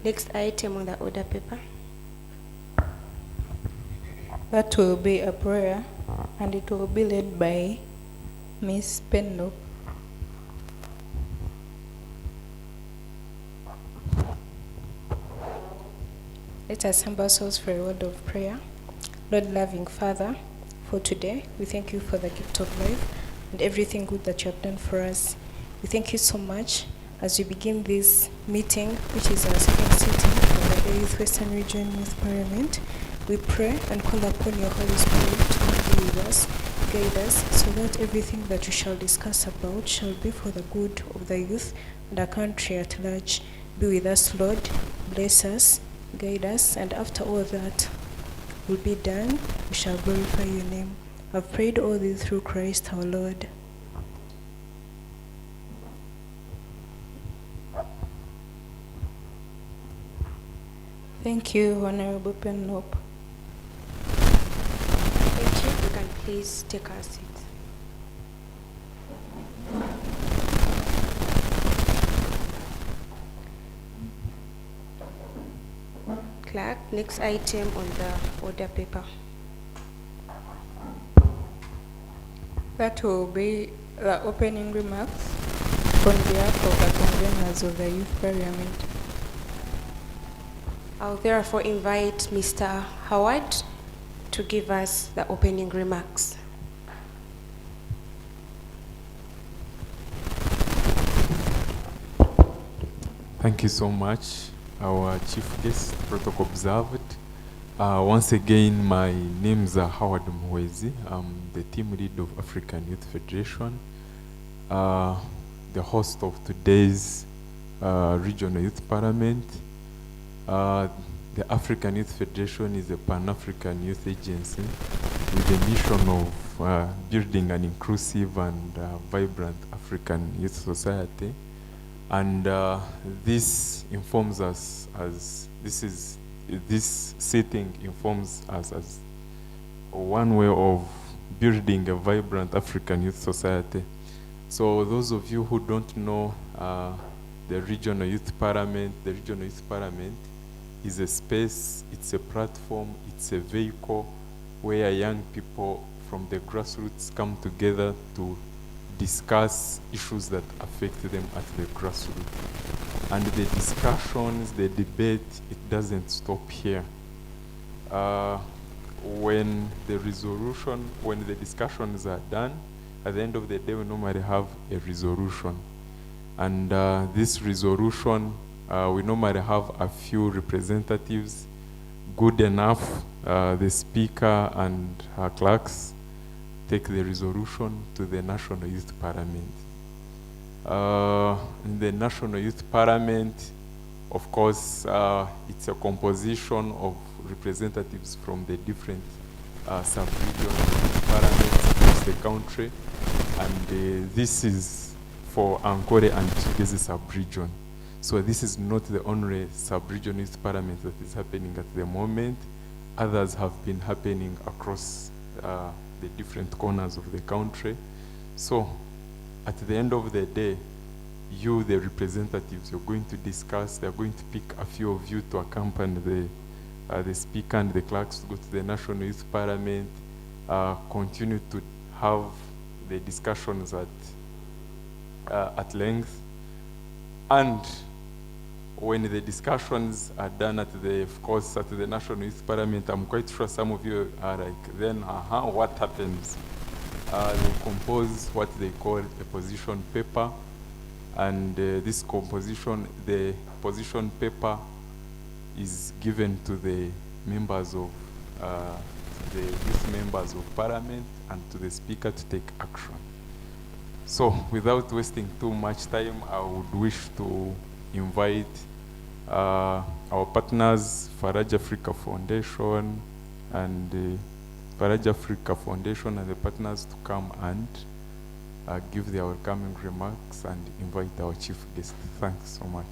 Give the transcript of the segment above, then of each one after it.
Next item on the order paper. That will be a prayer, and it will be led by Miss Pendo. Let us humble ourselves for a word of prayer. Lord, loving Father, for today, we thank you for the gift of life and everything good that you have done for us. We thank you so much as we begin this meeting, which is our second sitting for the 8th Western Region Youth Parliament. We pray and call upon your Holy Spirit to be with us, guide us, so that everything that we shall discuss about shall be for the good of the youth and our country at large. Be with us, Lord. Bless us, guide us, and after all that will be done, we shall glorify your name. I've prayed all this through Christ our Lord. Thank you, Honorable Penlope. Thank you. You can please take our seat. Clerk, next item on the order paper. That will be the opening remarks on behalf of the conveners of the Youth Parliament. I'll therefore invite Mr. Howard to give us the opening remarks. Thank you so much, our chief guest, protocol observed. Once again, my name is Howard Mwezi. I'm the team lead of African Youth Federation, the host of today's Regional Youth Parliament. The African Youth Federation is a Pan-African youth agency with the mission of building an inclusive and vibrant African youth society. And this informs us as this sitting informs us as one way of building a vibrant African youth society. So those of you who don't know the Regional Youth Parliament is a space, it's a platform, it's a vehicle where young people from the grassroots come together to discuss issues that affect them at the grassroots. And the discussions, the debate, it doesn't stop here. When the discussions are done, at the end of the day, we normally have a resolution. And this resolution, we normally have a few representatives, good enough, the speaker and her clerks take the resolution to the National Youth Parliament. In the National Youth Parliament, of course, it's a composition of representatives from the different sub-regional parliaments across the country. And this is for Ankole and Kigezi sub-region. So this is not the only sub-regional youth parliament that is happening at the moment. Others have been happening across the different corners of the country. So at the end of the day, you, the representatives, you're going to discuss, they're going to pick a few of you to accompany the speaker and the clerks to go to the National Youth Parliament, continue to have the discussions at length. And when the discussions are done at the National Youth Parliament, I'm quite sure some of you are like, then what happens? They compose what they call a position paper. And this composition, the position paper is given to the members of, the youth members of Parliament and to the speaker to take action. So without wasting too much time, I would wish to invite our partners, Faraja Africa Foundation and Faraja Africa Foundation and the partners to come and give their welcoming remarks and invite our chief guest. Thanks so much.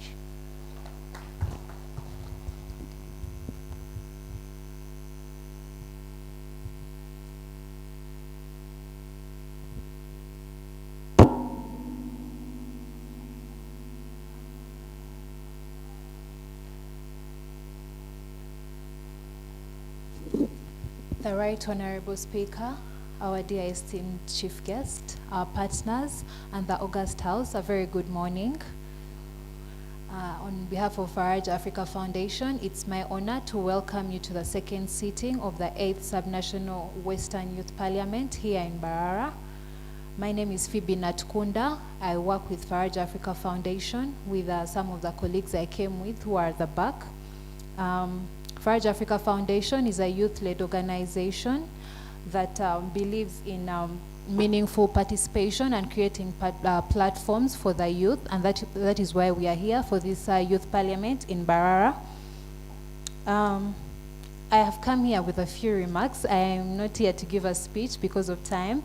The Right Honorable Speaker, our dear esteemed chief guest, our partners, and the August House, a very good morning. On behalf of Faraja Africa Foundation, it's my honor to welcome you to the second sitting of the 8th Sub National Western Youth Parliament here in Mbarara. My name is Phoebe Natkunda. I work with Faraja Africa Foundation with some of the colleagues I came with who are at the back. Faraja Africa Foundation is a youth-led organization that believes in meaningful participation and creating platforms for the youth, and that is why we are here for this youth parliament in Mbarara. I have come here with a few remarks. I am not here to give a speech because of time.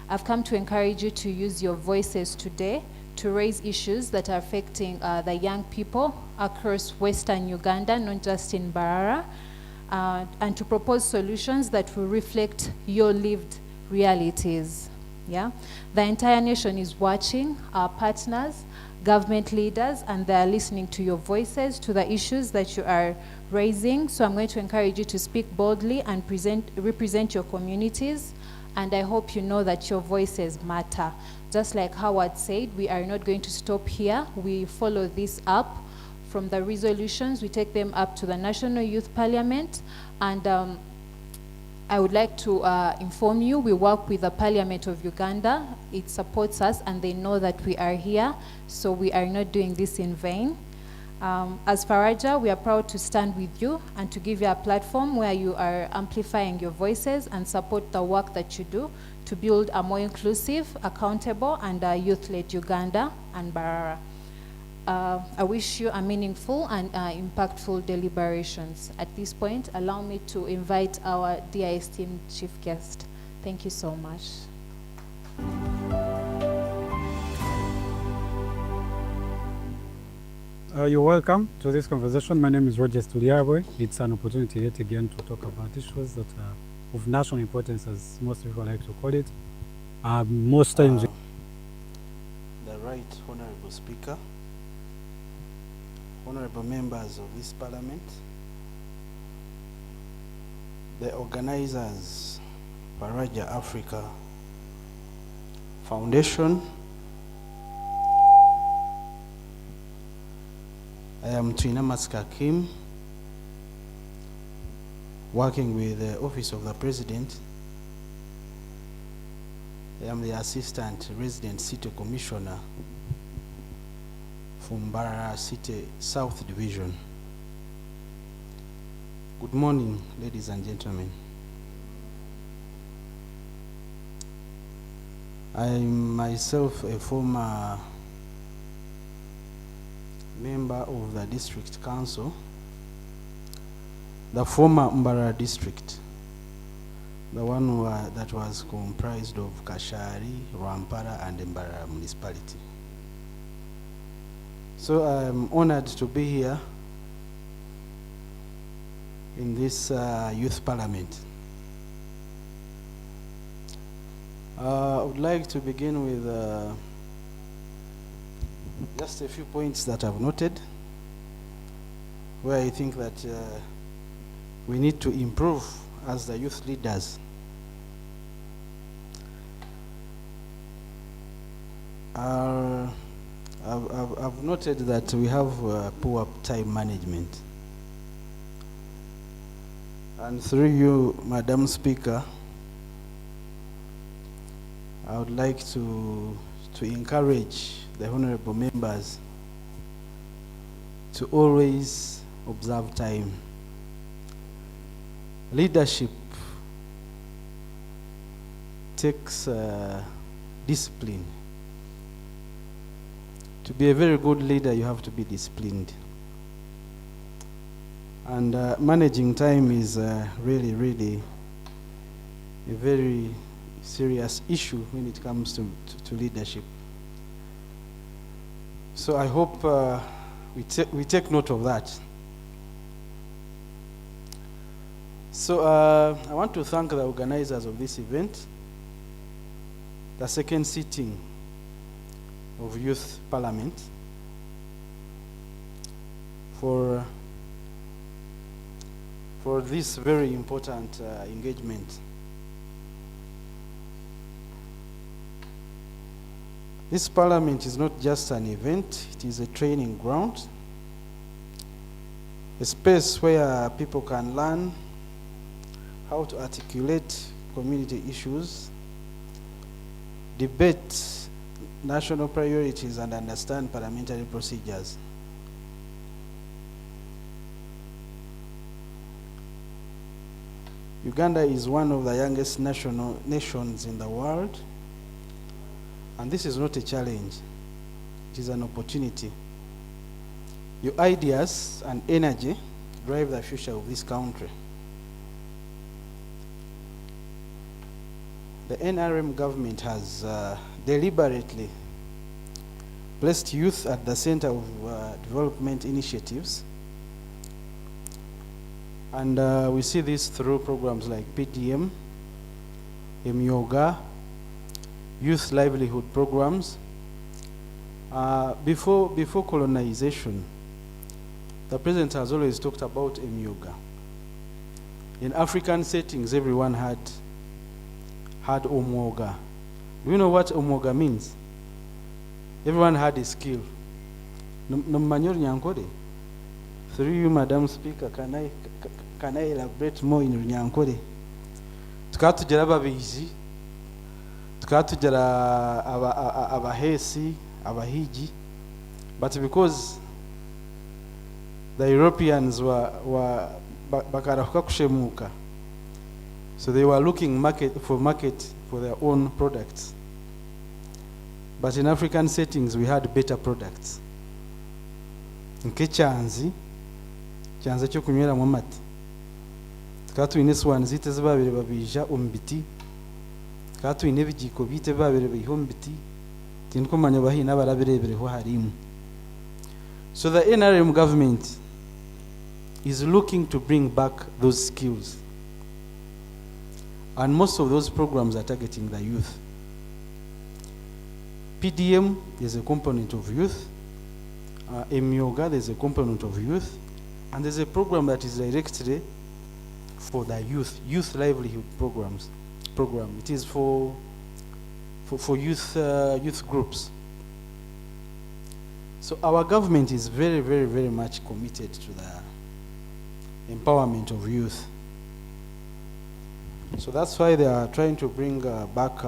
I've come to encourage you to use your voices today to raise issues that are affecting the young people across Western Uganda, not just in Mbarara, and to propose solutions that will reflect your lived realities. Yeah, the entire nation is watching, our partners, government leaders, and they're listening to your voices, to the issues that you are raising. So I'm going to encourage you to speak boldly and represent your communities. And I hope you know that your voices matter. Just like Howard said, we are not going to stop here. We follow this up from the resolutions. We take them up to the National Youth Parliament. And I would like to inform you, we work with the Parliament of Uganda. It supports us and they know that we are here. So we are not doing this in vain. As Faraja, we are proud to stand with you and to give you a platform where you are amplifying your voices and support the work that you do to build a more inclusive, accountable, and youth-led Uganda and Mbarara. I wish you a meaningful and impactful deliberations. At this point, allow me to invite our dear esteemed chief guest. Thank you so much. You're welcome to this conversation. My name is Roger Stuliabwe. It's an opportunity yet again to talk about issues that are of national importance, as most people like to call it. Most times, the Right Honorable Speaker, honorable members of this parliament, the organizers, Faraja Africa Foundation. I am Twina Maskakim, working with the Office of the President. I am the Assistant Resident City Commissioner from Mbarara City South Division. Good morning, ladies and gentlemen. I am myself a former member of the district council, the former Mbarara district, the one that was comprised of Kashari, Rampara, and Mbarara municipality. So I'm honored to be here in this youth parliament. I would like to begin with just a few points that I've noted, where I think that we need to improve as the youth leaders. I've noted that we have poor time management. And through you, Madam Speaker, I would like to encourage the honorable members to always observe time. Leadership takes discipline. To be a very good leader, you have to be disciplined. And managing time is really, really a very serious issue when it comes to leadership. So I hope we take note of that. So I want to thank the organizers of this event, the second sitting of Youth Parliament, for for this very important engagement. This parliament is not just an event, it is a training ground, a space where people can learn how to articulate community issues, debate national priorities, and understand parliamentary procedures. Uganda is one of the youngest nations in the world, and this is not a challenge, it is an opportunity. Your ideas and energy drive the future of this country. The NRM government has deliberately placed youth at the center of development initiatives. And we see this through programs like PDM, Yoga, youth livelihood programs. Before colonization, the president has always talked about Yoga. In African settings, everyone had Omwoga. Do you know what Omwoga means? Everyone had a skill. Nommanyor Nyankode. Through you, Madam Speaker, can I elaborate more in Runyankore? Tukatujara ababizi, tukatujara abahesi, abahiji, but because the Europeans were bakarahuka kushemuka, so they were looking market for their own products. But in African settings, we had better products. Nkechanzi, chanza cyo kunywera mu mati. Tukatwine swan zite zibabire babija ombiti. Tukatwine bijiko bite babire bihombiti. Tinko manya bahina barabirebereho harimu. So the NRM government is looking to bring back those skills. And most of those programs are targeting the youth. PDM is a component of youth. Yoga, there's a component of youth. And there's a program that is directly for the youth livelihood program. It is for youth groups. So our government is very, very, very much committed to the empowerment of youth. So that's why they are trying to bring back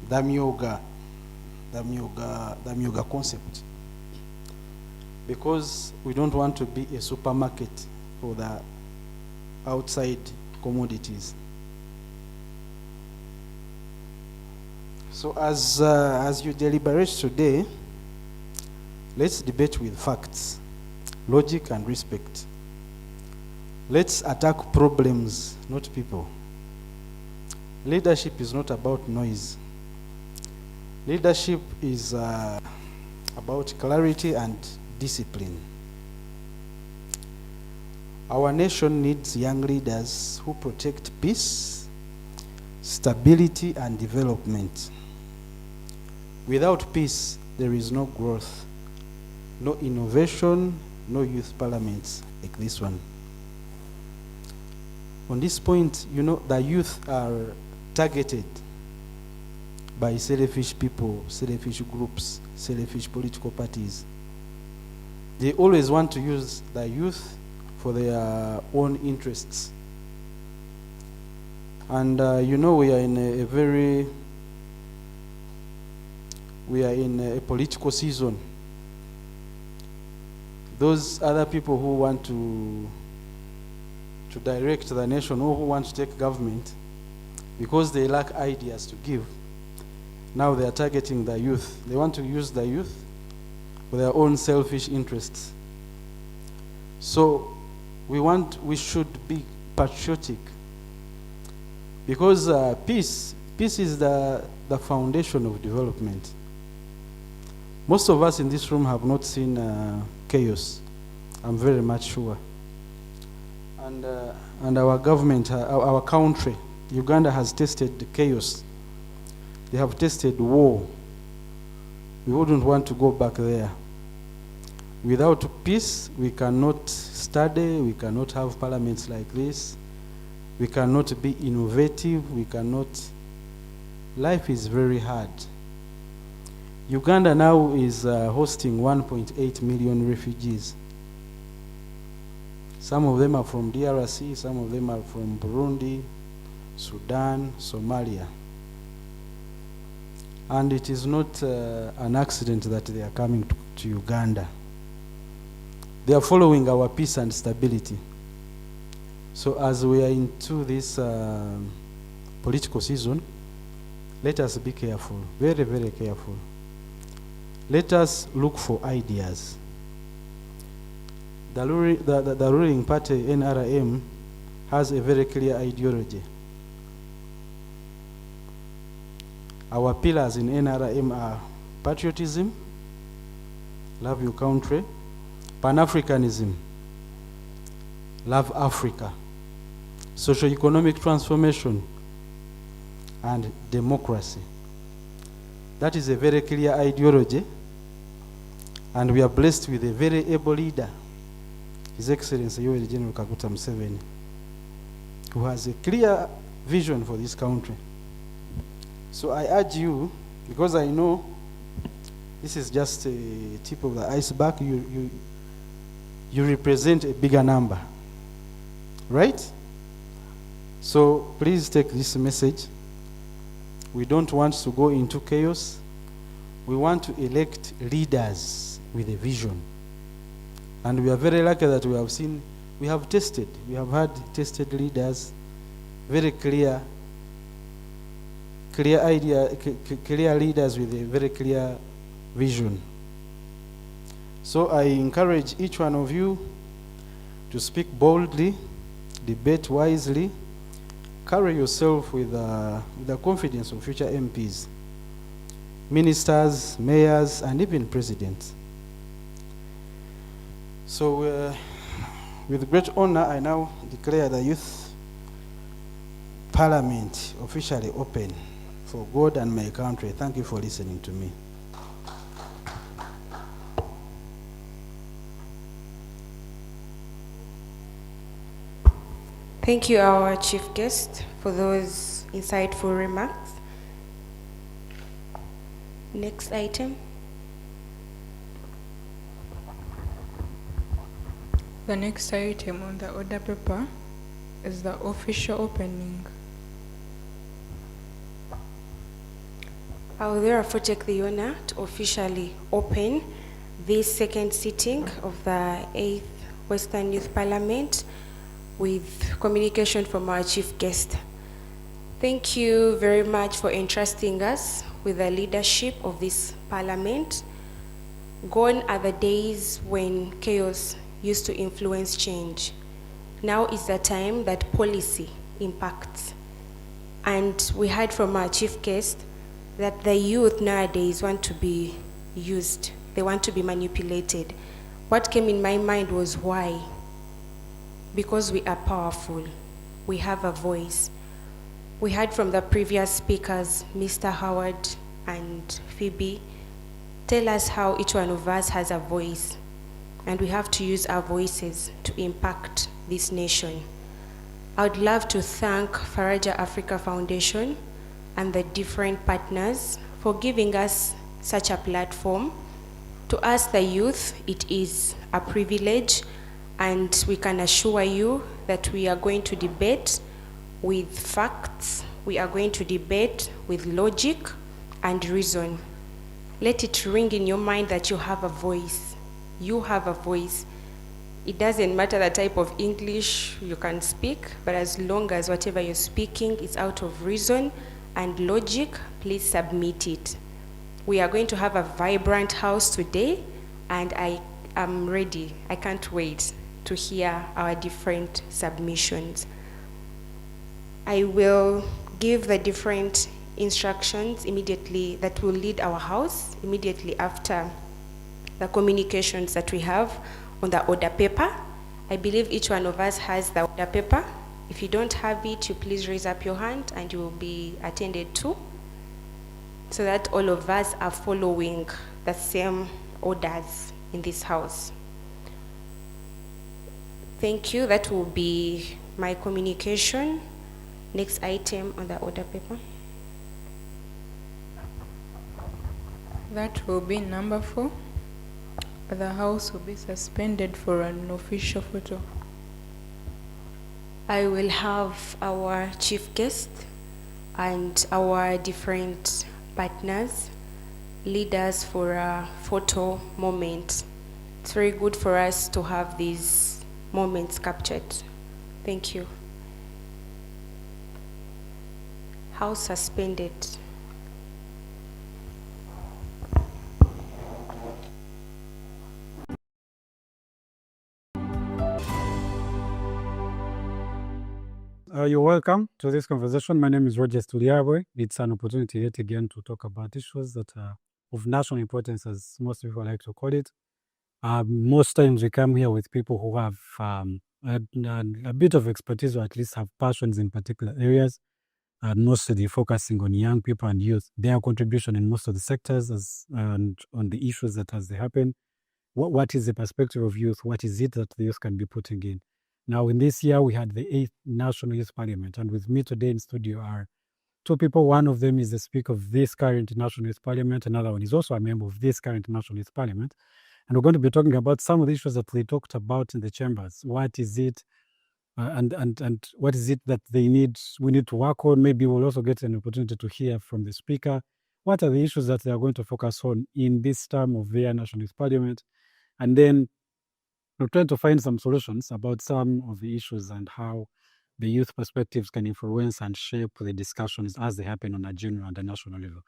the Yoga concept. Because we don't want to be a supermarket for the outside commodities. So as you deliberate today, let's debate with facts, logic, and respect. Let's attack problems, not people. Leadership is not about noise. Leadership is about clarity and discipline. Our nation needs young leaders who protect peace, stability, and development. Without peace, there is no growth, no innovation, no youth parliaments like this one. On this point, you know, the youth are targeted by selfish people, selfish groups, selfish political parties. They always want to use the youth for their own interests. And you know, we are in a political season. Those other people who want to direct the nation or who want to take government, because they lack ideas to give, now they are targeting the youth. They want to use the youth for their own selfish interests. So we should be patriotic, because peace is the foundation of development. Most of us in this room have not seen chaos, I'm very much sure. And our government, our country, Uganda, has tasted chaos. They have tasted war. We wouldn't want to go back there. Without peace, we cannot study, we cannot have parliaments like this, we cannot be innovative, we cannot. Life is very hard. Uganda now is hosting 1.8 million refugees. Some of them are from DRC, some of them are from Burundi, Sudan, Somalia. And it is not an accident that they are coming to Uganda. They are following our peace and stability. So as we are into this political season, let us be careful, very, very careful. Let us look for ideas. The ruling party, NRM, has a very clear ideology. Our pillars in NRM are patriotism, love your country, Pan-Africanism, love Africa, socio-economic transformation, and democracy. That is a very clear ideology, and we are blessed with a very able leader, His Excellency Yoweri General Kaguta Museveni, who has a clear vision for this country. So I urge you, because I know this is just a tip of the iceberg, you represent a bigger number, right? So please take this message. We don't want to go into chaos. We want to elect leaders with a vision. And we are very lucky that we have had tested leaders, very clear leaders with a very clear vision. So I encourage each one of you to speak boldly, debate wisely, carry yourself with the confidence of future MPs, ministers, mayors, and even presidents. So with great honor, I now declare the Youth Parliament officially open for God and my country. Thank you for listening to me. Thank you, our chief guest, for those insightful remarks. Next item. The next item on the order paper is the official opening. I will therefore take the honor to officially open this second sitting of the 8th Western Youth Parliament with communication from our chief guest. Thank you very much for entrusting us with the leadership of this parliament. Gone are the days when chaos used to influence change. Now is the time that policy impacts. And we heard from our chief guest that the youth nowadays want to be used. They want to be manipulated. What came in my mind was why? Because we are powerful. We have a voice. We heard from the previous speakers, Mr. Howard and Phoebe, tell us how each one of us has a voice, and we have to use our voices to impact this nation. I would love to thank Faraja Africa Foundation and the different partners for giving us such a platform. To us, the youth, it is a privilege, and we can assure you that we are going to debate with facts, we are going to debate with logic and reason. Let it ring in your mind that you have a voice. You have a voice. It doesn't matter the type of English you can speak, but as long as whatever you're speaking is out of reason and logic, please submit it. We are going to have a vibrant house today, and I am ready. I can't wait to hear our different submissions. I will give the different instructions immediately that will lead our house immediately after the communications that we have on the order paper. I believe each one of us has the order paper. If you don't have it, you please raise up your hand and you will be attended to, so that all of us are following the same orders in this house. Thank you. That will be my communication. Next item on the order paper. That will be number 4. The house will be suspended for an official photo. I will have our chief guest and our different partners lead us for a photo moment. It's very good for us to have these moments captured. Thank you. House suspended. You're welcome to this conversation. My name is Roger Stuliabwe. It's an opportunity yet again to talk about issues that are of national importance, as most people like to call it. Most times we come here with people who have a bit of expertise, or at least have passions in particular areas, and mostly focusing on young people and youth, their contribution in most of the sectors and on the issues that as they happen. What is the perspective of youth? What is it that the youth can be putting in? Now, in this year, we had the 8th National Youth Parliament, and with me today in studio are 2 people. One of them is the Speaker of this current National Youth Parliament. Another one is also a member of this current National Youth Parliament. And we're going to be talking about some of the issues that they talked about in the chambers. What is it, and what is it that we need to work on? Maybe we'll also get an opportunity to hear from the Speaker. What are the issues that they are going to focus on in this term of their National Youth Parliament? And then we're trying to find some solutions about some of the issues and how the youth perspectives can influence and shape the discussions as they happen on a general and a national level.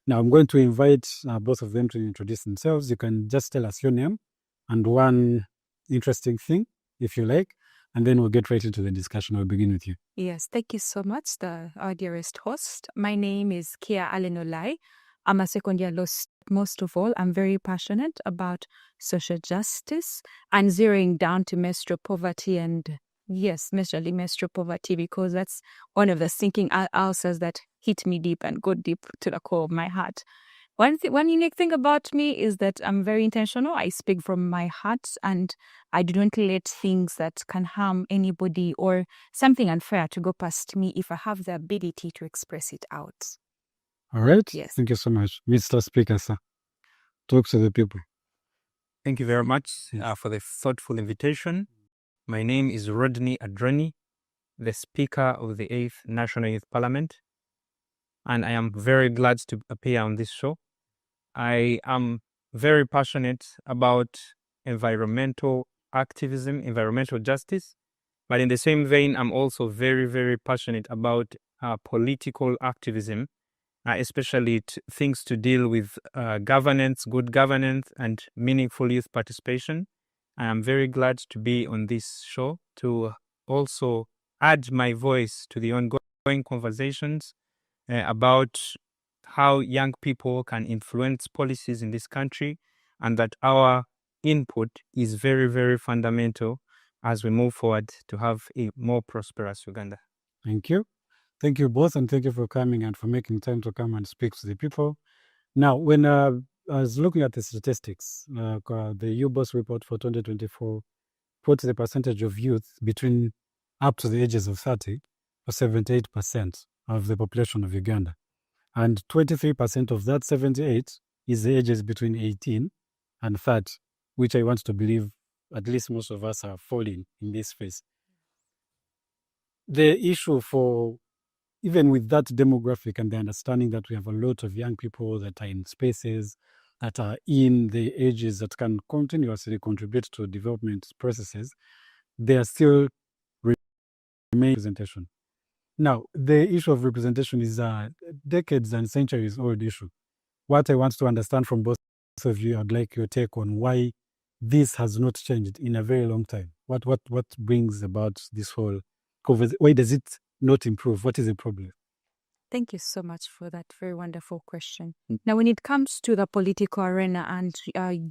Now, I'm going to invite both of them to introduce themselves. You can just tell us your name and one interesting thing, if you like, and then we'll get right into the discussion. I'll begin with you. Yes, thank you so much, our dearest host. My name is Kia Alenolai. I'm a second year law student. Most of all, I'm very passionate about social justice and zeroing down to menstrual poverty, and yes, majorly menstrual poverty, because that's one of the sinking ulcers that hit me deep and go deep to the core of my heart. One unique thing about me is that I'm very intentional. I speak from my heart, and I do not let things that can harm anybody or something unfair to go past me if I have the ability to express it out. All right. Yes. Thank you so much. Mr. Speaker, sir. Talk to the people. Thank you very much for the thoughtful invitation. My name is Rodney Adroni, the Speaker of the 8th National Youth Parliament, and I am very glad to appear on this show. I am very passionate about environmental activism, environmental justice, but in the same vein, I'm also very, very passionate about political activism, especially things to deal with governance, good governance, and meaningful youth participation. I am very glad to be on this show to also add my voice to the ongoing conversations about how young people can influence policies in this country, and that our input is very, very fundamental as we move forward to have a more prosperous Uganda. Thank you. Thank you both, and thank you for coming and for making time to come and speak to the people. Now, when I was looking at the statistics, the UBOS report for 2024 puts the percentage of youth between up to the ages of 30 for 78% of the population of Uganda. And 23% of that 78 is the ages between 18 and 30, which I want to believe at least most of us are falling in this phase. The issue for, even with that demographic and the understanding that we have a lot of young people that are in spaces that are in the ages that can continuously contribute to development processes, there still remains representation. Now, the issue of representation is a decades and centuries old issue. What I want to understand from both of you, I'd like your take on why this has not changed in a very long time. What brings about this whole COVID? Why does it not improve? What is the problem? Thank you so much for that very wonderful question. Now, when it comes to the political arena and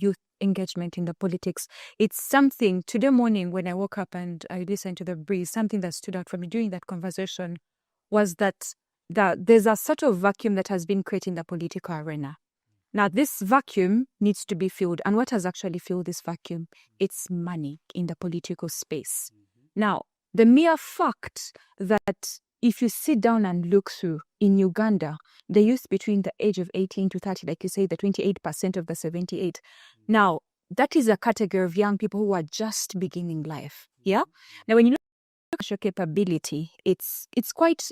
youth engagement in the politics, it's something, today morning when I woke up and I listened to the breeze, something that stood out for me during that conversation was that there's a sort of vacuum that has been created in the political arena. Now, this vacuum needs to be filled. And what has actually filled this vacuum? It's money in the political space. Now, the mere fact that if you sit down and look through in Uganda, the youth between the age of 18 to 30, like you say, the 28% of the 78. Now, that is a category of young people who are just beginning life. Yeah. Now, when you look at your capability, it's quite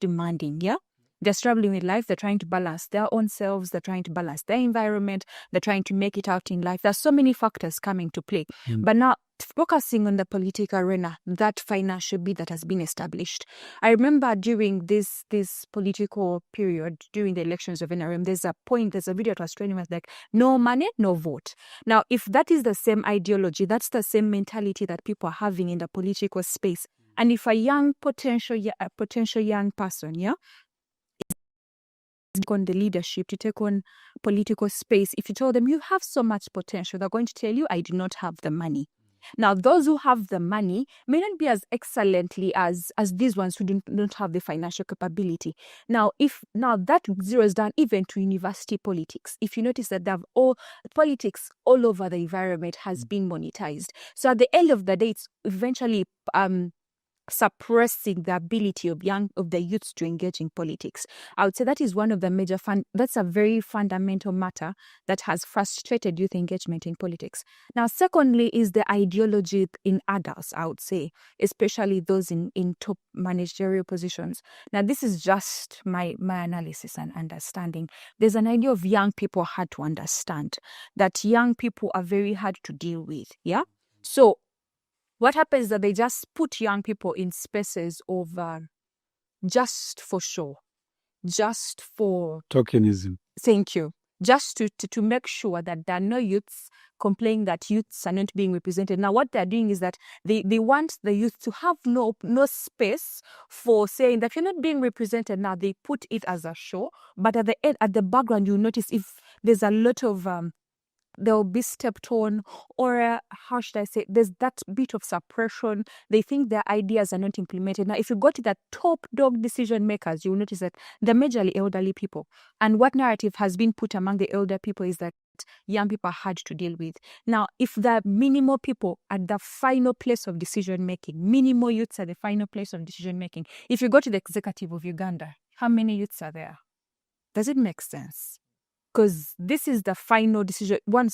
demanding. Yeah. They're struggling with life. They're trying to balance their own selves. They're trying to balance their environment. They're trying to make it out in life. There's so many factors coming to play. But now, focusing on the political arena, that financial bid that has been established. I remember during this political period, during the elections of NRM, there's a video that was trending was like, no money, no vote. Now, if that is the same ideology, that's the same mentality that people are having in the political space. And if a young potential young person, yeah, on the leadership, to take on political space, if you tell them you have so much potential, they're going to tell you, I do not have the money. Now, those who have the money may not be as excellently as these ones who don't have the financial capability. Now, that zeroes down even to university politics. If you notice that politics all over the environment has been monetized. So at the end of the day, it's eventually suppressing the ability of the youths to engage in politics. I would say that is one of the major that's a very fundamental matter that has frustrated youth engagement in politics. Now, secondly is the ideology in adults, I would say, especially those in top managerial positions. Now, this is just my analysis and understanding. There's an idea of young people hard to understand, that young people are very hard to deal with. Yeah. So what happens is that they just put young people in spaces of just for show, just for tokenism. Thank you. Just to make sure that there are no youths complaining that youths are not being represented. Now, what they're doing is that they want the youth to have no space for saying that you're not being represented. Now, they put it as a show, but at the end, at the background, you'll notice if there's a lot of there'll be stepped on, or how should I say, there's that bit of suppression. They think their ideas are not implemented. Now, if you go to the top dog decision makers, you'll notice that they're majorly elderly people. And what narrative has been put among the elder people is that young people are hard to deal with. Now, if the minimal people at the final place of decision making, minimal youths at the final place of decision making, if you go to the executive of Uganda, how many youths are there? Does it make sense? Because this is the final decision, one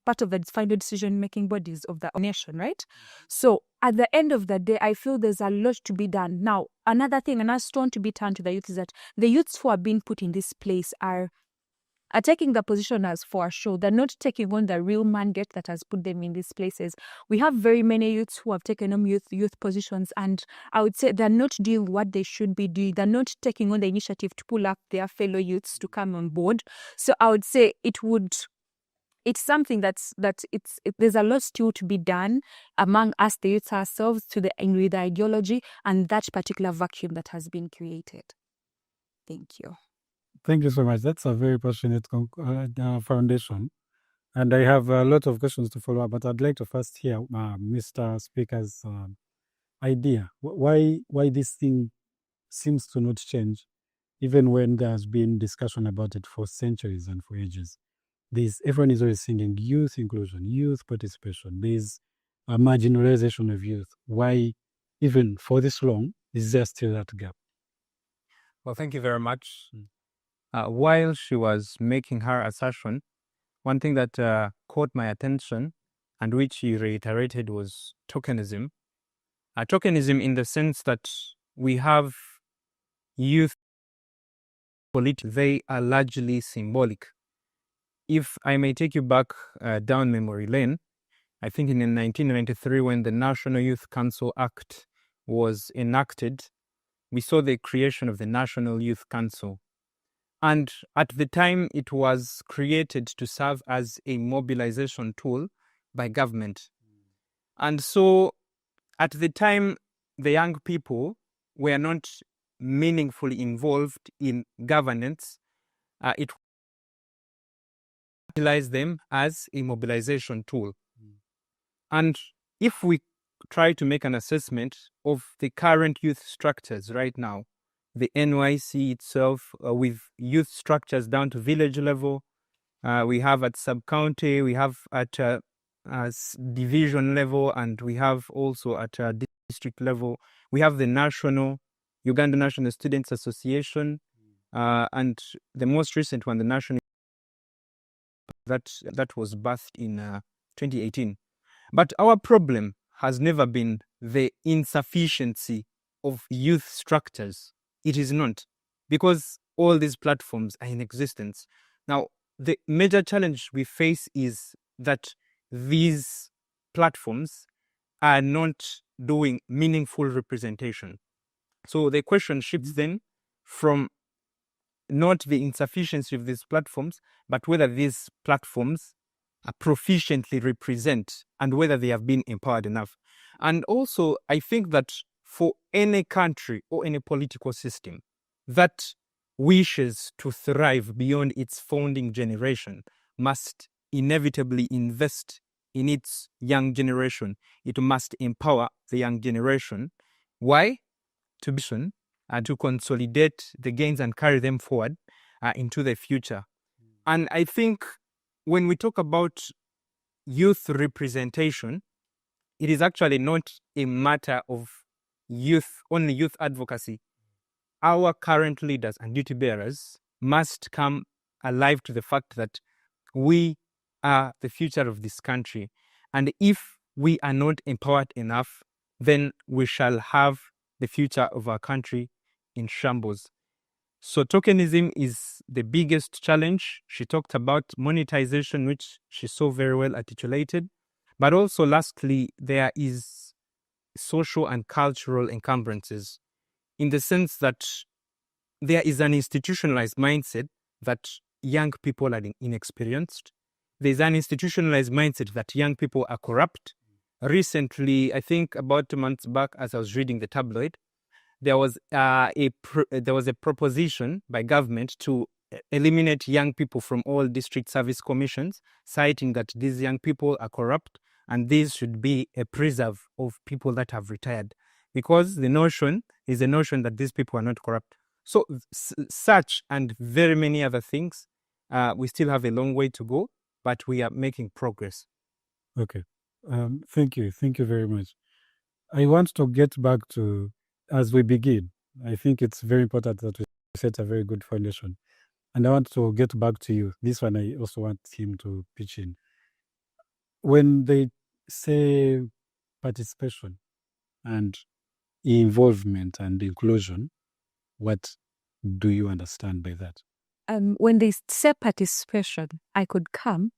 part of the final decision-making bodies of the nation, right? So at the end of the day, I feel there's a lot to be done. Now, another stone to be turned to the youth is that the youths who are being put in this place are taking the position as for a show. They're not taking on the real mandate that has put them in these places. We have very many youths who have taken on youth positions, and I would say they're not doing what they should be doing. They're not taking on the initiative to pull up their fellow youths to come on board. So I would say it's something there's a lot still to be done among us, the youths ourselves, with the ideology and that particular vacuum that has been created. Thank you. Thank you so much. That's a very passionate foundation. And I have a lot of questions to follow up, but I'd like to first hear Mr. Speaker's idea. Why this thing seems to not change, even when there's been discussion about it for centuries and for ages. Everyone is always singing youth inclusion, youth participation. There's a marginalization of youth. Why, even for this long, is there still that gap? Well, thank you very much. While she was making her assertion, one thing that caught my attention and which she reiterated was tokenism. Tokenism in the sense that we have youth politics, they are largely symbolic. If I may take you back down memory lane, I think in 1993 when the National Youth Council Act was enacted, we saw the creation of the National Youth Council. And at the time, it was created to serve as a mobilization tool by government. And so at the time, the young people were not meaningfully involved in governance. It utilized them as a mobilization tool. And if we try to make an assessment of the current youth structures right now, the NYC itself, with youth structures down to village level, We have at sub-county, we have at division level, and we have also at district level. We have the national, Uganda National Students Association, and the most recent one, the national, that was birthed in 2018. But our problem has never been the insufficiency of youth structures. It is not, because all these platforms are in existence. Now, the major challenge we face is that these platforms are not doing meaningful representation. So the question shifts then from not the insufficiency of these platforms, but whether these platforms proficiently represent and whether they have been empowered enough. And also, I think that for any country or any political system that wishes to thrive beyond its founding generation must inevitably invest in its young generation. It must empower the young generation. Why? To consolidate the gains and carry them forward into the future. And I think when we talk about youth representation, it is actually not a matter of only youth advocacy. Our current leaders and duty bearers must come alive to the fact that we are the future of this country. And if we are not empowered enough, then we shall have the future of our country in shambles. So tokenism is the biggest challenge. She talked about monetization, which she so very well articulated. But also, lastly, there is social and cultural encumbrances, in the sense that there is an institutionalized mindset that young people are inexperienced. There's an institutionalized mindset that young people are corrupt. Recently, I think about 2 months back, as I was reading the tabloid, there was a proposition by government to eliminate young people from all district service commissions, citing that these young people are corrupt and these should be a preserve of people that have retired, because the notion is the notion that these people are not corrupt. So such and very many other things, we still have a long way to go, but we are making progress. Okay. Thank you. Thank you very much. I want to get back to, as we begin, I think it's very important that we set a very good foundation. And I want to get back to you. This one, I also want him to pitch in. When they say participation and involvement and inclusion, what do you understand by that? When they say participation, I could come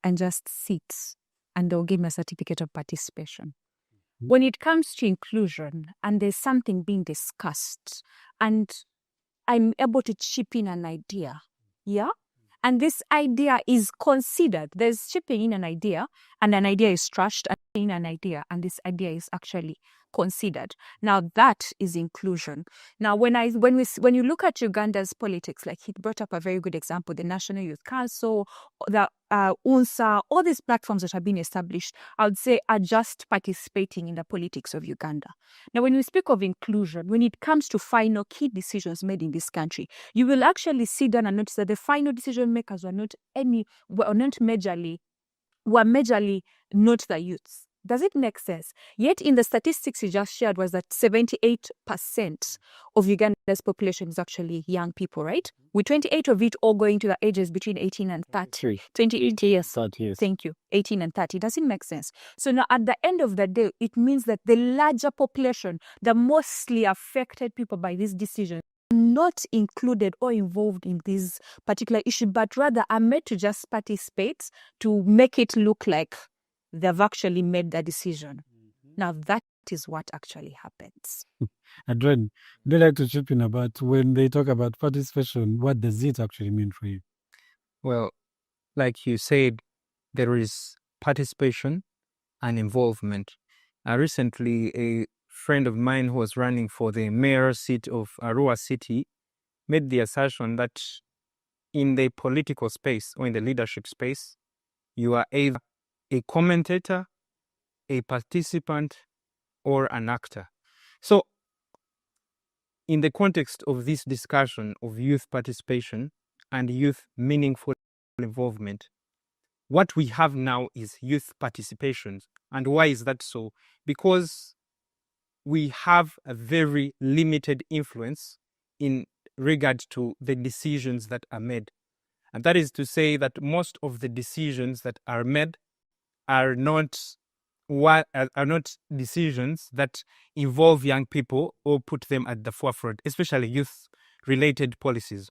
and just sit and they'll give me a certificate of participation. When it comes to inclusion and there's something being discussed and I'm able to chip in an idea, yeah? And this idea is considered. There's chipping in an idea and an idea is trashed in an idea and this idea is actually considered. Now that is inclusion. Now when you look at Uganda's politics, like he brought up a very good example, the National Youth Council, the UNSA, all these platforms that have been established, I would say are just participating in the politics of Uganda. Now when we speak of inclusion, when it comes to final key decisions made in this country, you will actually sit down and notice that the final decision makers were majorly not the youths. Does it make sense? Yet in the statistics you just shared was that 78% of Uganda's population is actually young people, right? With 28 of it all going to the ages between 18 and 30. 28 years. 30 years. Thank you. 18 and 30. Does it make sense? So now at the end of the day, it means that the larger population, the mostly affected people by this decision, not included or involved in this particular issue, but rather are made to just participate to make it look like they've actually made the decision. Now that is what actually happens. Adrian, do you like to chip in about when they talk about participation, what does it actually mean for you? Well, like you said, there is participation and involvement. Recently, a friend of mine who was running for the mayor seat of Arua City made the assertion that in the political space or in the leadership space, you are either a commentator, a participant, or an actor. So, in the context of this discussion of youth participation and youth meaningful involvement. What we have now is youth participation. And why is that so? Because we have a very limited influence in regard to the decisions that are made. And that is to say that most of the decisions that are made are not decisions that involve young people or put them at the forefront, especially youth-related policies.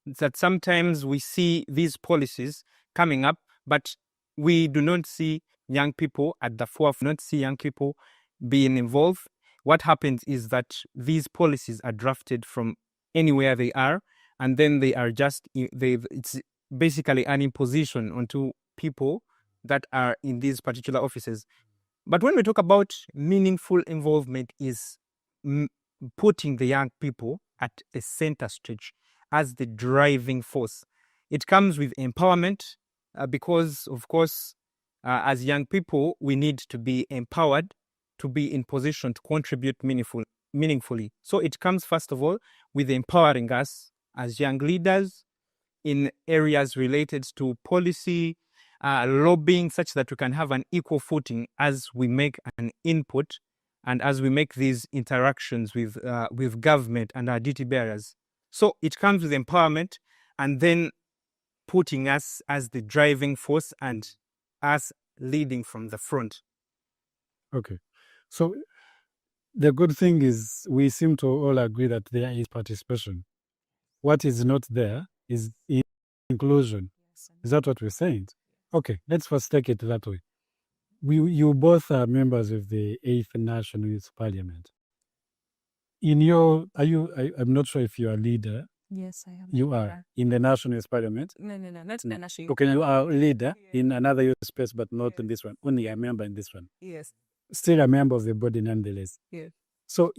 That sometimes we see these policies coming up, but we do not see young people at the forefront, not see young people being involved. What happens is that these policies are drafted from anywhere they are, and then they are just, it's basically an imposition onto people that are in these particular offices. But when we talk about meaningful involvement, is putting the young people at a center stage as the driving force. It comes with empowerment because, of course, as young people, we need to be empowered to be in position to contribute meaningfully. So it comes, first of all, with empowering us as young leaders in areas related to policy, lobbying, such that we can have an equal footing as we make an input and as we make these interactions with government and our duty bearers. So it comes with empowerment and then putting us as the driving force and us leading from the front. Okay. So the good thing is we seem to all agree that there is participation. What is not there is inclusion. Is that what we're saying? Okay, let's first take it that way. You both are members of the 8th National Youth Parliament. I'm not sure if you're a leader. Yes, I am. You are in the National Youth Parliament? No, not the national. Okay, you are a leader in another youth space, but not in this one. Only a member in this one. Yes. Still a member of the body nonetheless. Yes. So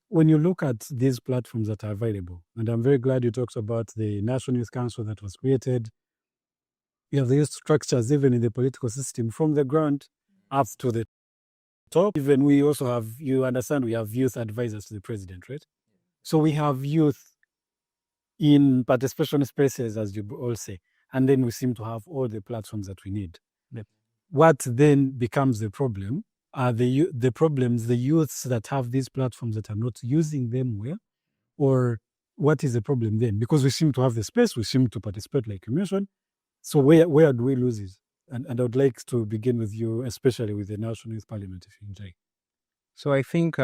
when you look at these platforms that are available, and I'm very glad you talked about the National Youth Council that was created. You have these structures even in the political system from the ground up to the top. Even we also have, you understand, we have youth advisors to the president, right? So we have youth in participation spaces, as you all say, and then we seem to have all the platforms that we need. Yep. What then becomes the problem are the youths that have these platforms that are not using them well, or what is the problem then? Because we seem to have the space, we seem to participate like you mentioned. So where do we lose it? And I would like to begin with you, especially with the National Youth Parliament, if you enjoy. So I think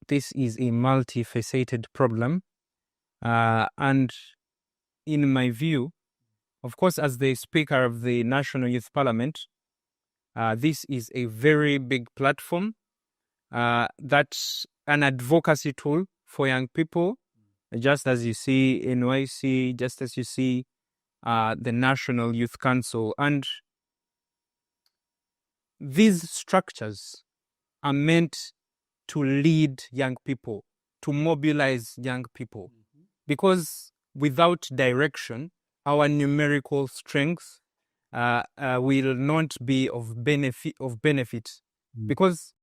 this is a multifaceted problem. And in my view, of course, as the Speaker of the National Youth Parliament, this is a very big platform that's an advocacy tool for young people, just as you see NYC, just as you see the National Youth Council. And these structures are meant to lead young people, to mobilize young people, because without direction, our numerical strength will not be of benefit. Because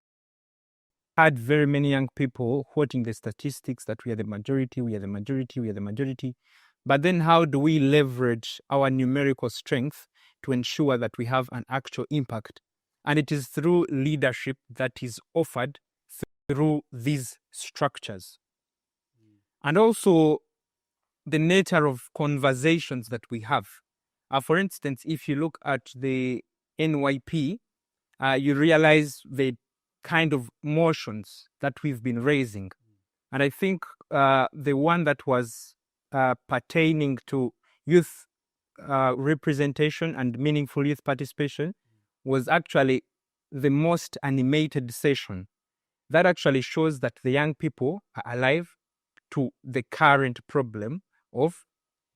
had very many young people quoting the statistics that we are the majority, we are the majority, we are the majority. But then how do we leverage our numerical strength to ensure that we have an actual impact? And it is through leadership that is offered through these structures. And also the nature of conversations that we have. For instance, if you look at the NYP, you realize the kind of motions that we've been raising. And I think the one that was pertaining to youth representation and meaningful youth participation was actually the most animated session. That actually shows that the young people are alive to the current problem of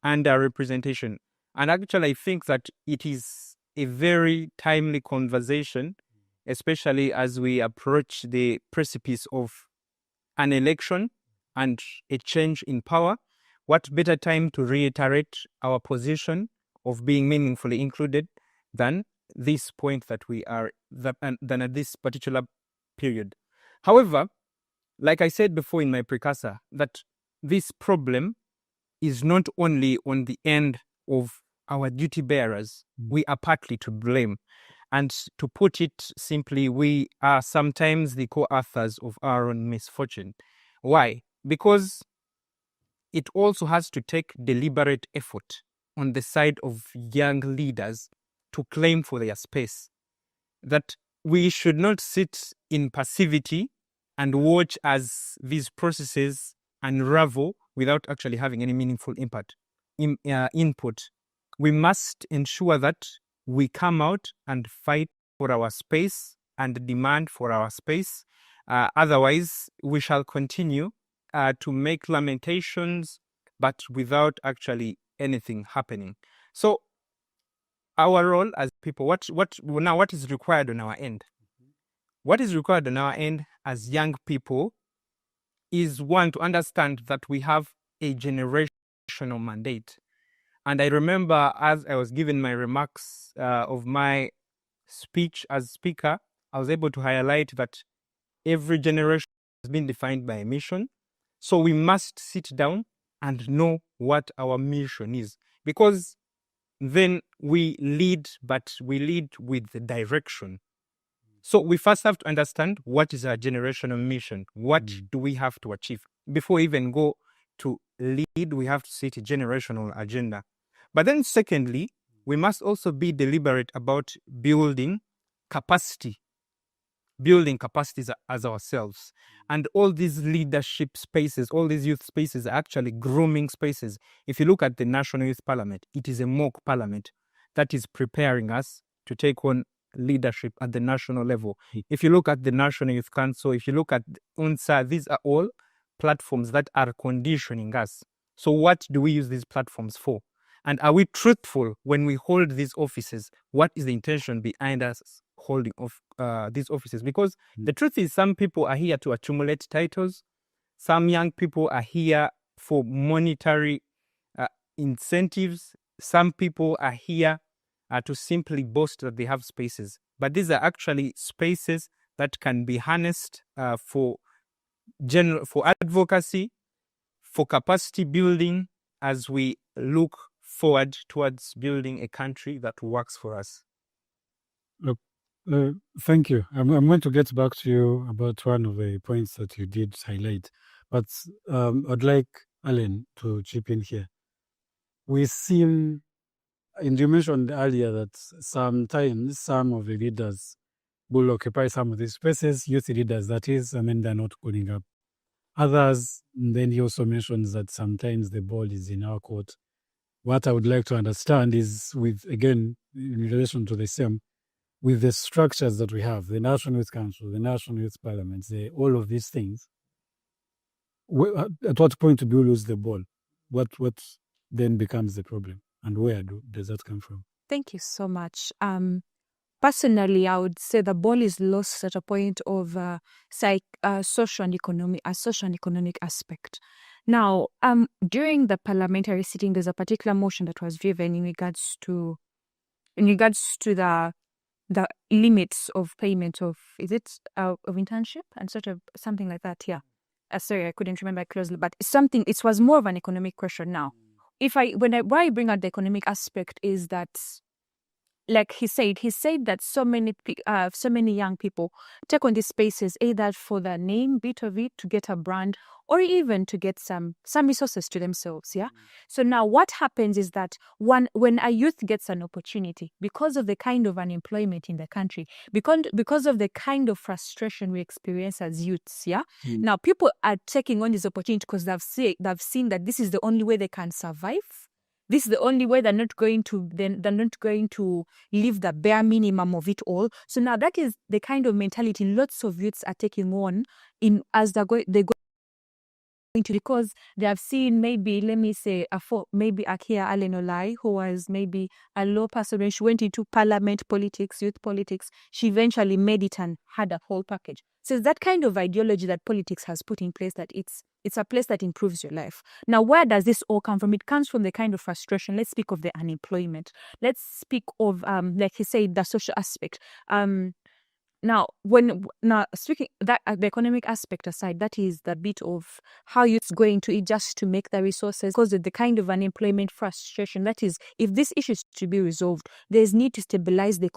underrepresentation. And actually, I think that it is a very timely conversation, especially as we approach the precipice of an election and a change in power. What better time to reiterate our position of being meaningfully included than this point that we are, than at this particular period. However, like I said before in my precursor, that this problem is not only on the end of our duty bearers, we are partly to blame. And to put it simply, we are sometimes the co-authors of our own misfortune. Why? Because it also has to take deliberate effort on the side of young leaders to claim for their space. That we should not sit in passivity and watch as these processes unravel without actually having any meaningful input. We must ensure that we come out and fight for our space and demand for our space. Otherwise, we shall continue to make lamentations, but without actually anything happening. So our role as people, what is required on our end? What is required on our end as young people is, one, to understand that we have a generational mandate. And I remember as I was giving my remarks of my speech as speaker, I was able to highlight that every generation has been defined by a mission. So we must sit down and know what our mission is, because then we lead, but we lead with the direction. So we first have to understand what is our generational mission. What do we have to achieve? Before we even go to lead, we have to set a generational agenda. But then secondly, we must also be deliberate about building capacities as ourselves. And all these leadership spaces, all these youth spaces are actually grooming spaces. If you look at the National Youth Parliament, it is a mock parliament that is preparing us to take on leadership at the national level. If you look at the National Youth Council, if you look at UNSA, these are all platforms that are conditioning us. So what do we use these platforms for? And are we truthful when we hold these offices? What is the intention behind us holding of these offices? Because the truth is, some people are here to accumulate titles. Some young people are here for monetary incentives. Some people are here to simply boast that they have spaces. But these are actually spaces that can be harnessed for advocacy, for capacity building, as we look forward towards building a country that works for us. Thank you. I'm going to get back to you about one of the points that you did highlight, but I'd like Alan to chip in here. We seem, and you mentioned earlier that sometimes some of the leaders will occupy some of these spaces, youth leaders, that is, and then they're not calling up others. And then he also mentions that sometimes the ball is in our court. What I would like to understand is, with, again, in relation to the same, with the structures that we have, the National Youth Council, the National Youth Parliament, all of these things, at what point do we lose the ball? What then becomes the problem? And where does that come from? Thank you so much. Personally, I would say the ball is lost at a point of social and economic aspect. Now, during the parliamentary sitting, there's a particular motion that was driven in regards to the limits of payment of of internship and sort of something like that. Yeah, sorry, I couldn't remember closely, but it was more of an economic question. Now, why I bring out the economic aspect is that, like he said that so many young people take on these spaces either for the name bit of it, to get a brand, or even to get some resources to themselves. Yeah. So now what happens is that when a youth gets an opportunity, because of the kind of unemployment in the country, because of the kind of frustration we experience as youths, yeah. Now people are taking on this opportunity because they've seen that this is the only way they can survive. This is the only way. They're not going to live the bare minimum of it all. So now that is the kind of mentality lots of youths are taking on as they go into, because they have seen, maybe, let me say, maybe Akia Alenolai, who was maybe a low person when she went into parliament politics, youth politics, she eventually made it and had a whole package. So it's that kind of ideology that politics has put in place, that it's a place that improves your life. Now, where does this all come from? It comes from the kind of frustration. Let's speak of the unemployment. Let's speak of, like he said, the social aspect. now, speaking that the economic aspect aside, that is the bit of how youth's going to it just to make the resources, because of the kind of unemployment frustration. That is, if this issue is to be resolved, there's need to stabilize the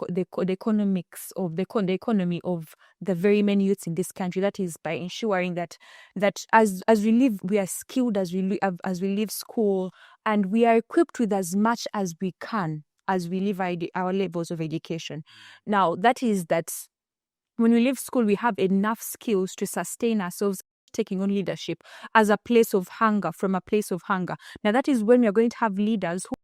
economics of the economy of the very many youths in this country. That is by ensuring that as we live, we are skilled as we leave school, and we are equipped with as much as we can as we leave our levels of education. Now, that is that. When we leave school, we have enough skills to sustain ourselves, taking on leadership as a place of hunger, from a place of hunger. Now, that is when we are going to have leaders who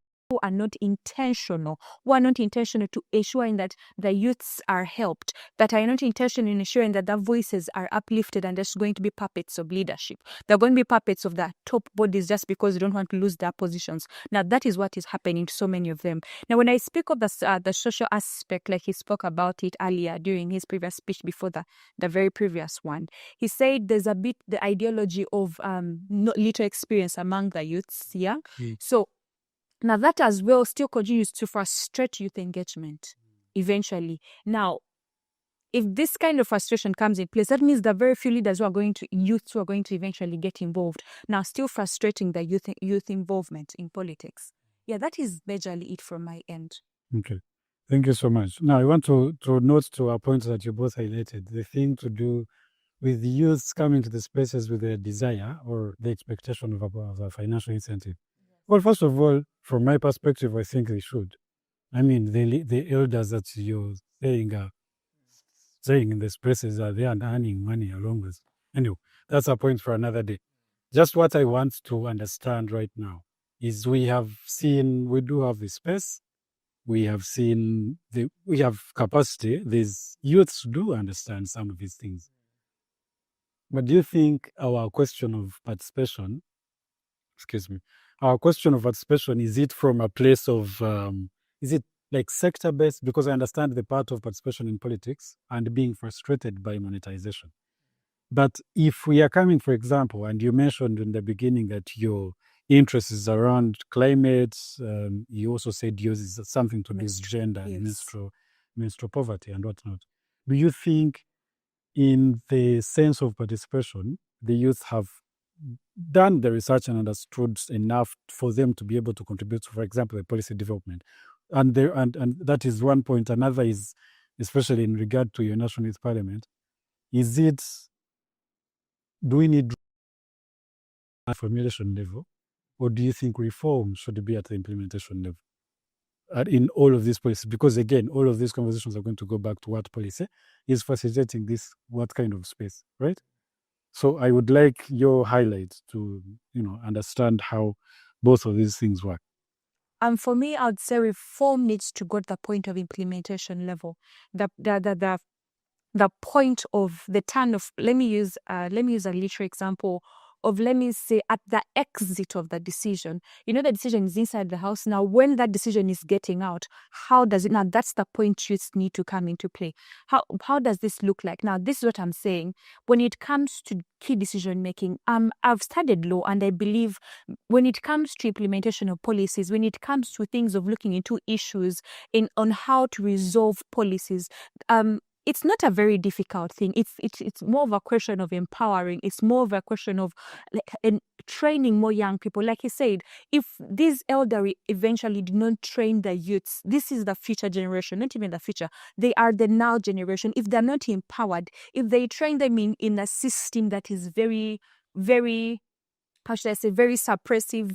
are not intentional, to ensuring that the youths are helped, that are not intentional in ensuring that their voices are uplifted, and there's going to be puppets of leadership. They're going to be puppets of the top bodies just because they don't want to lose their positions. Now, that is what is happening to so many of them. Now, when I speak of the social aspect, like he spoke about it earlier during his previous speech before the very previous one, he said there's a bit the ideology of little experience among the youths here. So now that as well still continues to frustrate youth engagement eventually. Now, if this kind of frustration comes in place, that means the very few leaders youths who are going to eventually get involved, now still frustrating the youth involvement in politics. Yeah, that is majorly it from my end. Okay. Thank you so much. Now, I want to note to our points that you both highlighted, the thing to do with the youths coming to the spaces with their desire or the expectation of a financial incentive. Well, first of all, from my perspective, I think they should. I mean, the elders that you're saying in the spaces are there and earning money along with. Anyway, that's a point for another day. Just what I want to understand right now is we do have the space, we have capacity. These youths do understand some of these things. But do you think our question of participation, is it from a place of, is it like sector-based? Because I understand the part of participation in politics and being frustrated by monetization. But if we are coming, for example, and you mentioned in the beginning that your interest is around climate, you also said yours is something to do with gender and menstrual poverty and whatnot. Do you think in the sense of participation, the youth have done the research and understood enough for them to be able to contribute to, for example, the policy development? And that is one point. Another is, especially in regard to your National Youth Parliament, do we need at formulation level, or do you think reform should be at the implementation level in all of these policies? Because again, all of these conversations are going to go back to what policy is facilitating this, what kind of space, right? So I would like your highlights to, understand how both of these things work. And for me, I would say reform needs to go to the point of implementation level. The point of the turn of, let me use a literal example of, let me say, at the exit of the decision. The decision is inside the house. Now, when that decision is getting out, how does it, now that's the point youths need to come into play. How does this look like? Now, this is what I'm saying. When it comes to key decision making, I've studied law, and I believe when it comes to implementation of policies, when it comes to things of looking into issues on how to resolve policies, it's not a very difficult thing. It's more of a question of empowering. It's more of a question of training more young people. Like he said, if these elderly eventually do not train the youths, this is the future generation, not even the future. They are the now generation. If they're not empowered, if they train them in a system that is very, very, how should I say, very suppressive,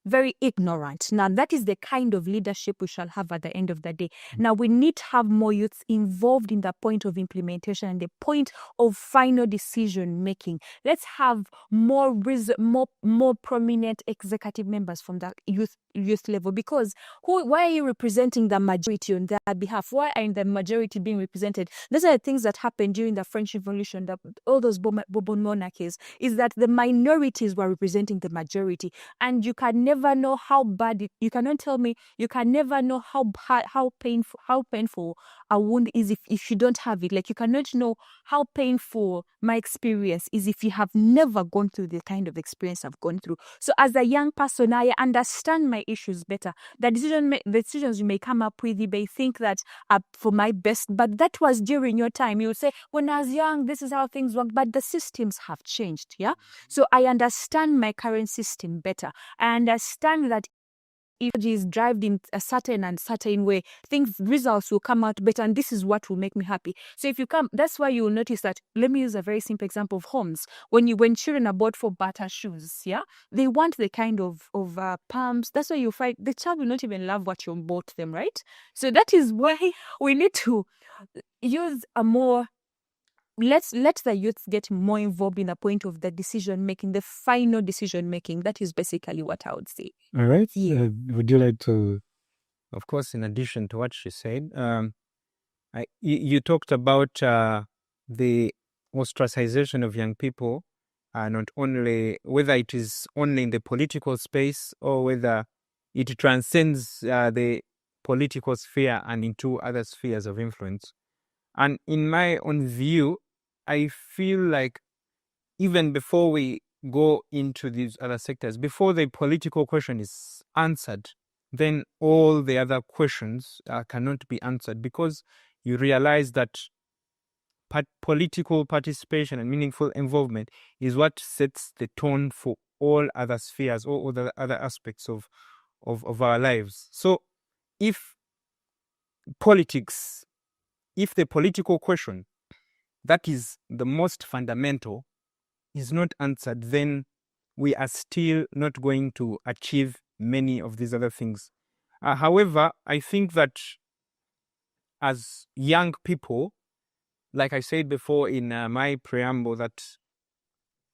very ignorant. Now, that is the kind of leadership we shall have at the end of the day. Now, we need to have more youths involved in the point of implementation and the point of final decision making. Let's have more prominent executive members from the youth level, because why are you representing the majority on their behalf? Why are the majority being represented? Those are the things that happened during the French Revolution, all those Bourbon monarchies, is that the minorities were representing the majority, and you can never never know how bad you cannot tell me you can never know how bad, how painful a wound is if you don't have it. Like, you cannot know how painful my experience is if you have never gone through the kind of experience I've gone through. So as a young person, I understand my issues better. The decisions you may come up with, you may think that are for my best, but that was during your time. You would say, when I was young, this is how things worked, but the systems have changed. Yeah. So I understand my current system better. I understand that if it is driven in a certain way, results will come out better, and this is what will make me happy. So if you come, that's why you will notice that. Let me use a very simple example of homes. When children are bought for butter shoes, yeah, they want the kind of pumps. That's why you find the child will not even love what you bought them, right? So that is why we need to use a more. Let the youth get more involved in the point of the decision making, the final decision making. That is basically what I would say. All right. Yeah. Would you like to? Of course, in addition to what she said, you talked about the ostracization of young people, not only whether it is only in the political space or whether it transcends the political sphere and into other spheres of influence. And in my own view, I feel like even before we go into these other sectors, before the political question is answered, then all the other questions cannot be answered, because you realize that political participation and meaningful involvement is what sets the tone for all other spheres, all other aspects of our lives. So if the political question, that is the most fundamental, is not answered, then we are still not going to achieve many of these other things. However, I think that as young people, like I said before in my preamble, that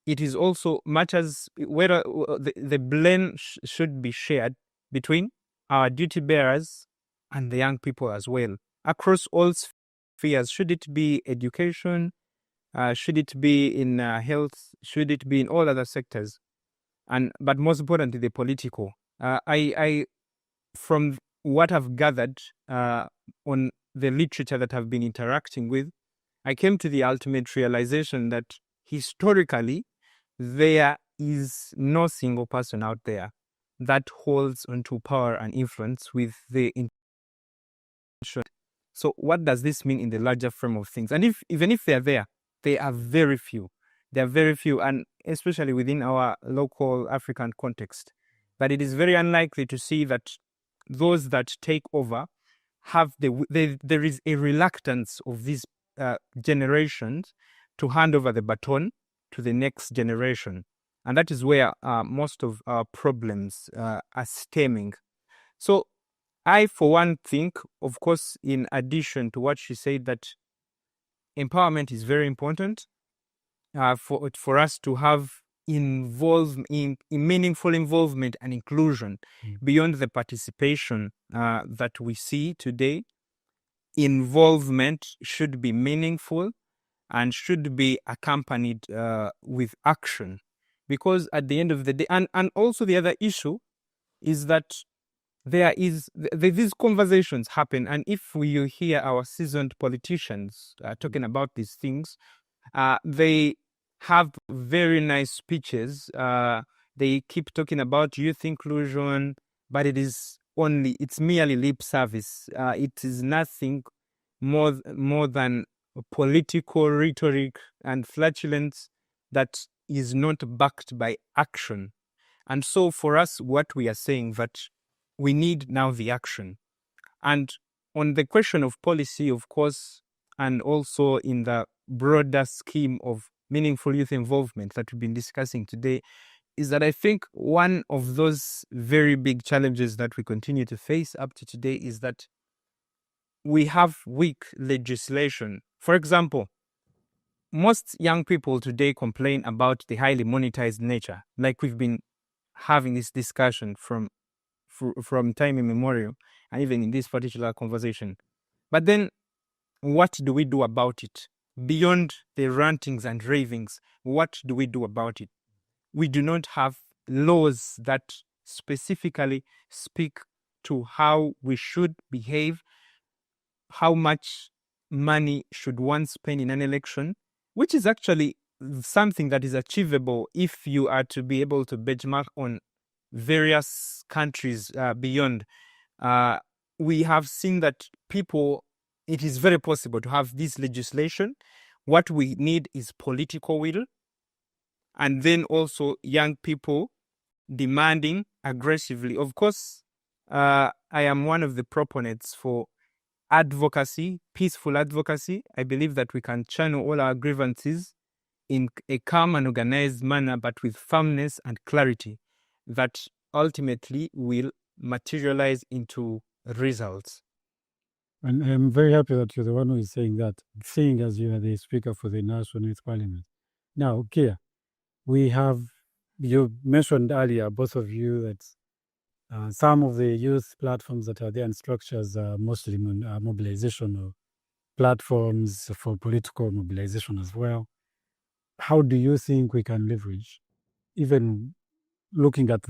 it is also matters whether the blame should be shared between our duty bearers and the young people as well, across all spheres. Should it be education? Should it be in health? Should it be in all other sectors? But most importantly, the political. I from what I've gathered on the literature that I've been interacting with, I came to the ultimate realization that historically there is no single person out there that holds onto power and influence with the intention. So what does this mean in the larger frame of things? And even if they're there, they are very few. There are very few, and especially within our local African context, that it is very unlikely to see that those that take over have there is a reluctance of these generations to hand over the baton to the next generation. And that is where most of our problems are stemming. So I, for one, think, of course, in addition to what she said, that empowerment is very important for us to have meaningful involvement and inclusion beyond the participation that we see today. Involvement should be meaningful and should be accompanied with action, because at the end of the day, and also the other issue is that these conversations happen, and if you hear our seasoned politicians talking about these things, they have very nice speeches. They keep talking about youth inclusion, but it's merely lip service. It is nothing more than political rhetoric and flatulence that is not backed by action. And so for us, what we are saying, that we need now the action. And on the question of policy, of course, and also in the broader scheme of meaningful youth involvement that we've been discussing today, is that I think one of those very big challenges that we continue to face up to today is that we have weak legislation. For example, most young people today complain about the highly monetized nature, like we've been having this discussion from time immemorial, and even in this particular conversation. But then, what do we do about it? Beyond the rantings and ravings, what do we do about it? We do not have laws that specifically speak to how we should behave, how much money should one spend in an election, which is actually something that is achievable if you are to be able to benchmark on various countries beyond. We have seen that it is very possible to have this legislation. What we need is political will, and then also young people demanding aggressively. Of course, I am one of the proponents for advocacy, peaceful advocacy. I believe that we can channel all our grievances in a calm and organized manner, but with firmness and clarity that ultimately will materialize into results. And I'm very happy that you're the one who is saying that, seeing as you are the Speaker for the National Youth Parliament. Now, Kia, you mentioned earlier, both of you, that some of the youth platforms that are there and structures are mostly mobilizational platforms for political mobilization as well. How do you think we can leverage, even looking at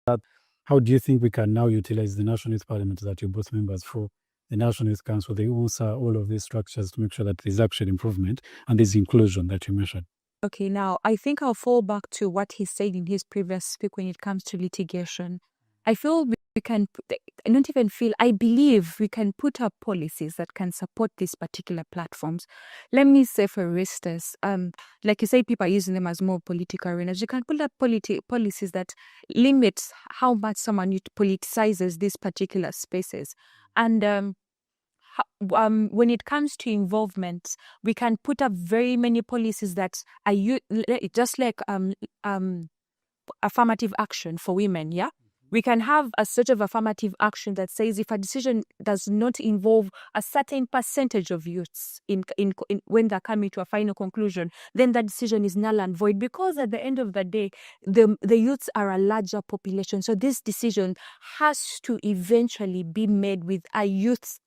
that, how do you think we can now utilize the National Youth Parliament that you're both members for, the National Youth Council, the UNSA, all of these structures to make sure that there's actual improvement and there's inclusion that you mentioned? Okay, now I think I'll fall back to what he said in his previous speak when it comes to litigation. I feel we can, I don't even feel, I believe we can put up policies that can support these particular platforms. Let me say, for instance, like you say, people are using them as more political arenas. You can put up policies that limit how much someone politicizes these particular spaces. And when it comes to involvement, we can put up very many policies that are just like affirmative action for women. Yeah, we can have a sort of affirmative action that says if a decision does not involve a certain percentage of youths in when they're coming to a final conclusion, then that decision is null and void, because at the end of the day, the youths are a larger population. So this decision has to eventually be made with a youth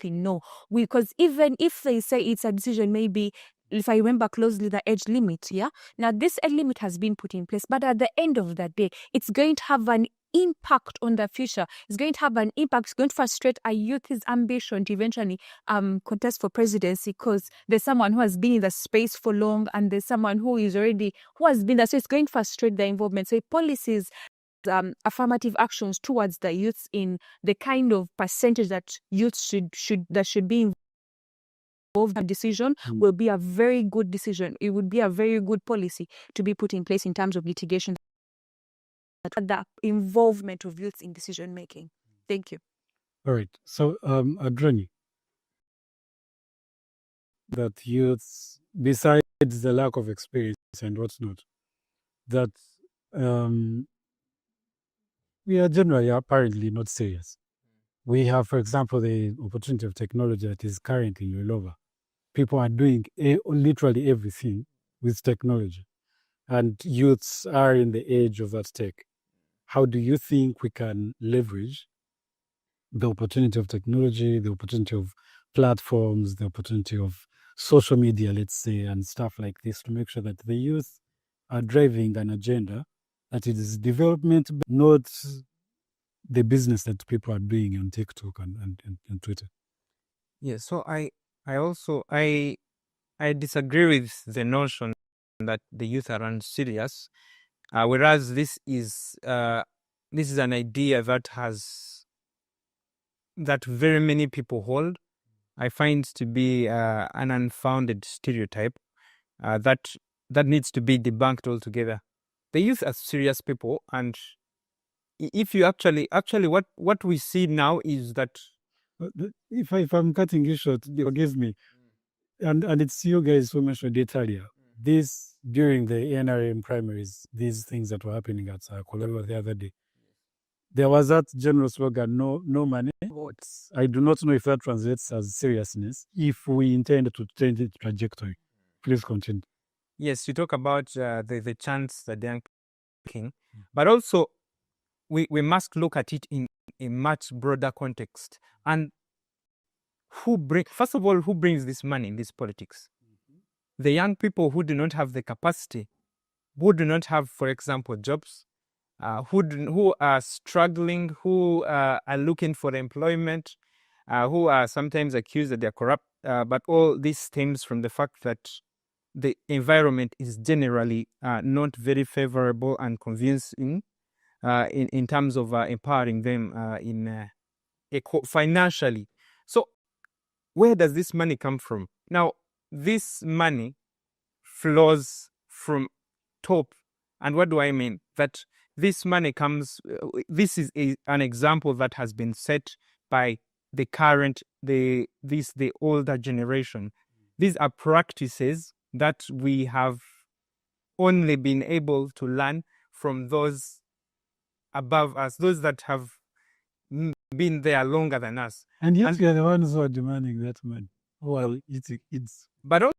in know. Because even if they say it's a decision, maybe, if I remember closely, the age limit, yeah? Now, this age limit has been put in place, but at the end of the day, it's going to have an impact on the future. It's going to have an impact. It's going to frustrate a youth's ambition to eventually contest for presidency, because there's someone who has been in the space for long and there's someone who has been there. So it's going to frustrate the involvement. So policies, affirmative actions towards the youths in the kind of percentage that youths should be involved in decision will be a very good decision. It would be a very good policy to be put in place in terms of litigation, the involvement of youths in decision making. Thank you. All right. So, Adreni, that youths, besides the lack of experience and what's not, that we are generally apparently not serious. We have, for example, the opportunity of technology that is currently all over. People are doing literally everything with technology, and youths are in the age of that tech. How do you think we can leverage the opportunity of technology, the opportunity of platforms, the opportunity of social media, let's say, and stuff like this, to make sure that the youth are driving an agenda that it is development, but not the business that people are doing on TikTok and Twitter? Yeah, so I disagree with the notion that the youth are unserious, whereas this is an idea that very many people hold. I find to be an unfounded stereotype that needs to be debunked altogether. The youth are serious people, and if you actually what we see now is that, if I'm cutting you short, forgive me, and it's you guys who mentioned it earlier. This, during the NRM primaries, these things that were happening at Kololo the other day, there was that general slogan, no money. I do not know if that translates as seriousness, if we intend to change the trajectory. Please continue. Yes, you talk about the chance that they are taking, but also we must look at it in a much broader context. And first of all, who brings this money in this politics? The young people who do not have the capacity, who do not have, for example, jobs, who are struggling, who are looking for employment, who are sometimes accused that they're corrupt. But all this stems from the fact that the environment is generally not very favorable and convincing in terms of empowering them financially. So where does this money come from? Now, this money flows from top. And what do I mean? That this money comes, this is an example that has been set by the current, the older generation. These are practices that we have only been able to learn from those above us, those that have been there longer than us. And yet we are the ones who are demanding that money while eating kids. But also,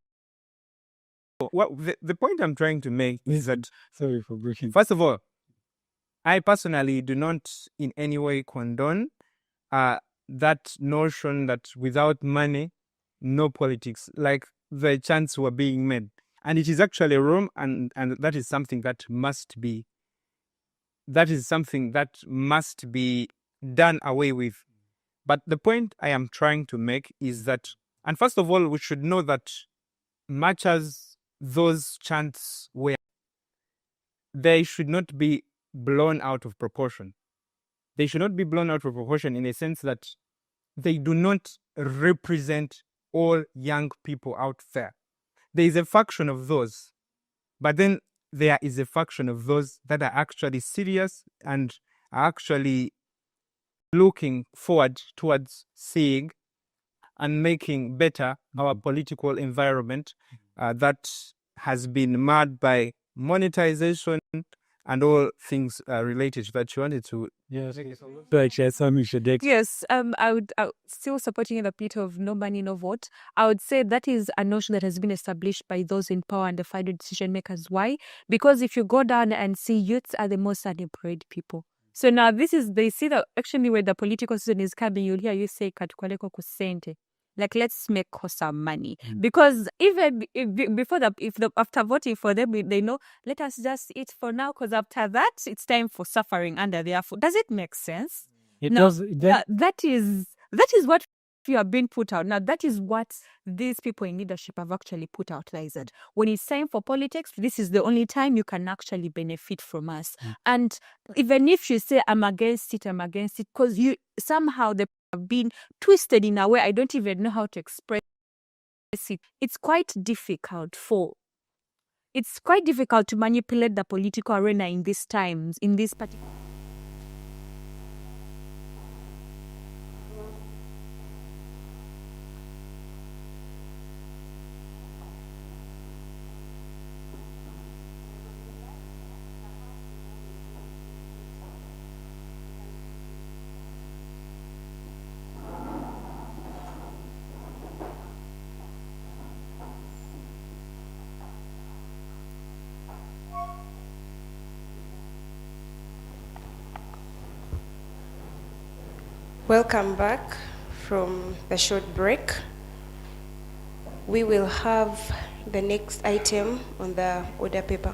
the point I'm trying to make is that, sorry for breaking. First of all, I personally do not in any way condone that notion that without money, no politics, like the chants were being made. And it is actually wrong, and that is something that must be done away with. But the point I am trying to make is that, and first of all, we should know that much as those chants were, they should not be blown out of proportion. They should not be blown out of proportion in a sense that they do not represent all young people out there. There is a faction of those, but then there is a faction of those that are actually serious and are actually looking forward towards seeing and making better our political environment that has been marred by monetization and all things related to that. You wanted to... Yes. Yes, I would still supporting the bit of no money, no vote. I would say that is a notion that has been established by those in power and the final decision makers. Why? Because if you go down and see, youths are the most unemployed people. So now they see that actually where the political season is coming, you'll hear you say katukwaleko kusente. Like, let's make some money. Because even after voting for them, they know, let us just eat for now, because after that, it's time for suffering under their foot. Does it make sense? It does. That is what you are being put out. Now, that is what these people in leadership have actually put out there, is that when it's time for politics, this is the only time you can actually benefit from us. And even if you say, I'm against it, because you somehow they have been twisted in a way I don't even know how to express it. It's quite difficult to manipulate the political arena in these times, in this particular. Welcome back from the short break. We will have the next item on the order paper.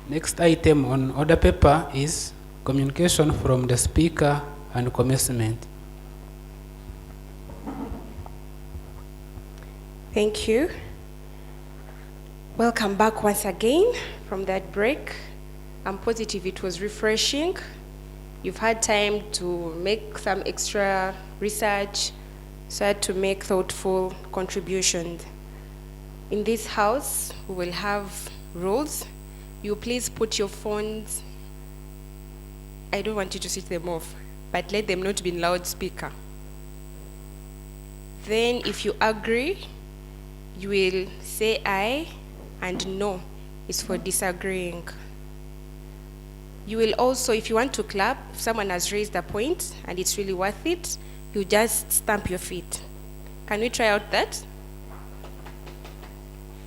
Next item on order paper is communication from the Speaker and commencement. Thank you. Welcome back once again from that break. I'm positive it was refreshing. You've had time to make some extra research, so to make thoughtful contributions. In this house, we will have rules. You please put your phones, I don't want you to switch them off, but let them not be in loudspeaker. Then if you agree, you will say aye, and no is for disagreeing. You will also, if you want to clap, if someone has raised a point and it's really worth it, you just stamp your feet. Can we try out that?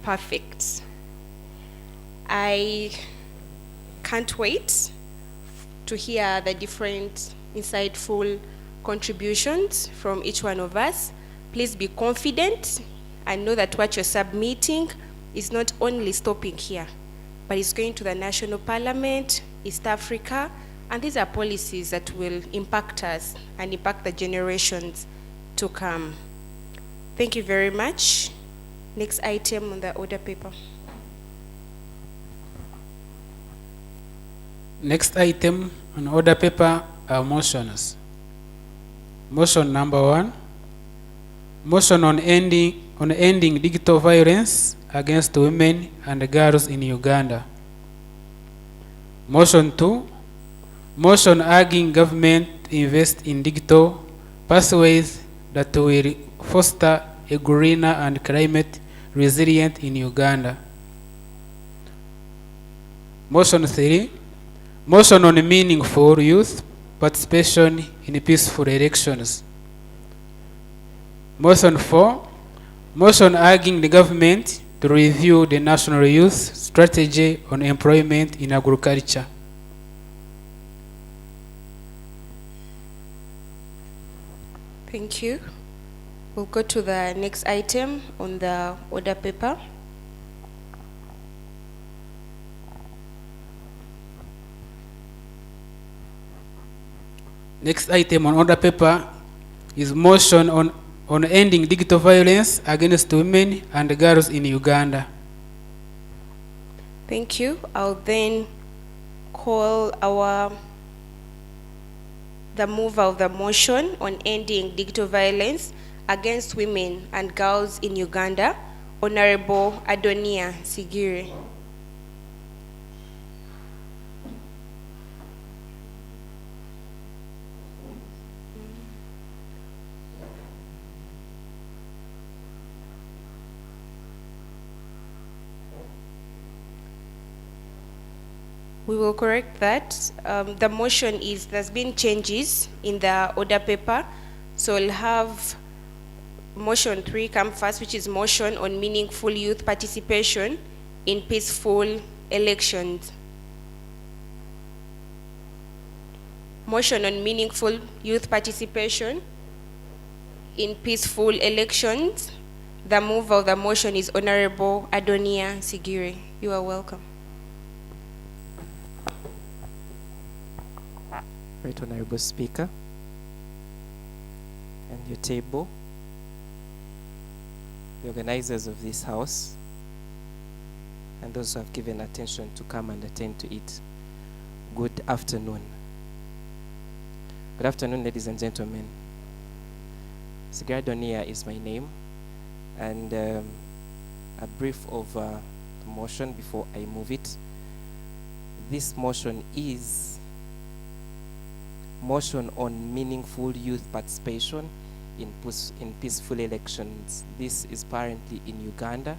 Perfect. I can't wait to hear the different insightful contributions from each one of us. Please be confident and know that what you're submitting is not only stopping here, but it's going to the National Parliament, East Africa, and these are policies that will impact us and impact the generations to come. Thank you very much. Next item on the order paper. Next item on order paper are motions. Motion number 1. Motion on ending digital violence against women and girls in Uganda. Motion 2. Motion urging government to invest in digital pathways that will foster a greener and climate resilient in Uganda. Motion 3. Motion on meaningful youth participation in peaceful elections. Motion 4. Motion urging the government to review the national youth strategy on employment in agriculture. Thank you. We'll go to the next item on the order paper. Next item on order paper is motion on ending digital violence against women and girls in Uganda. Thank you. I'll then call the mover of the motion on ending digital violence against women and girls in Uganda, Honorable Adonia Sigiri. We will correct that. The motion is, there's been changes in the order paper. So we'll have motion 3 come first, which is motion on meaningful youth participation in peaceful elections. Motion on meaningful youth participation in peaceful elections. The mover of the motion is Honorable Adonia Sigiri. You are welcome. Right Honorable Speaker, and your table, the organizers of this house, and those who have given attention to come and attend to it. Good afternoon. Good afternoon, ladies and gentlemen. Sigiri Adonia is my name, and a brief of the motion before I move it. This motion is motion on meaningful youth participation in peaceful elections. This is currently in Uganda,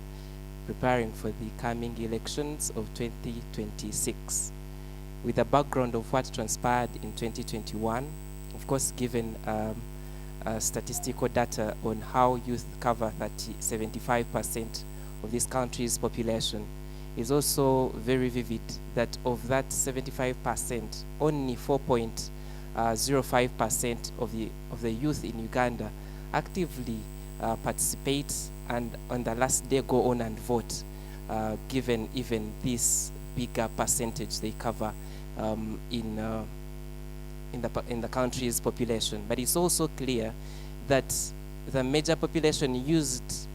preparing for the coming elections of 2026. With a background of what transpired in 2021, of course, given statistical data on how youth cover 75% of this country's population, is also very vivid that of that 75%, only 4.05% of the youth in Uganda actively participate and on the last day go on and vote, given even this bigger percentage they cover in the country's population. But it's also clear that the major population used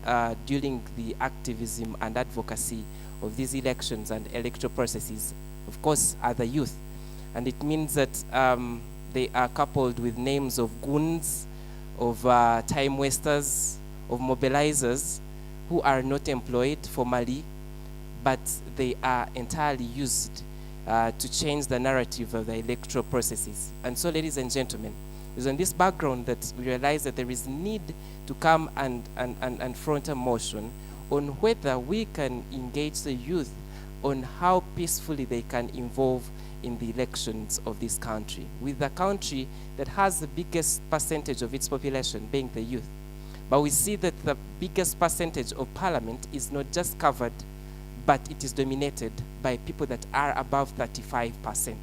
during the activism and advocacy of these elections and electoral processes, of course, are the youth. And it means that they are coupled with names of goons, of time wasters, of mobilizers who are not employed formally, but they are entirely used to change the narrative of the electoral processes. And so, ladies and gentlemen, it's on this background that we realize that there is need to come and front a motion on whether we can engage the youth on how peacefully they can involve in the elections of this country, with the country that has the biggest percentage of its population being the youth. But we see that the biggest percentage of parliament is not just covered, but it is dominated by people that are above 35%.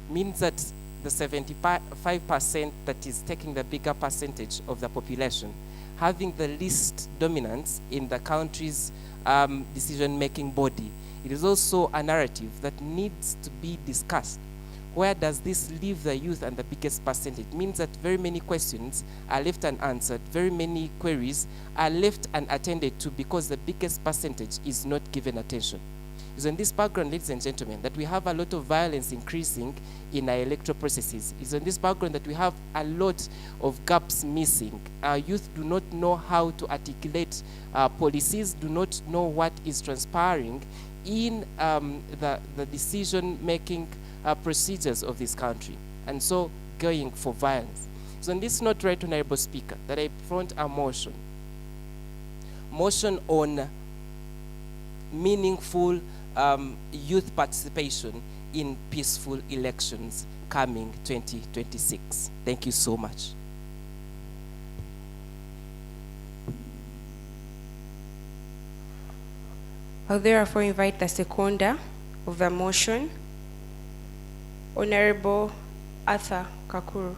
Means that the 75% that is taking the bigger percentage of the population having the least dominance in the country's decision-making body. It is also a narrative that needs to be discussed. Where does this leave the youth and the biggest percentage? It means that very many questions are left unanswered, very many queries are left unattended to because the biggest percentage is not given attention. It's in this background, ladies and gentlemen, that we have a lot of violence increasing in our electoral processes. It's in this background that we have a lot of gaps missing. Our youth do not know how to articulate policies, do not know what is transpiring in the decision-making procedures of this country, and so going for violence. So on this note, right, Honorable Speaker, that I front a motion on meaningful youth participation in peaceful elections coming 2026. Thank you so much. I'll therefore invite the seconder of the motion, Honorable Arthur Kakuru.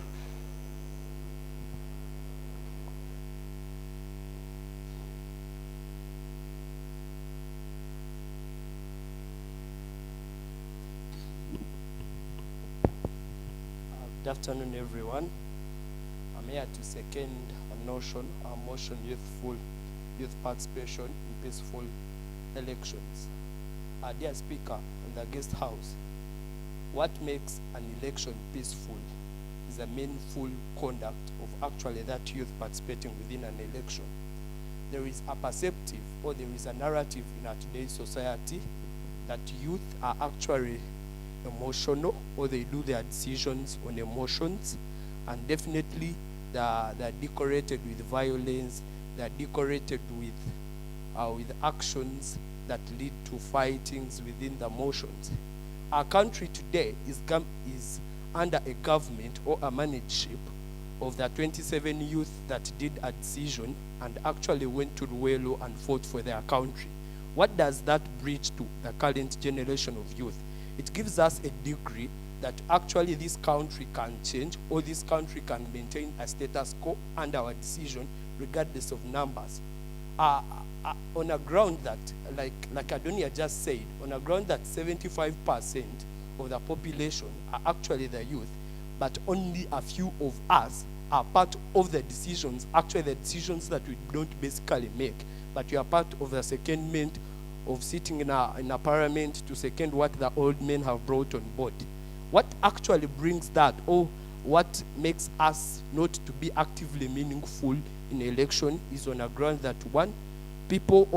Good afternoon, everyone. I'm here to second a motion youth participation in peaceful elections. Dear Speaker and the guest house, what makes an election peaceful is a meaningful conduct of actually that youth participating within an election. There is a perceptive or there is a narrative in our today's society that youth are actually emotional or they do their decisions on emotions, and definitely they're decorated with violence, they're decorated with actions that lead to fightings within the emotions. Our country today is under a government or a managership of the 27 youth that did a decision and actually went to Luwelo and fought for their country. What does that bridge to the current generation of youth? It gives us a degree that actually this country can change or this country can maintain a status quo under our decision regardless of numbers. On a ground that, like Adonia just said, on a ground that 75% of the population are actually the youth, but only a few of us are part of the decisions, actually the decisions that we don't basically make, but we are part of the secondment of sitting in a parliament to second what the old men have brought on board. What actually brings that, or what makes us not to be actively meaningful in election, is on a ground that one, people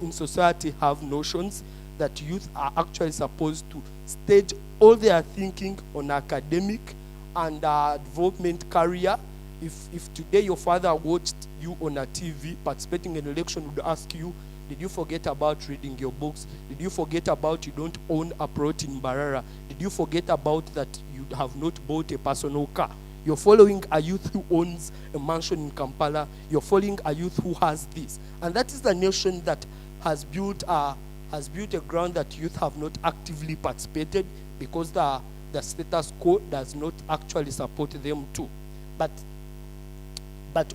in society have notions that youth are actually supposed to stage all their thinking on academic and development career. If today your father watched you on a TV participating in an election, would ask you, did you forget about reading your books? Did you forget about you don't own a plot in Barara? Did you forget about that you have not bought a personal car? You're following a youth who owns a mansion in Kampala. You're following a youth who has this. And that is the nation that has built a ground that youth have not actively participated because the status quo does not actually support them too. But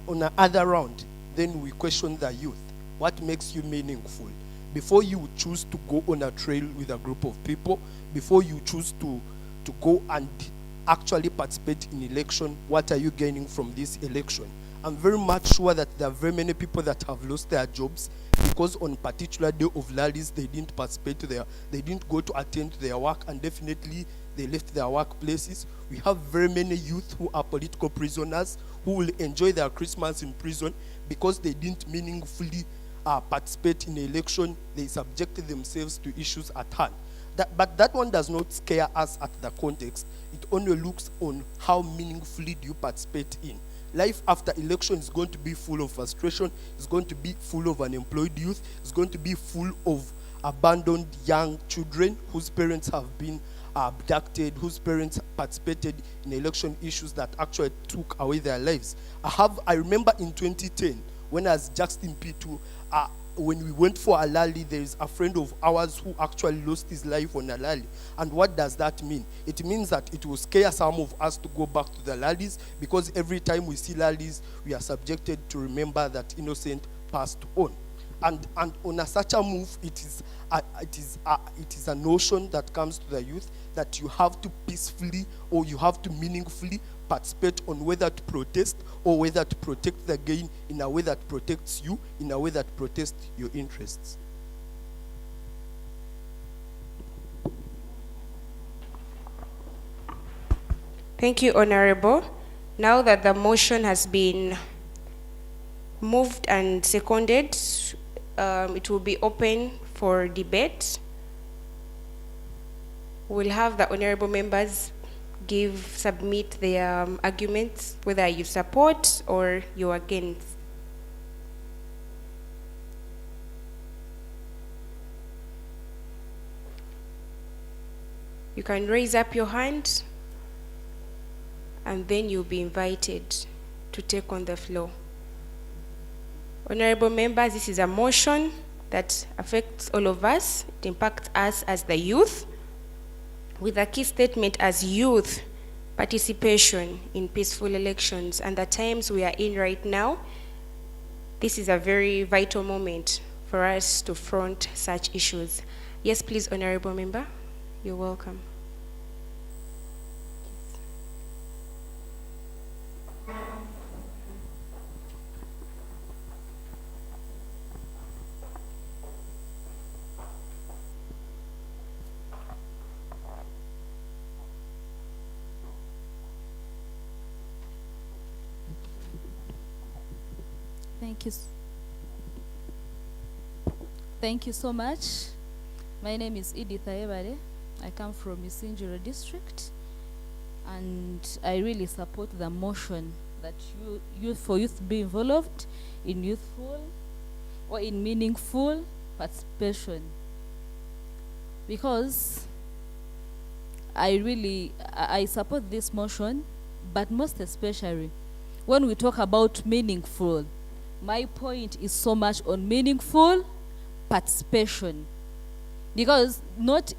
on the other round, then we question the youth. What makes you meaningful? Before you choose to go on a trail with a group of people, before you choose to go and actually participate in election, what are you gaining from this election? I'm very much sure that there are very many people that have lost their jobs because on particular day of rallies, they didn't participate they didn't go to attend to their work, and definitely they left their workplaces. We have very many youth who are political prisoners who will enjoy their Christmas in prison because they didn't meaningfully participate in the election. They subjected themselves to issues at hand. But that one does not scare us at the context. It only looks on how meaningfully do you participate in. Life after election is going to be full of frustration. It's going to be full of unemployed youth. It's going to be full of abandoned young children whose parents have been abducted, whose parents participated in election issues that actually took away their lives. I remember in 2010, when as Justin P2, when we went for Alali, there is a friend of ours who actually lost his life on Alali. And what does that mean? It means that it will scare some of us to go back to the Lalis, because every time we see Lalis, we are subjected to remember that innocent passed on. And on such a move, it is a notion that comes to the youth that you have to peacefully or you have to meaningfully participate on whether to protest or whether to protect the gain in a way that protects you, in a way that protects your interests. Thank you, Honorable. Now that the motion has been moved and seconded, it will be open for debate. We'll have the honorable members submit their arguments, whether you support or you're against. You can raise up your hand and then you'll be invited to take on the floor. Honorable members, this is a motion that affects all of us. It impacts us as the youth, with a key statement as youth participation in peaceful elections. And the times we are in right now, this is a very vital moment for us to front such issues. Yes, please, honorable member, you're welcome. Thank you so much. My name is Edith Aebare. I come from Isinjiro district, and I really support the motion that youth be involved in youthful or in meaningful participation, because I support this motion, but most especially when we talk about meaningful, my point is so much on meaningful participation, because not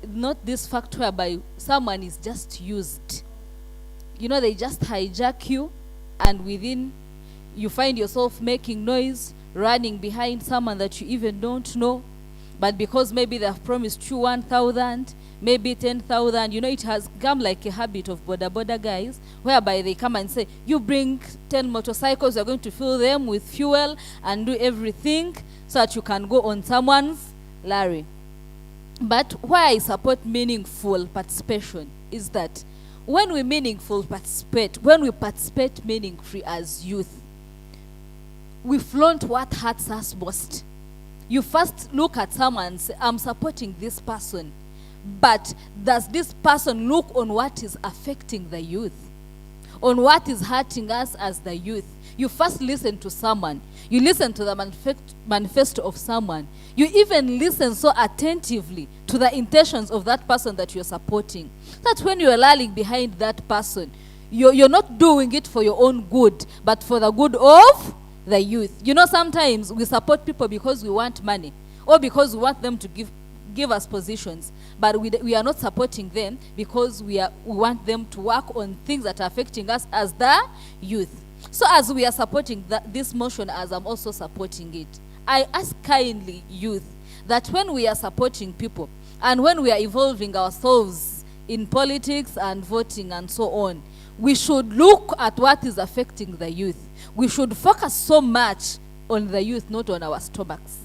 this fact whereby someone is just used. You know, they just hijack you, and within you find yourself making noise, running behind someone that you even don't know, but because maybe they've promised you 1,000, maybe 10,000, you know, it has become like a habit of border guys, whereby they come and say, you bring 10 motorcycles, you're going to fill them with fuel and do everything so that you can go on someone's lorry. But why I support meaningful participation is that when we participate meaningfully as youth, we flaunt what hurts us most. You first look at someone and say, I'm supporting this person, but does this person look on what is affecting the youth, on what is hurting us as the youth? You first listen to someone. You listen to the manifesto of someone. You even listen so attentively to the intentions of that person that you're supporting. That when you're rallying behind that person, you're not doing it for your own good, but for the good of the youth. You know, sometimes we support people because we want money or because we want them to give us positions, but we are not supporting them because we want them to work on things that are affecting us as the youth. So as we are supporting this motion, as I'm also supporting it, I ask kindly youth that when we are supporting people and when we are involving ourselves in politics and voting and so on, we should look at what is affecting the youth. We should focus so much on the youth, not on our stomachs.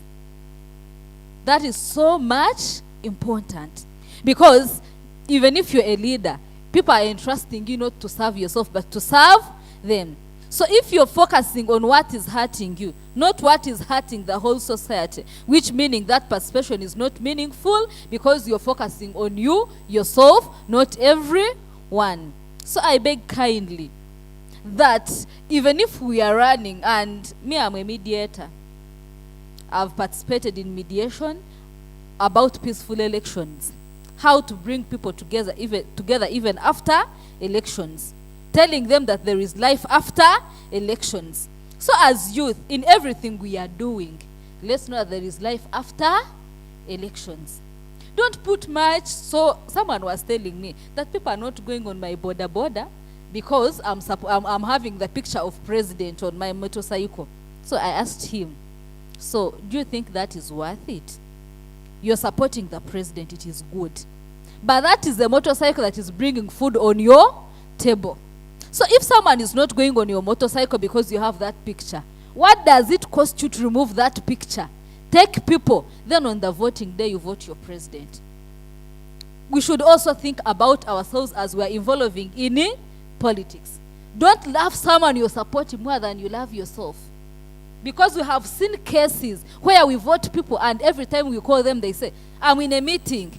That is so much important, because even if you're a leader, people are entrusting you not to serve yourself, but to serve them. So if you're focusing on what is hurting you, not what is hurting the whole society, which meaning that participation is not meaningful because you're focusing on you, yourself, not everyone. So I beg kindly that even if we are running, and me, I'm a mediator, I've participated in mediation about peaceful elections, how to bring people together even after elections, telling them that there is life after elections. So as youth, in everything we are doing, Let's know that there is life after elections. Don't put much. So someone was telling me that people are not going on my border because I'm having the picture of president on my motorcycle. So I asked him, so do you think that is worth it? You're supporting the president, it is good. But that is the motorcycle that is bringing food on your table. So if someone is not going on your motorcycle because you have that picture, what does it cost you to remove that picture? Take people, then on the voting day you vote your president. We should also think about ourselves as we are involving in politics. Don't love someone you're supporting more than you love yourself. Because we have seen cases where we vote people and every time we call them, they say, I'm in a meeting.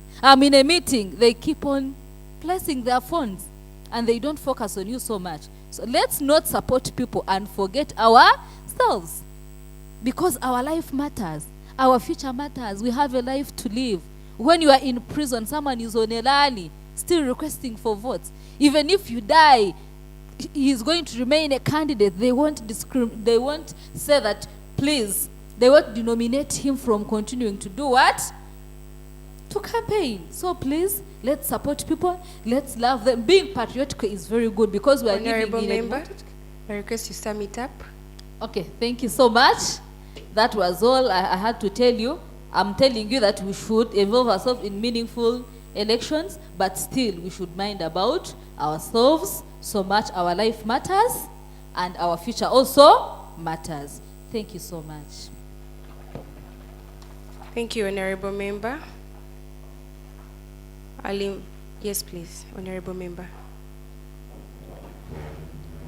They keep on placing their phones and they don't focus on you so much. So let's not support people and forget ourselves. Because our life matters. Our future matters. We have a life to live. When you are in prison, someone is on a rally, still requesting for votes. Even if you die, he is going to remain a candidate. They won't say that, please, they won't denominate him from continuing to do what? To campaign. So please, let's support people. Let's love them. Being patriotic is very good because we are Honorable living in member, I request you sum it up. Okay, thank you so much. That was all I had to tell you. I'm telling you that we should involve ourselves in meaningful elections, but still we should mind about ourselves so much. Our life matters and our future also matters. Thank you so much. Thank you, Honorable Member. Yes, please, Honorable Member.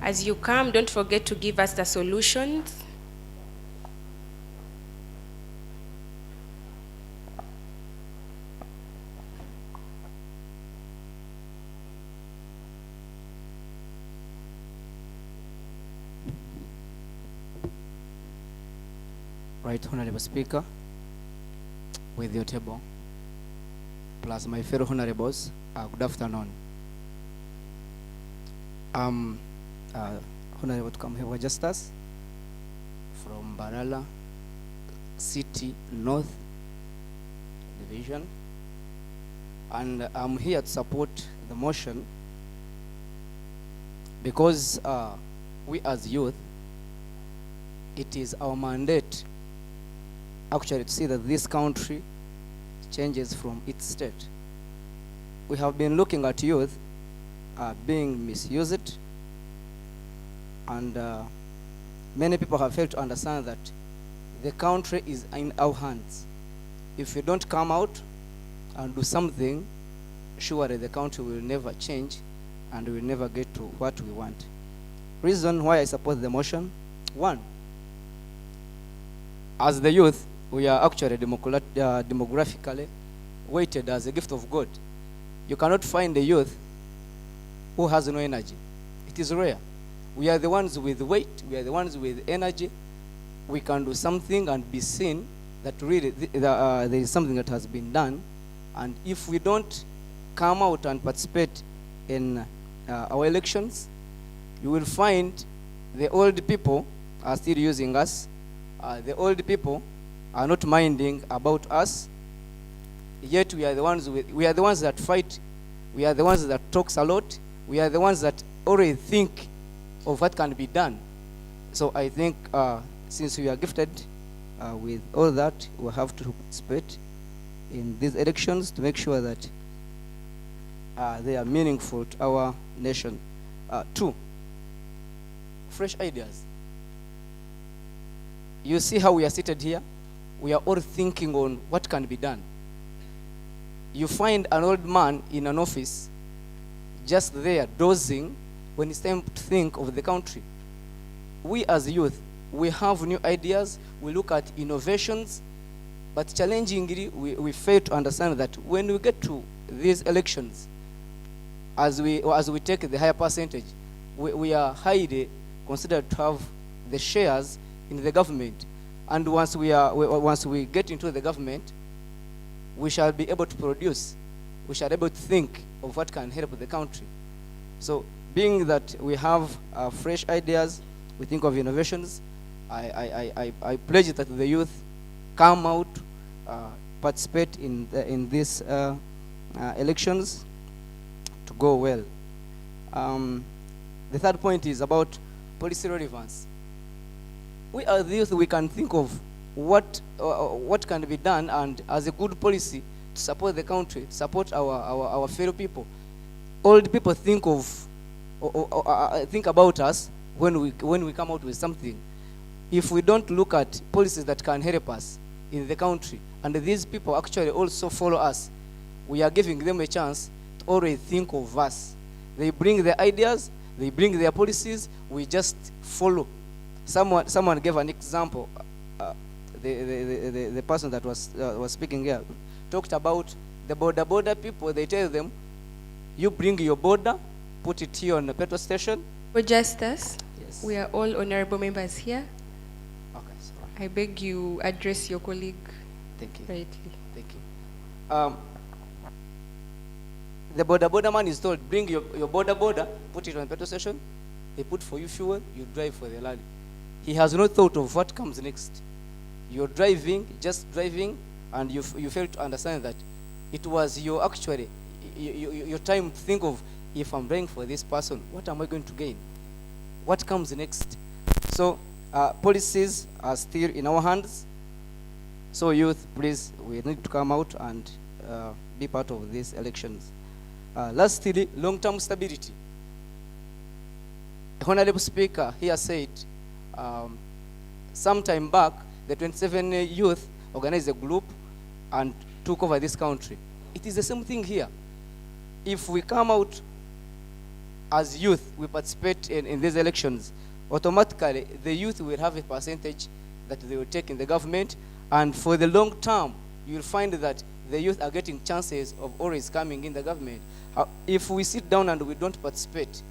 As you come, don't forget to give us the solutions. Right, Honorable Speaker, with your table, plus my fellow honorables, good afternoon. Honorable Tukamhewa Justice from Barala City North Division, and I'm here to support the motion because we as youth, it is our mandate actually to see that this country changes from its state. We have been looking at youth being misused, and many people have failed to understand that the country is in our hands. If we don't come out and do something, surely the country will never change and we will never get to what we want. Reason why I support the motion: one, as the youth, we are actually demographically weighted as a gift of God. You cannot find a youth who has no energy. It is rare. We are the ones with weight, we are the ones with energy. We can do something and be seen that really there is something that has been done. And if we don't come out and participate in our elections, you will find the old people are still using us. The old people are not minding about us, yet we are the ones that fight. We are the ones that talks a lot. We are the ones that already think of what can be done. So I think since we are gifted with all that, we have to participate in these elections to make sure that they are meaningful to our nation. Two, fresh ideas. You see how we are seated here? We are all thinking on what can be done. You find an old man in an office just there dozing when it's time to think of the country. We as youth, we have new ideas, we look at innovations, but challengingly, we fail to understand that when we get to these elections, as we take the higher percentage, we are highly considered to have the shares in the government. And once we get into the government, we shall be able to produce, we shall be able to think of what can help the country. So being that we have fresh ideas, we think of innovations, I pledge that the youth come out, participate in these elections to go well. The third point is about policy relevance. We are the youth, we can think of what can be done and as a good policy to support the country, to support our fellow people. Old people think about us when we come out with something. If we don't look at policies that can help us in the country, and these people actually also follow us, we are giving them a chance to always think of us. They bring their ideas, they bring their policies, we just follow. Someone gave an example. The person that was speaking here talked about the border people. They tell them, you bring your border, put it here on the petrol station. For justice, Yes. we are all honorable members here. Okay, sorry. I beg you address your colleague Thank you. rightly. Thank you. The border man is told, bring your border, put it on the petrol station. They put for you fuel, you drive for the rally. He has no thought of what comes next. You're driving, just driving, and you fail to understand that it was your time to think of, if I'm driving for this person, what am I going to gain? What comes next? So policies are still in our hands. So youth, please, we need to come out and be part of these elections. Lastly, long-term stability. The Honorable Speaker here said, some time back, the 27 youth organized a group and took over this country. It is the same thing here. If we come out as youth, we participate in these elections, automatically the youth will have a percentage that they will take in the government, and for the long term, you will find that the youth are getting chances of always coming in the government. If we sit down and we don't participate,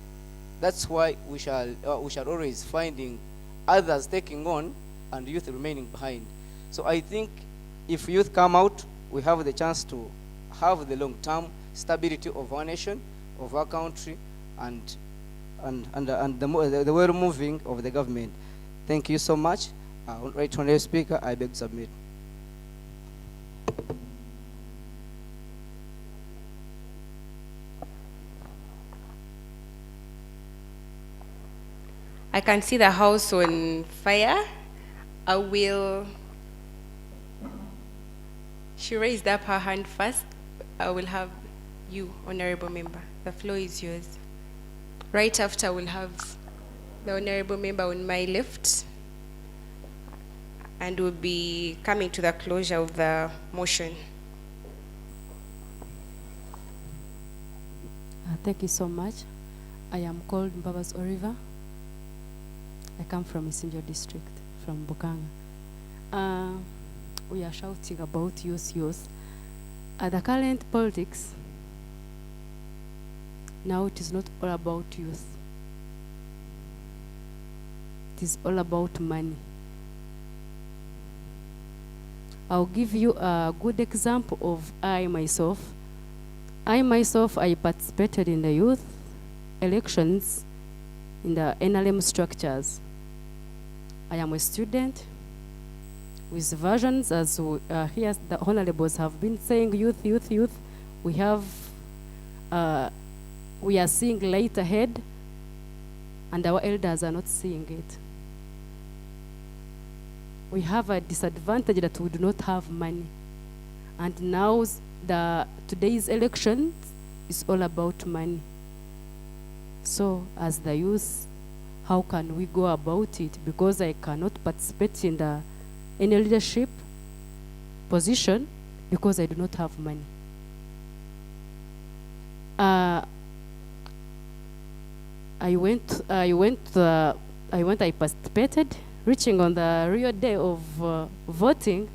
that's why we shall always finding others taking on and youth remaining behind. So I think if youth come out, we have the chance to have the long-term stability of our nation, of our country, and the well moving of the government. Thank you so much. Right, Honorable Speaker, I beg to submit. I can see the house on fire. She raised up her hand first. I will have you, Honorable Member. The floor is yours. Right after, we'll have the Honorable Member on my left. And we'll be coming to the closure of the motion. Thank you so much. I am called Mbabas Oriva. I come from Isinjo district, from Bukanga. We are shouting about youth. The current politics, now it is not all about youth. It is all about money. I'll give you a good example of I myself, I participated in the youth elections in the NLM structures. I am a student with versions, as here the honorables have been saying, youth. We are seeing light ahead, and our elders are not seeing it. We have a disadvantage that we do not have money. And now today's election is all about money. So as the youth, how can we go about it? Because I cannot participate in any leadership position because I do not have money. I participated. Reaching on the real day of voting,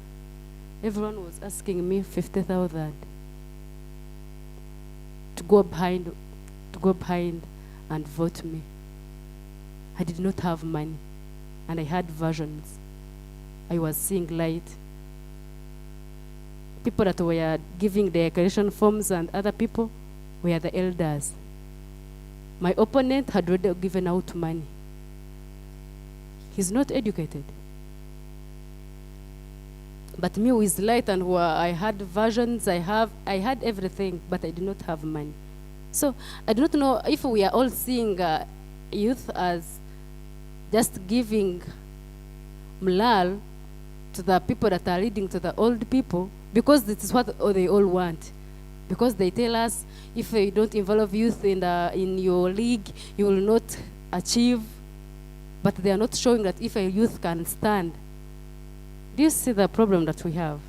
everyone was asking me 50,000 to go behind and vote me. I did not have money, and I had visions. I was seeing light. People that were giving the declaration forms and other people were the elders. My opponent had already given out money. He's not educated. But me with light and I had versions, I had everything, but I did not have money. So I do not know if we are all seeing youth as just giving mlal to the people that are leading to the old people, because this is what they all want. Because they tell us, if you don't involve youth in your league, you will not achieve. But they are not showing that if a youth can stand. Do you see the problem that we have?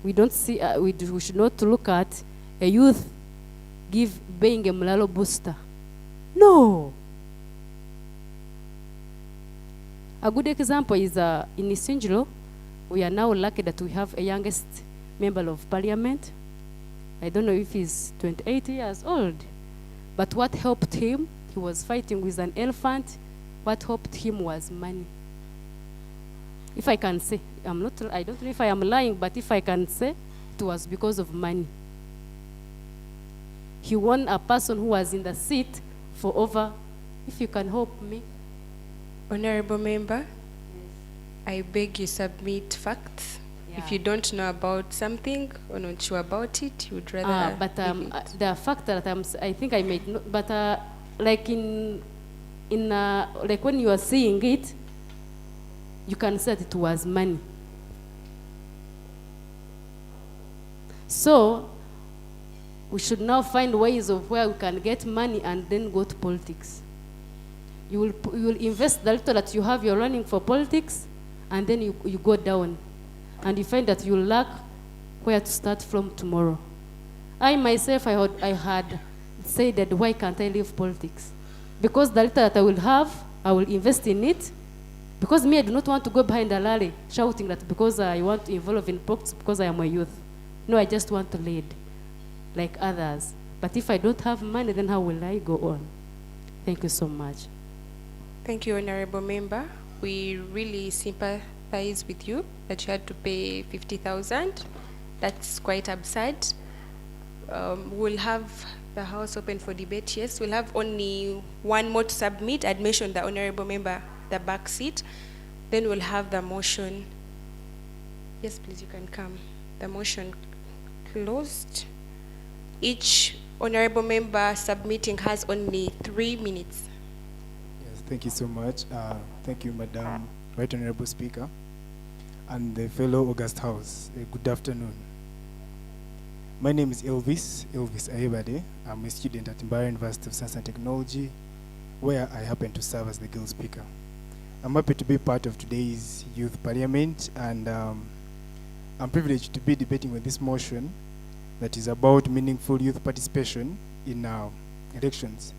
We don't see. We should not look at a youth being a mlalo booster. No. A good example is in Isinjilo. We are now lucky that we have a youngest member of parliament. I don't know if he's 28 years old. But what helped him, he was fighting with an elephant. What helped him was money. If I can say, I don't know if I am lying, but if I can say, it was because of money. He won a person who was in the seat for over, if you can help me. Honorable Member, I beg you submit facts. Yeah. If you don't know about something or not sure about it, you would rather leave it. The fact that I think I made, but like like when you are seeing it, you can say that it was money. So we should now find ways of where we can get money and then go to politics. You will invest the little that you have, you're running for politics, and then you go down. And you find that you lack where to start from tomorrow. I myself, I had said that why can't I leave politics? Because the little that I will have, I will invest in it. Because me, I do not want to go behind a rally shouting that because I want to involve in politics because I am a youth. No, I just want to lead like others. But if I don't have money, then how will I go on? Thank you so much. Thank you, Honorable Member. We really sympathize with you that you had to pay 50,000. That's quite absurd. We'll have the House open for debate, yes. We'll have only one more to submit. I'd mentioned the Honorable Member, the back seat. Then we'll have the motion. Yes, please, you can come. The motion closed. Each Honorable Member submitting has only 3 minutes. Yes, thank you so much. Thank you, Madam Right Honorable Speaker, and the fellow August House. Good afternoon. My name is Elvis Ayebade. I'm a student at Mbara University of Science and Technology, where I happen to serve as the Guild Speaker. I'm happy to be part of today's Youth Parliament, and I'm privileged to be debating on this motion that is about meaningful youth participation in elections.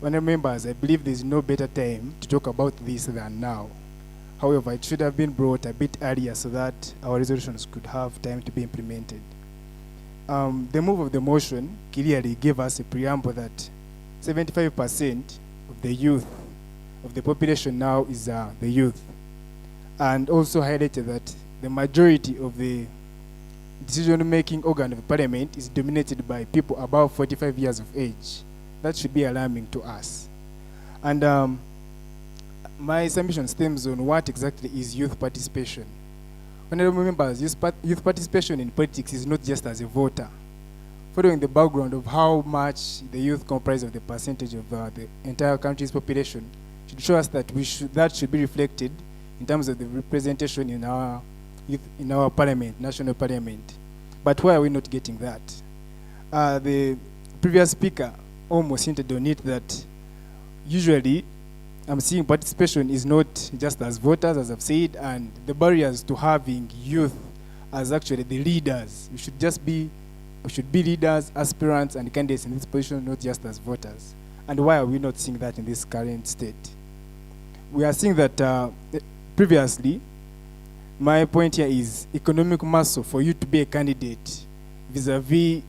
Honourable members, I believe there's no better time to talk about this than now. However, it should have been brought a bit earlier so that our resolutions could have time to be implemented. The move of the motion clearly gave us a preamble that 75% of the youth, of the population now is the youth, and also highlighted that the majority of the decision-making organ of Parliament is dominated by people above 45 years of age. That should be alarming to us. And my submission stems on what exactly is youth participation. Honourable members, youth participation in politics is not just as a voter. Following the background of how much the youth comprise of the percentage of the entire country's population should show us that that should be reflected in terms of the representation in our youth, in our parliament, national parliament. But why are we not getting that? The previous speaker almost hinted on it that usually I'm seeing participation is not just as voters, as I've said, and the barriers to having youth as actually the leaders. We should be leaders, aspirants, and candidates in this position, not just as voters. And why are we not seeing that in this current state? We are seeing that previously, my point here is economic muscle for you to be a candidate vis-a-vis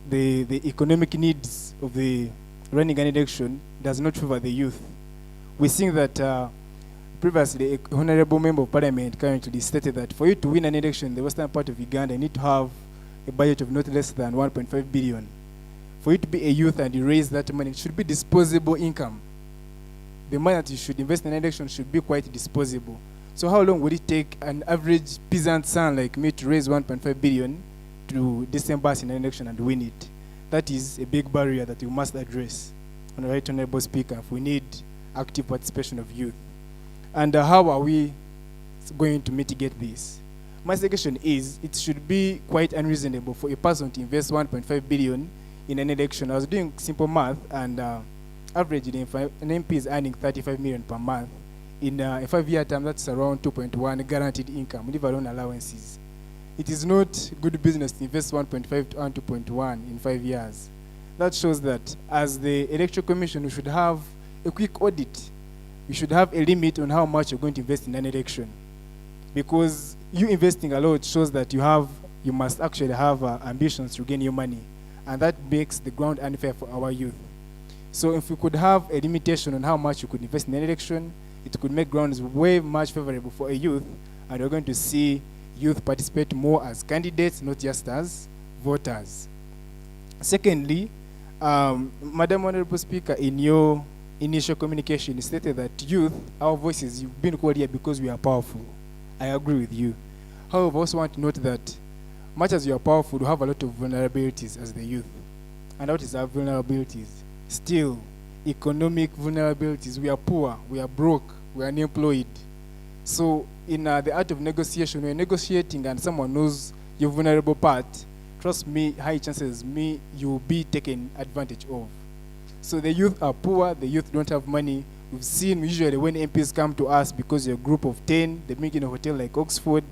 the economic needs of the running an election does not favor the youth. We're seeing that previously, an honorable member of parliament currently stated that for you to win an election in the western part of Uganda, you need to have a budget of not less than 1.5 billion. For you to be a youth and you raise that money, it should be disposable income. The money that you should invest in an election should be quite disposable. So how long would it take an average peasant son like me to raise 1.5 billion to disburse in an election and win it? That is a big barrier that we must address. And right, Honorable Speaker, if we need active participation of youth. And how are we going to mitigate this? My suggestion is it should be quite unreasonable for a person to invest 1.5 billion in an election. I was doing simple math, and averagely, if an MP is earning 35 million per month, in a 5-year term, that's around 2.1 guaranteed income, leave alone allowances. It is not good business to invest 1.5 to earn 2.1 in 5 years. That shows that as the Electoral Commission, we should have a quick audit. We should have a limit on how much you're going to invest in an election. Because you investing a lot shows that you must actually have ambitions to gain your money. And that makes the ground unfair for our youth. So if we could have a limitation on how much you could invest in an election, it could make grounds way much favorable for a youth, and we're going to see youth participate more as candidates, not just as voters. Secondly, Madam Honorable Speaker, in your initial communication, you stated that youth, our voices, you've been called here because we are powerful. I agree with you. However, I also want to note that much as you are powerful, we have a lot of vulnerabilities as the youth. And what is our vulnerabilities? Still, economic vulnerabilities. We are poor, we are broke, we are unemployed. So in the art of negotiation, when you're negotiating and someone knows your vulnerable part, trust me, high chances you'll be taken advantage of. So the youth are poor, the youth don't have money. We've seen usually when MPs come to us because you're a group of 10, they make in a hotel like Oxford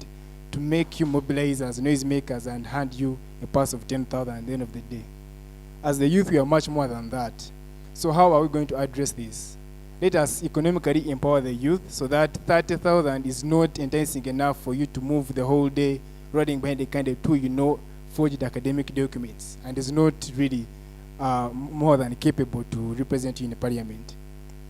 to make you mobilize as noisemakers and hand you a purse of 10,000 at the end of the day. As the youth, we are much more than that. So how are we going to address this? Let us economically empower the youth so that 30,000 is not enticing enough for you to move the whole day riding behind a kind of tool, forged academic documents, and is not really more than capable to represent you in the parliament.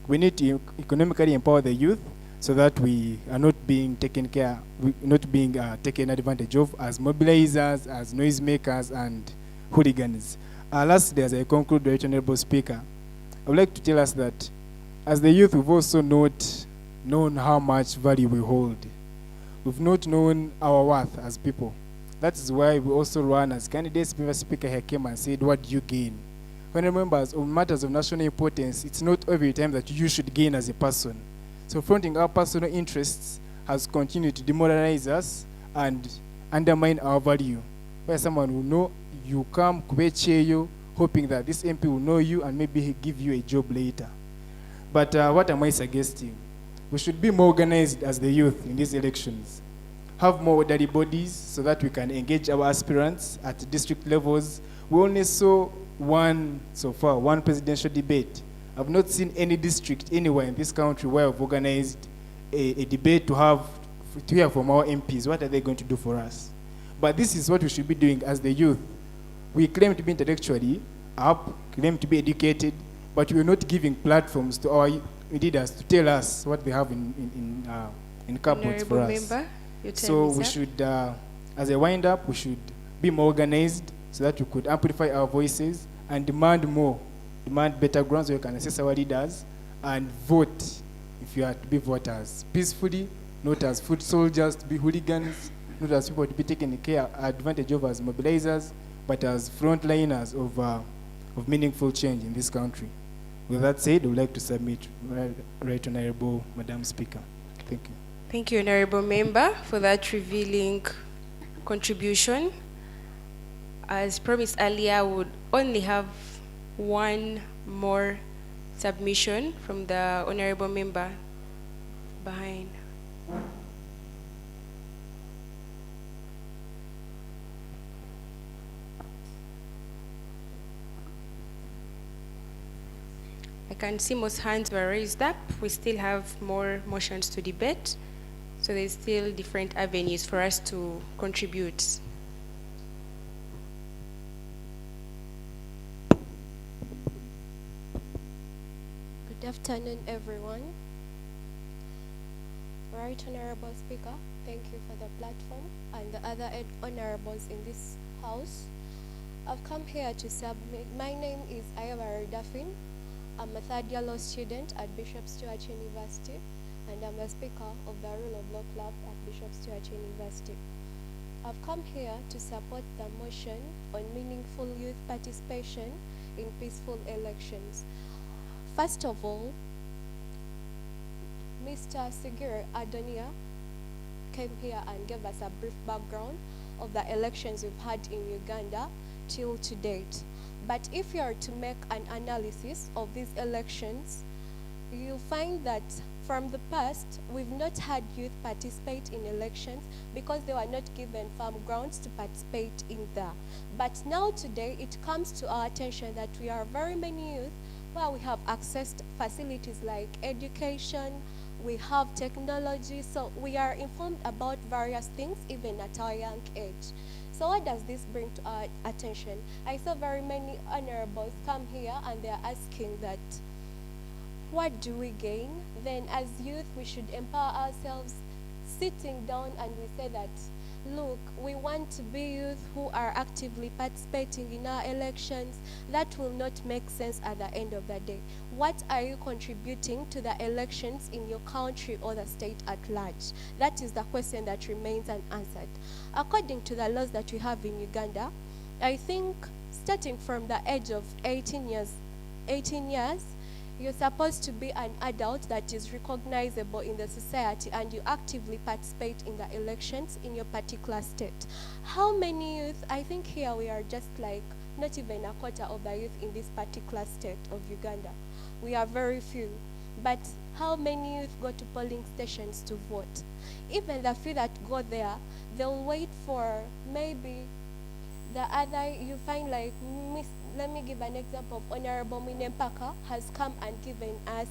We need to economically empower the youth so that we are not being taken taken advantage of as mobilizers, as noisemakers, and hooligans. Lastly, as I conclude, Right Honorable Speaker, I would like to tell us that as the youth, we've also not known how much value we hold. We've not known our worth as people. That is why we also run as candidates. The previous speaker here came and said, what do you gain? When members on matters of national importance, it's not every time that you should gain as a person. So fronting our personal interests has continued to demoralize us and undermine our value. Where someone will know you come, you, hoping that this MP will know you and maybe give you a job later. But what am I suggesting? We should be more organized as the youth in these elections. Have more orderly bodies so that we can engage our aspirants at district levels. We only saw one presidential debate. I've not seen any district anywhere in this country where I've organized a debate to hear from our MPs. What are they going to do for us? But this is what we should be doing as the youth. We claim to be intellectually up, claim to be educated, but we're not giving platforms to our leaders to tell us what they have in cupboards for us. Member, so we should, as a wind-up, we should be more organized so that we could amplify our voices and demand more, demand better grounds where we can assess our leaders and vote if you are to be voters peacefully, not as foot soldiers to be hooligans, not as people to be taken advantage of as mobilizers, but as frontliners of meaningful change in this country. With that said, I would like to submit Right Honorable Madam Speaker. Thank you. Thank you, Honorable Member, for that revealing contribution. As promised earlier, I would only have one more submission from the Honorable Member behind. I can see most hands were raised up. We still have more motions to debate, so there's still different avenues for us to contribute. Good afternoon, everyone. Right Honorable Speaker, thank you for the platform and the other honorables in this house. I've come here to submit. My name is Iva Redafin. I'm a third-year law student at Bishop Stuart University, and I'm the speaker of the Rule of Law Club at Bishop Stuart University. I've come here to support the motion on meaningful youth participation in peaceful elections. First of all, Mr. Sigir Adonia came here and gave us a brief background of the elections we've had in Uganda till to date. But if you are to make an analysis of these elections, you'll find that from the past, we've not had youth participate in elections because they were not given firm grounds to participate in there. But now today, it comes to our attention that we are very many youth where we have accessed facilities like education, we have technology, so we are informed about various things even at our young age. So what does this bring to our attention? I saw very many honorables come here and they're asking that, what do we gain? Then as youth, we should empower ourselves, sitting down and we say that, look, we want to be youth who are actively participating in our elections. That will not make sense at the end of the day. What are you contributing to the elections in your country or the state at large? That is the question that remains unanswered. According to the laws that we have in Uganda, I think starting from the age of 18 years, you're supposed to be an adult that is recognizable in the society and you actively participate in the elections in your particular state. How many youth? I think here we are just like not even a quarter of the youth in this particular state of Uganda. We are very few. But how many youth go to polling stations to vote? Even the few that go there, they'll wait for maybe the other, you find like, let me give an example of Honorable Minempaka has come and given us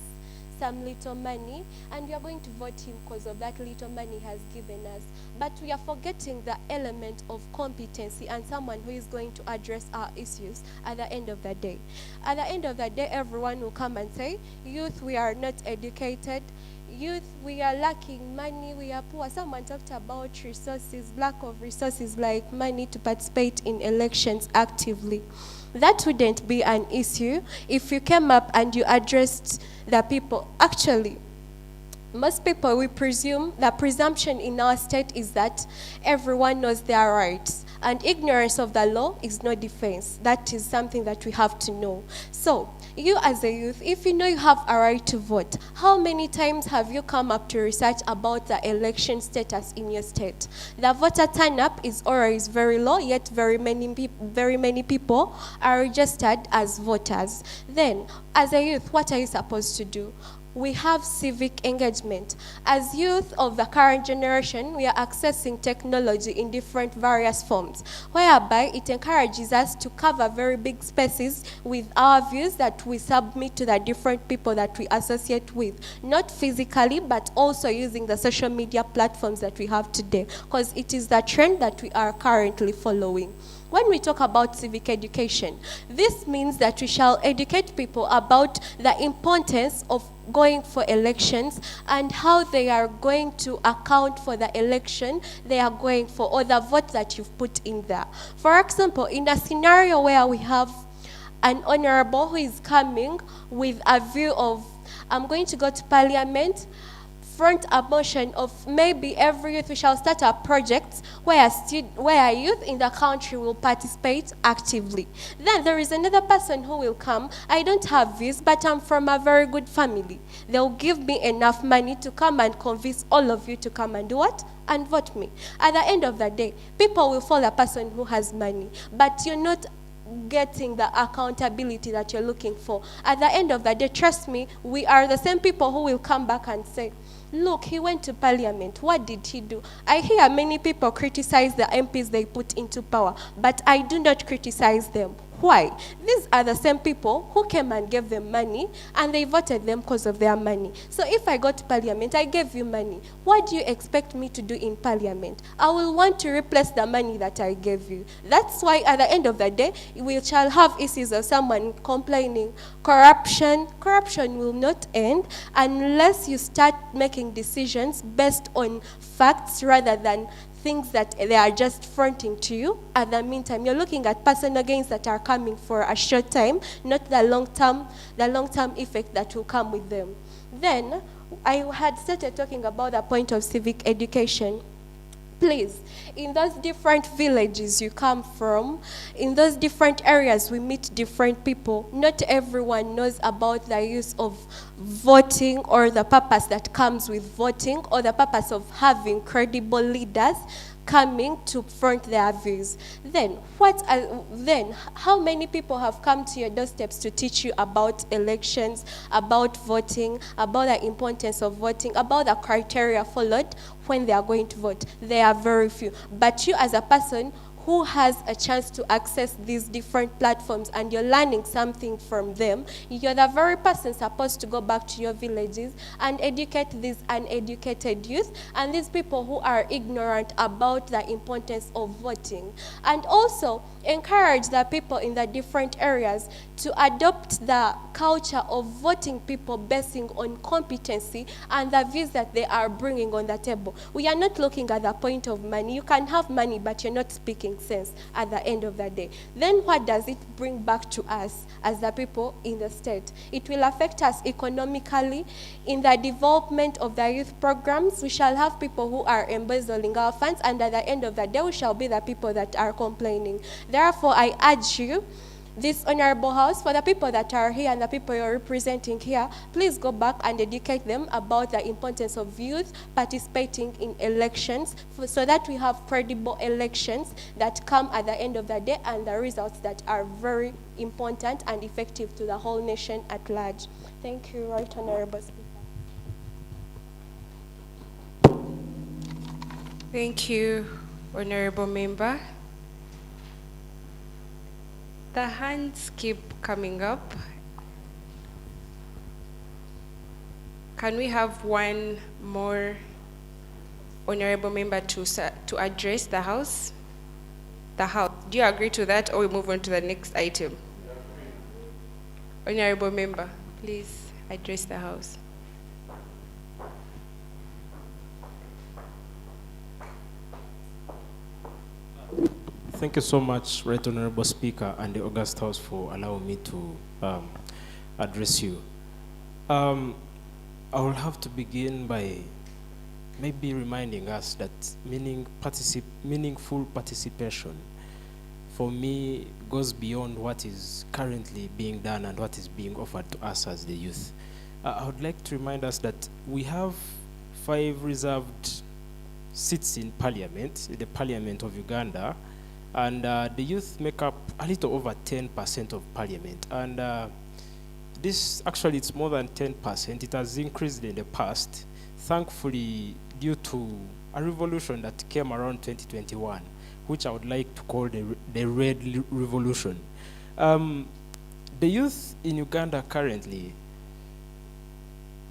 some little money and we are going to vote him because of that little money he has given us. But we are forgetting the element of competency and someone who is going to address our issues at the end of the day. At the end of the day, everyone will come and say, youth, we are not educated. Youth, we are lacking money, we are poor. Someone talked about resources, lack of resources like money to participate in elections actively. That wouldn't be an issue if you came up and you addressed the people. Actually, most people, we presume, the presumption in our state is that everyone knows their rights. And ignorance of the law is no defense. That is something that we have to know. So, you as a youth, if you know you have a right to vote, how many times have you come up to research about the election status in your state? The voter turn-up is always very low, yet very many people are registered as voters. Then, as a youth, what are you supposed to do? We have civic engagement. As youth of the current generation, we are accessing technology in different various forms, whereby it encourages us to cover very big spaces with our views that we submit to the different people that we associate with, not physically, but also using the social media platforms that we have today, because it is the trend that we are currently following. When we talk about civic education, this means that we shall educate people about the importance of going for elections and how they are going to account for the election they are going for or the vote that you've put in there. For example, in a scenario where we have an honorable who is coming with a view of, I'm going to go to parliament, front a motion of maybe every youth, we shall start a project where youth in the country will participate actively. Then there is another person who will come. I don't have this, but I'm from a very good family. They'll give me enough money to come and convince all of you to come and do what? And vote me. At the end of the day, people will follow a person who has money, but you're not getting the accountability that you're looking for. At the end of the day, trust me, we are the same people who will come back and say, look, he went to parliament. What did he do? I hear many people criticize the MPs they put into power, but I do not criticize them. Why? These are the same people who came and gave them money, and they voted them because of their money. So if I go to parliament, I gave you money. What do you expect me to do in parliament? I will want to replace the money that I gave you. That's why at the end of the day, we shall have issues of someone complaining. Corruption will not end unless you start making decisions based on facts rather than things that they are just fronting to you. At the meantime, you're looking at personal gains that are coming for a short time, not the long-term effect that will come with them. Then, I had started talking about the point of civic education. Please, in those different villages you come from, in those different areas we meet different people, not everyone knows about the use of voting or the purpose that comes with voting or the purpose of having credible leaders coming to front their views. Then how many people have come to your doorsteps to teach you about elections, about voting, about the importance of voting, about the criteria followed when they are going to vote? There are very few. But you as a person who has a chance to access these different platforms and you're learning something from them, you're the very person supposed to go back to your villages and educate these uneducated youth and these people who are ignorant about the importance of voting. And also encourage the people in the different areas to adopt the culture of voting people basing on competency and the views that they are bringing on the table. We are not looking at the point of money. You can have money, but you're not speaking sense at the end of the day. Then what does it bring back to us as the people in the state? It will affect us economically. In the development of the youth programs, we shall have people who are embezzling our funds, and at the end of the day, we shall be the people that are complaining. Therefore, I urge you, this honorable house, for the people that are here and the people you're representing here, please go back and educate them about the importance of youth participating in elections so that we have credible elections that come at the end of the day and the results that are very important and effective to the whole nation at large. Thank you, Right Honorable Speaker. Thank you, Honorable Member. The hands keep coming up. Can we have one more honorable member to address the House? The House. Do you agree to that, or we move on to the next item? Honorable member, please address the House. Thank you so much, Right Honorable Speaker and the August House, for allowing me to address you. I will have to begin by maybe reminding us that meaningful participation for me goes beyond what is currently being done and what is being offered to us as the youth. I would like to remind us that we have 5 reserved seats in Parliament, the Parliament of Uganda, and the youth make up a little over 10% of Parliament. And this, actually, it's more than 10%. It has increased in the past, thankfully, due to a revolution that came around 2021, which I would like to call the Red Revolution. The youth in Uganda currently,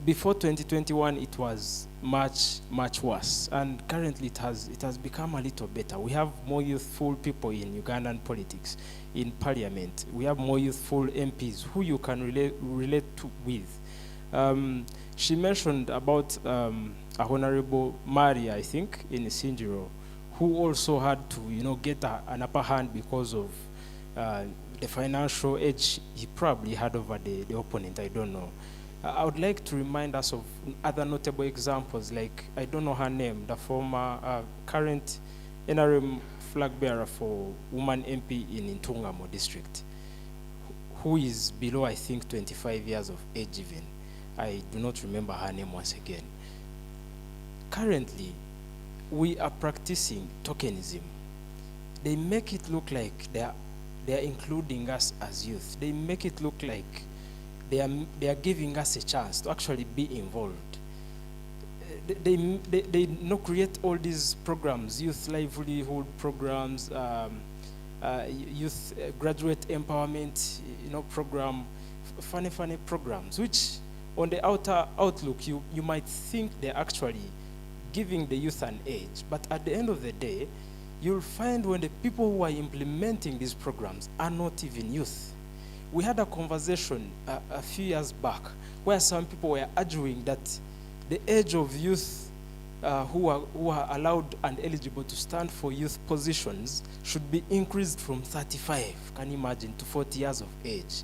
before 2021, it was much worse, and currently it has become a little better. We have more youthful people in Ugandan politics, in Parliament. We have more youthful MPs who you can relate with. She mentioned about a Honorable Maria, I think, in Sinjiro, who also had to, get an upper hand because of the financial edge he probably had over the opponent. I don't know. I would like to remind us of other notable examples, like, I don't know her name, the former current NRM flag bearer for woman MP in Ntungamo district, who is below, I think, 25 years of age even. I do not remember her name once again. Currently, we are practicing tokenism. They make it look like they are including us as youth. They make it look like they are giving us a chance to actually be involved. They create all these programs, youth livelihood programs, youth graduate empowerment, program, funny programs, which on the outer outlook, you might think they're actually giving the youth an edge. But at the end of the day, you'll find when the people who are implementing these programs are not even youth. We had a conversation a few years back where some people were arguing that the age of youth who are allowed and eligible to stand for youth positions should be increased from 35, can you imagine, to 40 years of age.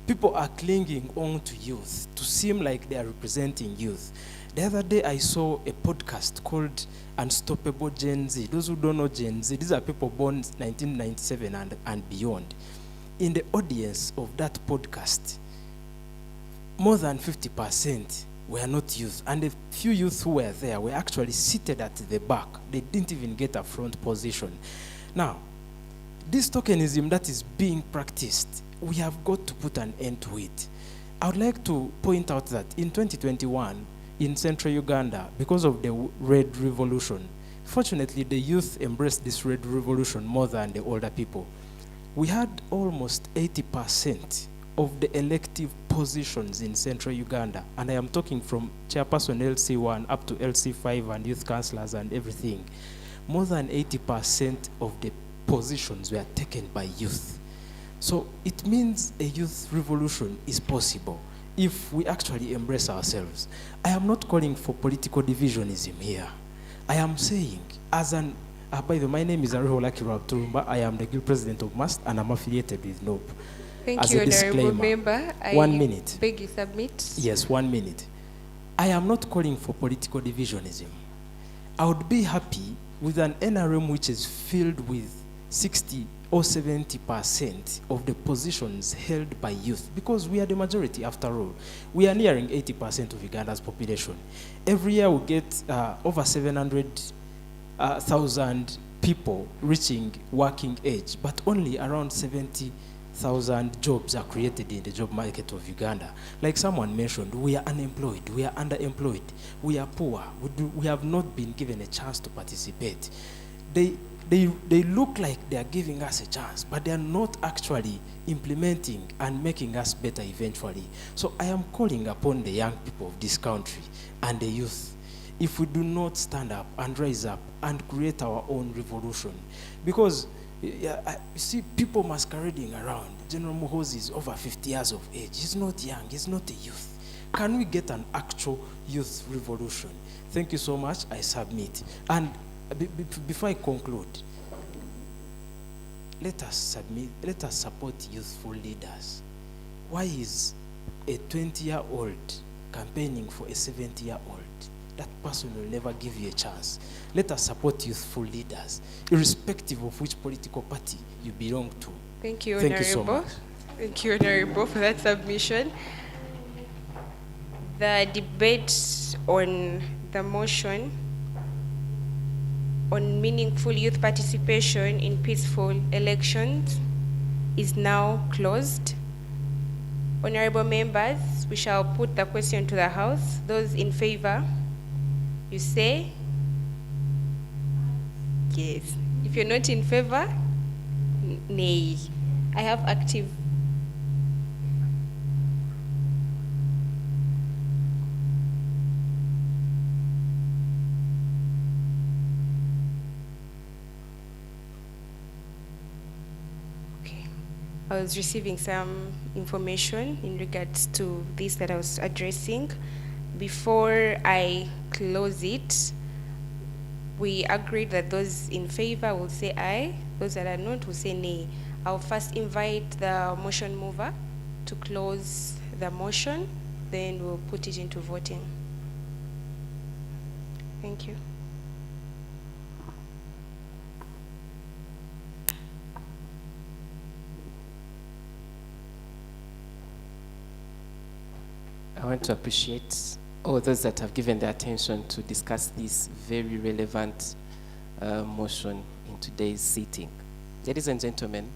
people are clinging on to youth to seem like they are representing youth. The other day I saw a podcast called Unstoppable Gen Z. Those who don't know Gen Z, these are people born 1997 and beyond. In the audience of that podcast, more than 50% were not youth. And the few youth who were there were actually seated at the back. They didn't even get a front position. Now, this tokenism that is being practiced, we have got to put an end to it. I would like to point out that in 2021, in central Uganda, because of the Red Revolution, fortunately the youth embraced this Red Revolution more than the older people. We had almost 80% of the elective positions in central Uganda, and I am talking from chairperson LC1 up to LC5 and youth councillors and everything. More than 80% of the positions were taken by youth. So it means a youth revolution is possible if we actually embrace ourselves. I am not calling for political divisionism here. I am saying, as an, by the way, my name is Arihola Kirab. I am the guild president of MAST and I'm affiliated with NOP. Thank As you, a Honorable disclaimer, Member. 1 minute. Beg you submit. Yes, 1 minute. I am not calling for political divisionism. I would be happy with an NRM which is filled with 60 or 70% of the positions held by youth, because we are the majority after all. We are nearing 80% of Uganda's population. Every year we get over 700,000 people reaching working age, but only around 70,000 jobs are created in the job market of Uganda. Like someone mentioned, we are unemployed, we are underemployed, we are poor, we have not been given a chance to participate. They look like they are giving us a chance, but they are not actually implementing and making us better eventually. So I am calling upon the young people of this country and the youth, if we do not stand up and rise up and create our own revolution. Because I see people masquerading around. General Muhoozi is over 50 years of age. He's not young, he's not a youth. Can we get an actual youth revolution? Thank you so much, I submit. And before I conclude, let us support youthful leaders. Why is a 20-year-old campaigning for a 70-year-old? That person will never give you a chance. Let us support youthful leaders, irrespective of which political party you belong to. Thank you, Thank Honorable. you so much. Thank you, Honorable, for that submission. The debate on the motion on meaningful youth participation in peaceful elections is now closed. Honorable members, we shall put the question to the House. Those in favor, you say yes. If you're not in favor, nay. I have active. I was receiving some information in regards to this that I was addressing. Before I close it, we agreed that those in favor will say aye, those that are not will say nay. I'll first invite the motion mover to close the motion, then we'll put it into voting. Thank you. I want to appreciate all those that have given their attention to discuss this very relevant motion in today's sitting. Ladies and gentlemen,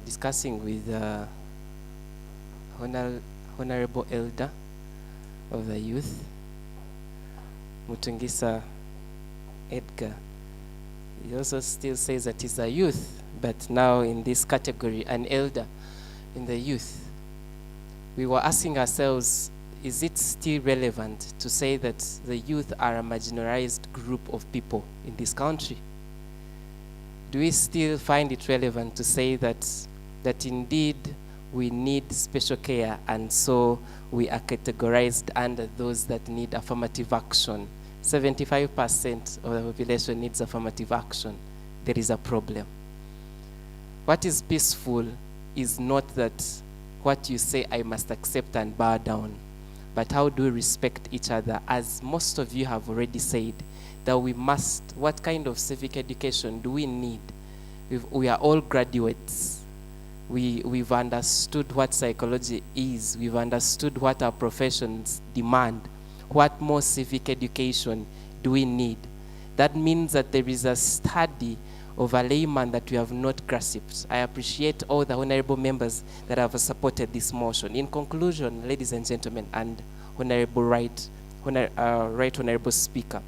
discussing with Honorable Elder of the Youth, Mutungisa Edgar. He also still says that he's a youth, but now in this category, an elder in the youth. We were asking ourselves, is it still relevant to say that the youth are a marginalized group of people in this country? Do we still find it relevant to say that indeed we need special care, and so we are categorized under those that need affirmative action? 75% of the population needs affirmative action. There is a problem. What is peaceful is not that what you say I must accept and bow down, but how do we respect each other? As most of you have already said, that we must, what kind of civic education do we need? We are all graduates. We've understood what psychology is. We've understood what our professions demand. What more civic education do we need? That means that there is a study of a layman that we have not grasped. I appreciate all the honorable members that have supported this motion. In conclusion, ladies and gentlemen, and right honorable speaker,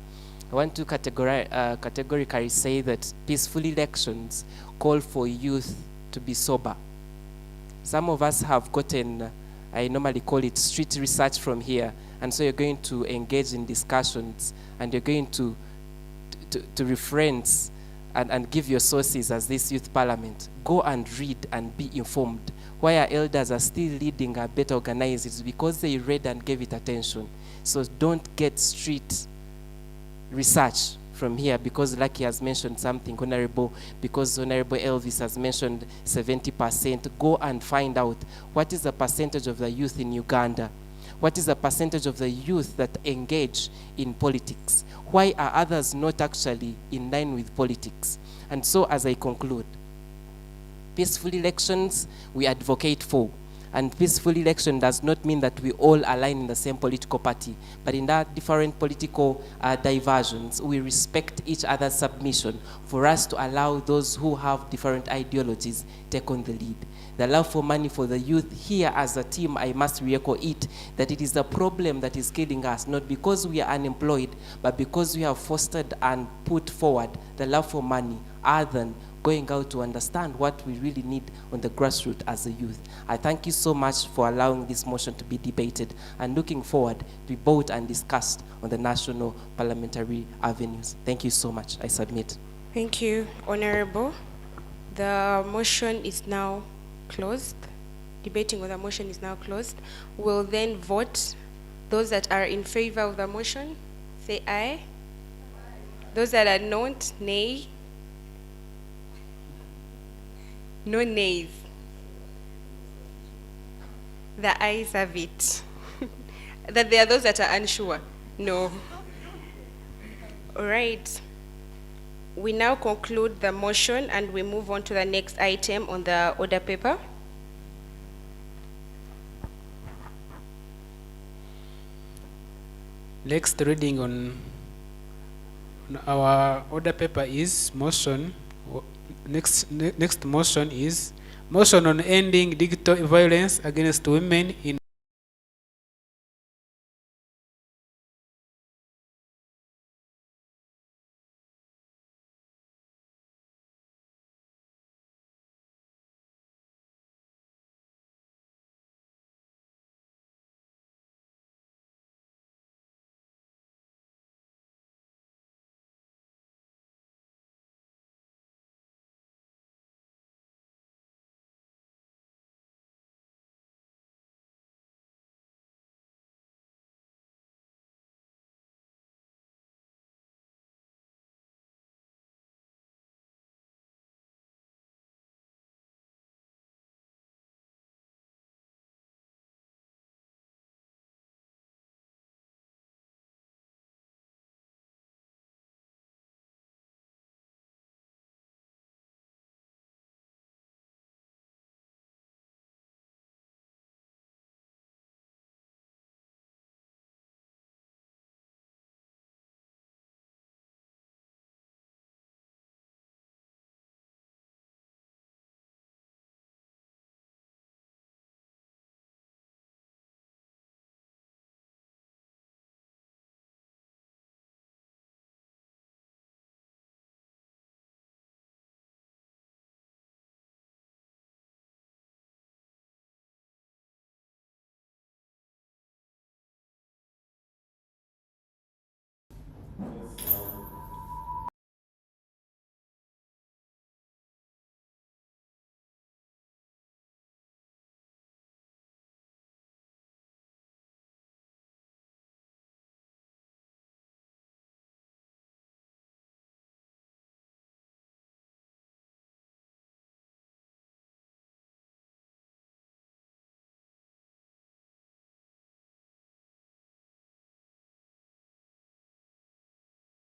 I want to categorically say that peaceful elections call for youth to be sober. Some of us have gotten, I normally call it street research from here, and so you're going to engage in discussions, and you're going to reference and give your sources as this youth parliament. Go and read and be informed. Why our elders are still leading are better organized is because they read and gave it attention. So don't get street research from here because Lucky has mentioned something, because Honorable Elvis has mentioned 70%. Go and find out what is the percentage of the youth in Uganda. What is the percentage of the youth that engage in politics? Why are others not actually in line with politics? And so as I conclude, peaceful elections we advocate for. And peaceful election does not mean that we all align in the same political party, but in that different political diversions, we respect each other's submission for us to allow those who have different ideologies take on the lead. The love for money for the youth here as a team, I must re-echo it, that it is the problem that is killing us, not because we are unemployed, but because we have fostered and put forward the love for money other than going out to understand what we really need on the grassroots as a youth. I thank you so much for allowing this motion to be debated and looking forward to be voted and discussed on the national parliamentary avenues. Thank you so much. I submit. Thank you, Honorable. The motion is now closed. Debating on the motion is now closed. We'll then vote. Those that are in favor of the motion, say aye. Those that are not, nay. No nays. The ayes have it. That there are those that are unsure. No. All right. We now conclude the motion and we move on to the next item on the order paper. Next reading on our order paper is motion. Next motion is motion on ending digital violence against women in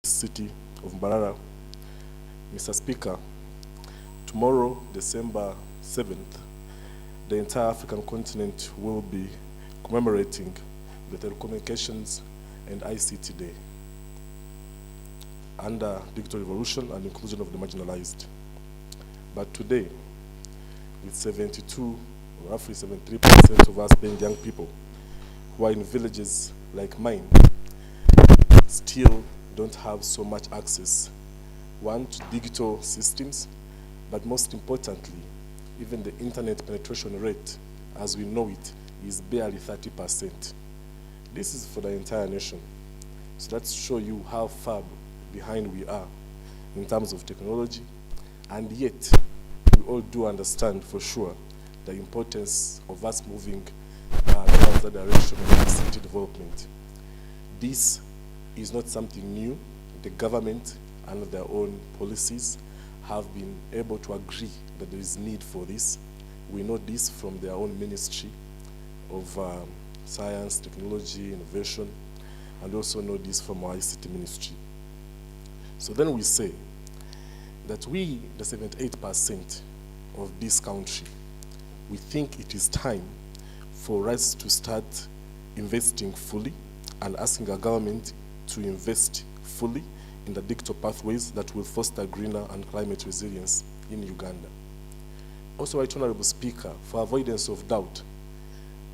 city of Mbarara. Mr. Speaker, tomorrow, December 7th, the entire African continent will be commemorating the Telecommunications and ICT Day under digital revolution and inclusion of the marginalized. But today, with 72, or roughly 73% of us being young people who are in villages like mine, still don't have so much access, one, to digital systems, but most importantly, even the internet penetration rate, as we know it, is barely 30%. This is for the entire nation. So that's to show you how far behind we are in terms of technology, and yet we all do understand for sure the importance of us moving towards the direction of ICT development. This is not something new. The government, under their own policies, have been able to agree that there is need for this. We know this from their own Ministry of Science, Technology, Innovation, and also know this from our ICT Ministry. So then we say that we, the 78% of this country, we think it is time for us to start investing fully and asking our government to invest fully in the digital pathways that will foster greener and climate resilience in Uganda. Also, Right Honorable Speaker, for avoidance of doubt,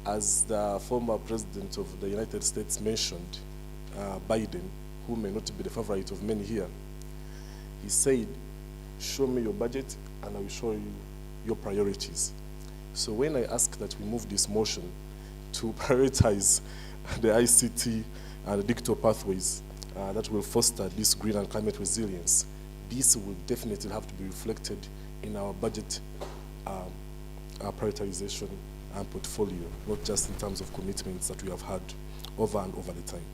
as the former President of the United States mentioned, Biden, who may not be the favorite of many here, he said, show me your budget and I will show you your priorities. So when I ask that we move this motion to prioritize the ICT and the digital pathways that will foster this green and climate resilience, this will definitely have to be reflected in our budget our prioritization and portfolio, not just in terms of commitments that we have had over and over the time.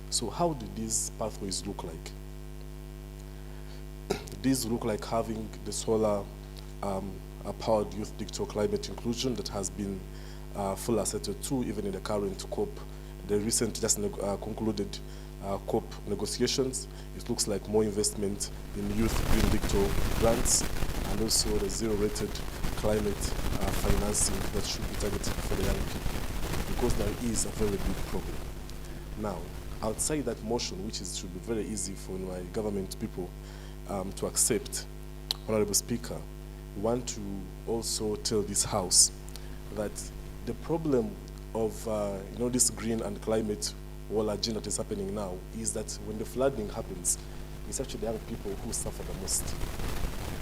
So how do these pathways look like? These look like having the solar powered youth digital climate inclusion that has been fully asserted to even in the current COP, the recent just concluded COP negotiations. It looks like more investment in youth green digital grants and also the zero-rated climate financing that should be targeted for the young people, because there is a very big problem. Now, outside that motion, which should be very easy for my government people to accept, Honorable Speaker, we want to also tell this House that the problem of this green and climate whole agenda that is happening now is that when the flooding happens, it's actually the young people who suffer the most.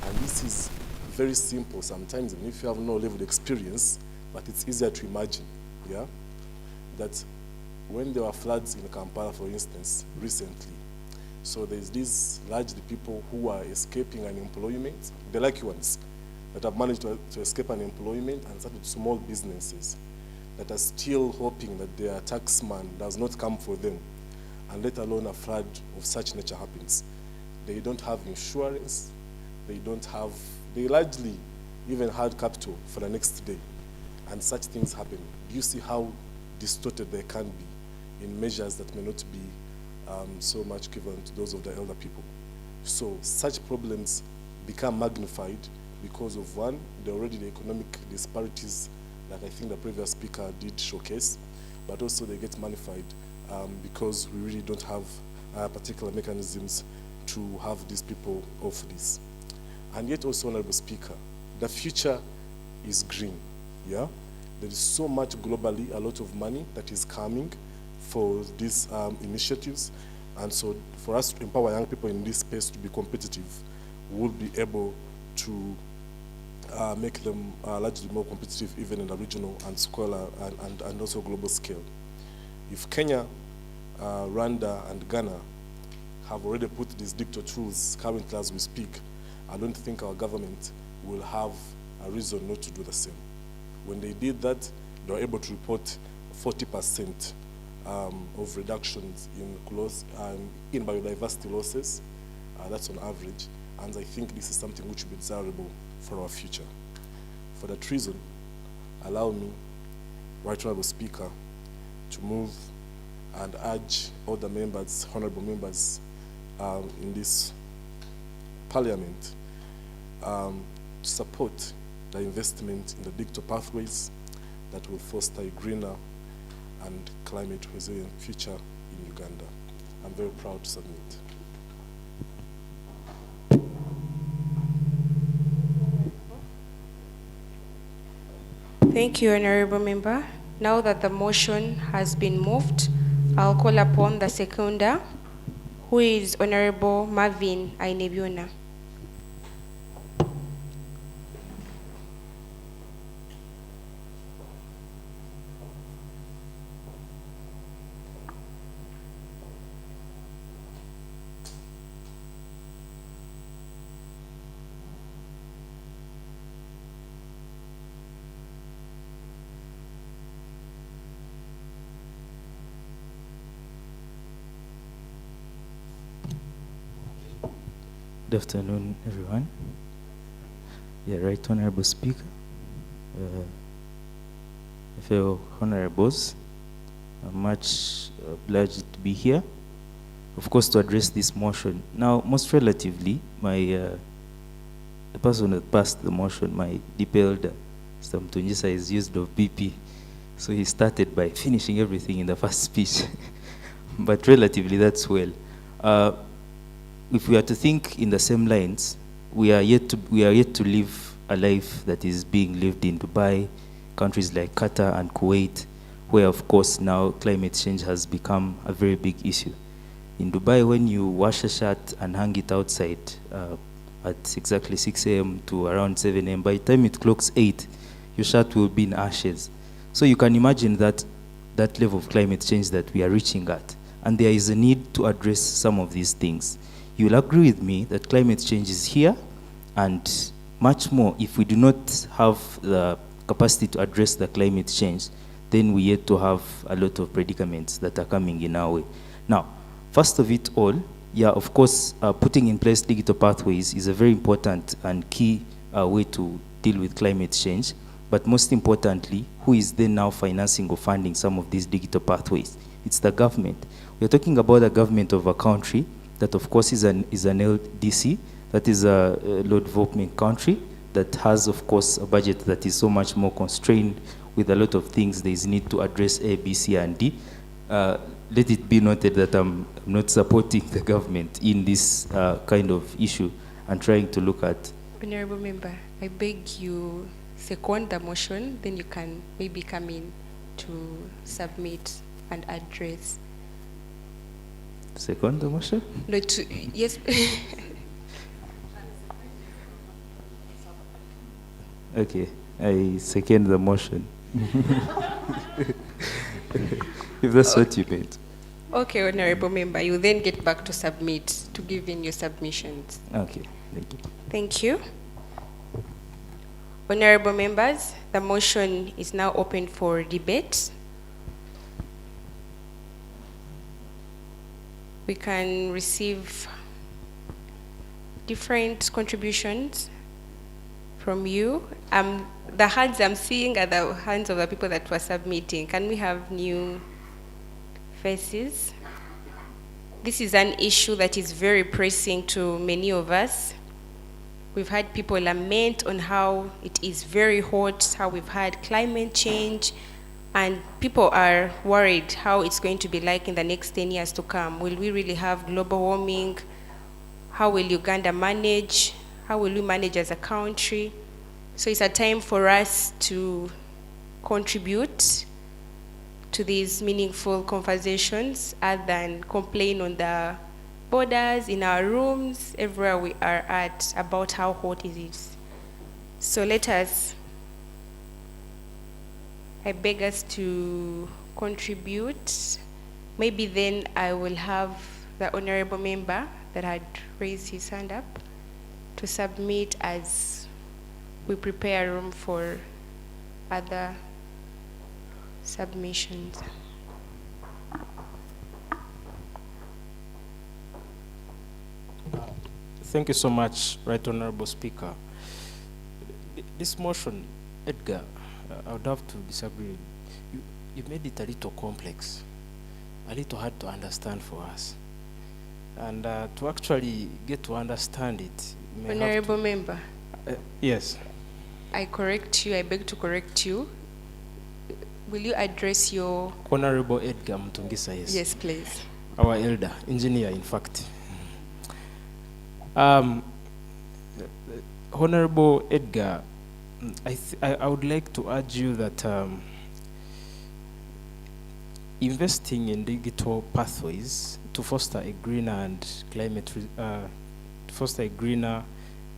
And this is very simple sometimes, even if you have no level of experience, but it's easier to imagine, yeah? That when there were floods in Kampala, for instance, recently, so there's these largely people who are escaping unemployment, the lucky ones, that have managed to escape unemployment and started small businesses that are still hoping that their taxman does not come for them, and let alone a flood of such nature happens. They don't have insurance, they largely even had capital for the next day, and such things happen. Do you see how distorted they can be in measures that may not be so much equivalent to those of the elder people? So such problems become magnified because of, one, the economic disparities, like I think the previous speaker did showcase, but also they get magnified because we really don't have particular mechanisms to have these people off this. And yet also, Honorable Speaker, the future is green, yeah? There is so much globally, a lot of money that is coming for these initiatives, and so for us to empower young people in this space to be competitive, we'll be able to make them largely more competitive even in the regional and scalar and also global scale. If Kenya, Rwanda and Ghana have already put these digital tools currently as we speak, I don't think our government will have a reason not to do the same. When they did that, they were able to report 40% of reductions in biodiversity losses. That's on average, and I think this is something which will be desirable for our future. For that reason, allow me, Right Honorable Speaker, to move and urge all the members, honorable members, in this parliament to support the investment in the digital pathways that will foster a greener and climate resilient future in Uganda. I'm very proud to submit. Thank you, Honorable Member. Now that the motion has been moved, I'll call upon the seconder, who is Honorable Marvin Ainebiona. Good afternoon, everyone. Yeah, Right Honorable Speaker, fellow honorables, I'm much obliged to be here, of course, to address this motion. Now, most relatively, the person that passed the motion, my deep elder, Mr. is used of BP, so he started by finishing everything in the first speech. But relatively, that's well. If we are to think in the same lines, we are yet to live a life that is being lived in Dubai, countries like Qatar and Kuwait, where of course now climate change has become a very big issue. In Dubai, when you wash a shirt and hang it outside at exactly 6 a.m. to around 7 a.m., by the time it clocks 8, your shirt will be in ashes. So you can imagine that level of climate change that we are reaching at. And there is a need to address some of these things. You'll agree with me that climate change is here, and much more, if we do not have the capacity to address the climate change, then we yet to have a lot of predicaments that are coming in our way. Now, first of it all, yeah, of course, putting in place digital pathways is a very important and key way to deal with climate change. But most importantly, who is then now financing or funding some of these digital pathways? It's the government. We're talking about the government of a country that of course is an LDC, that is a low development country that has of course a budget that is so much more constrained with a lot of things there is need to address A, B, C, and D. Let it be noted that I'm not supporting the government in this kind of issue and trying to look at. Honorable Member, I beg you second the motion, then you can maybe come in to submit and address. Second the motion? No, yes. Okay, I second the motion. If that's what you meant. Okay, Honorable Member, you then get back to submit, to give in your submissions. Okay, thank you. Thank you. Honorable Members, the motion is now open for debate. We can receive different contributions from you. The hands I'm seeing are the hands of the people that were submitting. Can we have new faces? This is an issue that is very pressing to many of us. We've had people lament on how it is very hot, how we've had climate change, and people are worried how it's going to be like in the next 10 years to come. Will we really have global warming? How will Uganda manage? How will we manage as a country? So it's a time for us to contribute to these meaningful conversations other than complain on the borders, in our rooms, everywhere we are at about how hot it is. So let us, I beg us to contribute. Maybe then I will have the Honorable Member that had raised his hand up to submit as we prepare room for other submissions. Thank you so much, Right Honorable Speaker. This motion, Edgar, I would have to disagree. You made it a little complex, a little hard to understand for us. And to actually get to understand it, you may have Honorable member, yes. I beg to correct you. Will you address your... Honorable Edgar Mutungisa, yes. Yes, please. Our elder, engineer, in fact. Honorable Edgar, I would like to urge you that investing in digital pathways to foster a greener and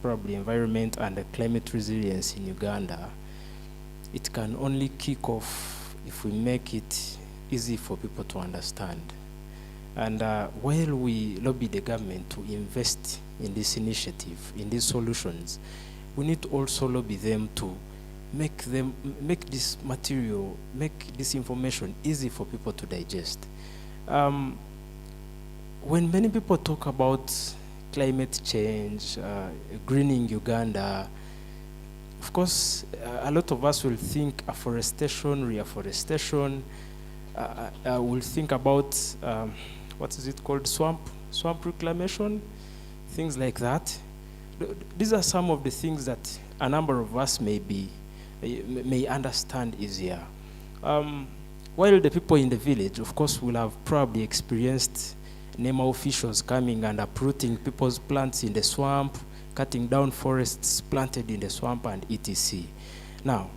probably environment and a climate resilience in Uganda, it can only kick off if we make it easy for people to understand. And while we lobby the government to invest in this initiative, in these solutions, we need to also lobby them to make this material, make this information easy for people to digest. When many people talk about climate change, greening Uganda, of course, a lot of us will think afforestation, reforestation, we'll think about, what is it called, swamp reclamation, things like that. These are some of the things that a number of us may understand easier. While the people in the village, of course, will have probably experienced NEMA officials coming and uprooting people's plants in the swamp, cutting down forests planted in the swamp, and etc. Now,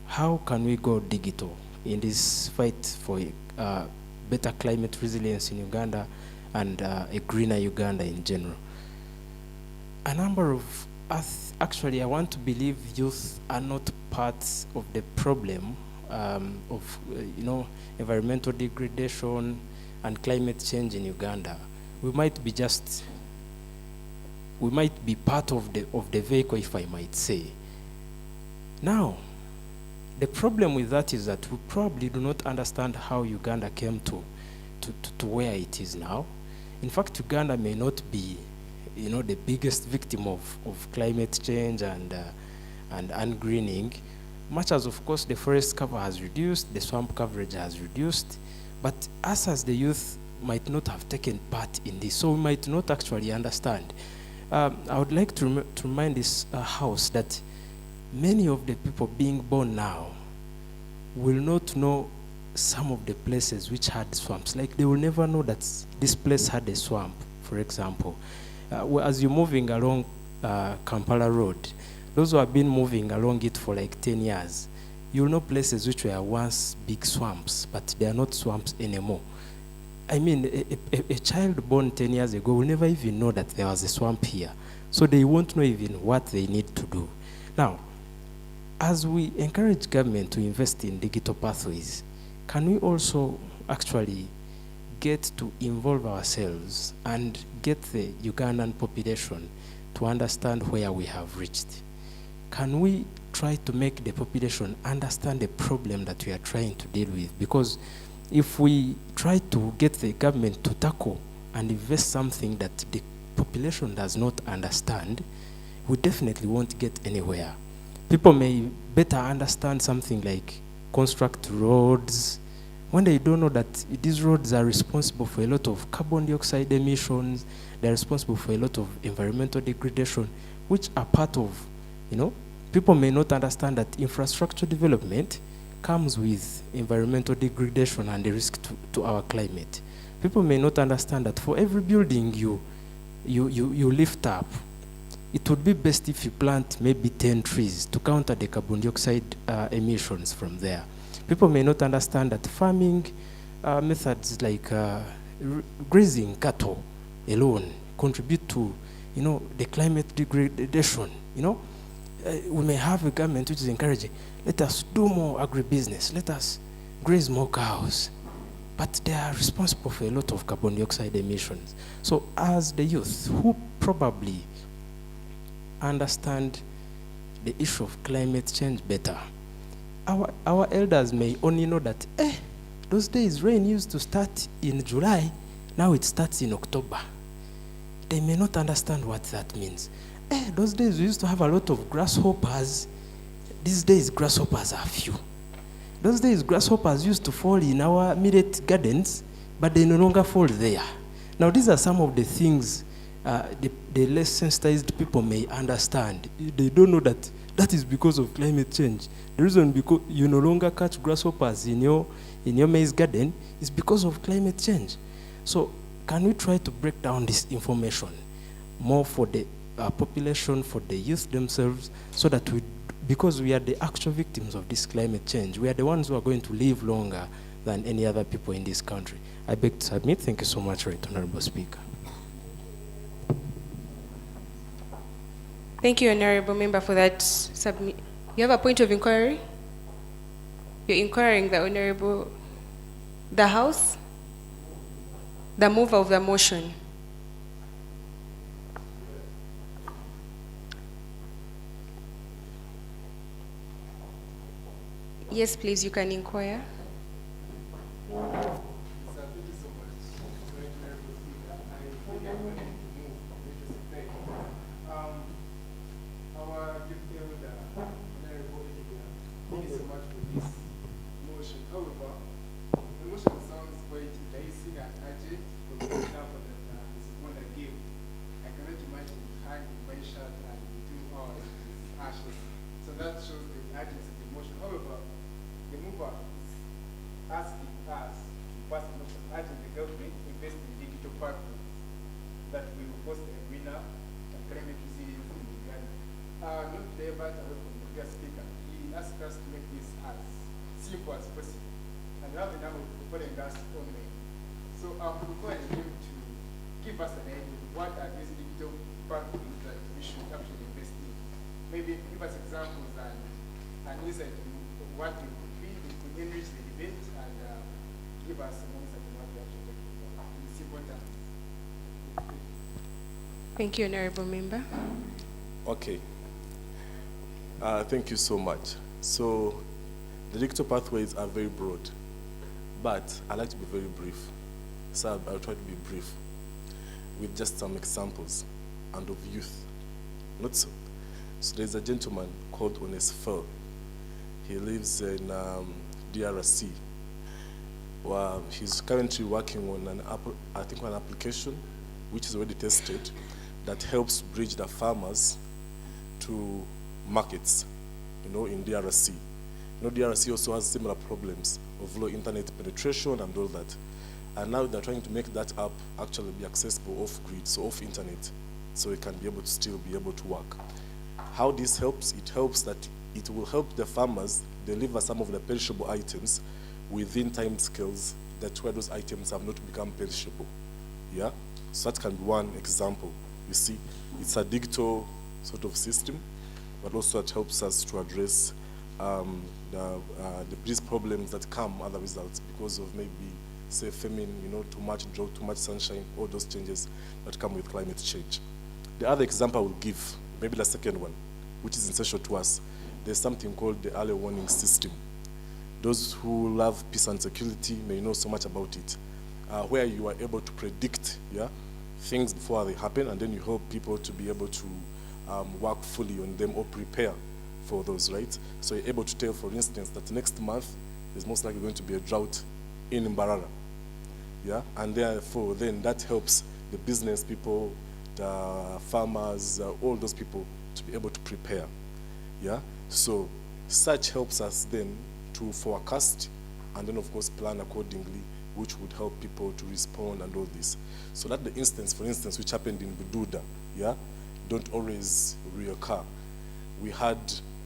how can we go digital in this fight for better climate resilience in Uganda and a greener Uganda in general? A number of us, actually, I want to believe youth are not parts of the problem of environmental degradation and climate change in Uganda. We might be part of the vehicle, if I might say. Now, the problem with that is that we probably do not understand how Uganda came to where it is now. In fact, Uganda may not be, the biggest victim of climate change and greening, much as, of course, the forest cover has reduced, the swamp coverage has reduced, but us as the youth might not have taken part in this, so we might not actually understand. I would like to remind this house that many of the people being born now will not know some of the places which had swamps. Like, they will never know that this place had a swamp, for example. As you're moving along Kampala Road, those who have been moving along it for like 10 years, you'll know places which were once big swamps, but they are not swamps anymore. I mean, a child born 10 years ago will never even know that there was a swamp here. So they won't know even what they need to do. Now, as we encourage government to invest in digital pathways, can we also actually get to involve ourselves and get the Ugandan population to understand where we have reached? Can we try to make the population understand the problem that we are trying to deal with? Because if we try to get the government to tackle and invest something that the population does not understand, we definitely won't get anywhere. People may better understand something like construct roads, when they don't know that these roads are responsible for a lot of carbon dioxide emissions, they're responsible for a lot of environmental degradation, which are part of, people may not understand that infrastructure development comes with environmental degradation and the risk to our climate. People may not understand that for every building you lift up, it would be best if you plant maybe 10 trees to counter the carbon dioxide emissions from there. People may not understand that farming methods like grazing cattle alone contribute to, the climate degradation. We may have a government which is encouraging, let us do more agribusiness, let us graze more cows, but they are responsible for a lot of carbon dioxide emissions. So as the youth who probably understand the issue of climate change better, our elders may only know that, those days rain used to start in July, now it starts in October. They may not understand what that means. Those days we used to have a lot of grasshoppers. These days grasshoppers are few. Those days grasshoppers used to fall in our millet gardens, but they no longer fall there. Now, these are some of the things the less sensitized people may understand. They don't know that that is because of climate change. The reason because you no longer catch grasshoppers in your maize garden is because of climate change. So can we try to break down this information more for the population, for the youth themselves, so that because we are the actual victims of this climate change, we are the ones who are going to live longer than any other people in this country. I beg to submit. Thank you so much, Right Honorable Speaker. Thank you, Honorable Member, for that submit. You have a point of inquiry? You're inquiring the House, the mover of the motion. Yes, please, you can inquire. Thank you, Honorable Member. Okay. Thank you so much. So the digital pathways are very broad, but I like to be very brief. So I'll try to be brief with just some examples and of youth. Not so. So there's a gentleman called Onesfel. He lives in DRC. Well, he's currently working on an application which is already tested that helps bridge the farmers to markets, in DRC. DRC also has similar problems of low internet penetration and all that. And now they're trying to make that app actually be accessible off-grid, so off-internet, so it can be able to still be able to work. How this helps? It helps that it will help the farmers deliver some of the perishable items within time scales that where those items have not become perishable. Yeah? So that can be one example. You see, it's a digital sort of system, but also it helps us to address these problems that come as a result because of maybe, say, famine, too much drought, too much sunshine, all those changes that come with climate change. The other example I will give, maybe the second one, which is essential to us, there's something called the early warning system. Those who love peace and security may know so much about it, where you are able to predict things before they happen, and then you help people to be able to work fully on them or prepare for those, right? So you're able to tell, for instance, that next month there's most likely going to be a drought in Mbarara, and therefore then that helps the business people, the farmers, all those people to be able to prepare, So such helps us then to forecast and then of course plan accordingly, which would help people to respond and all this. So that the instance, for instance, which happened in Bududa, don't always reoccur. We had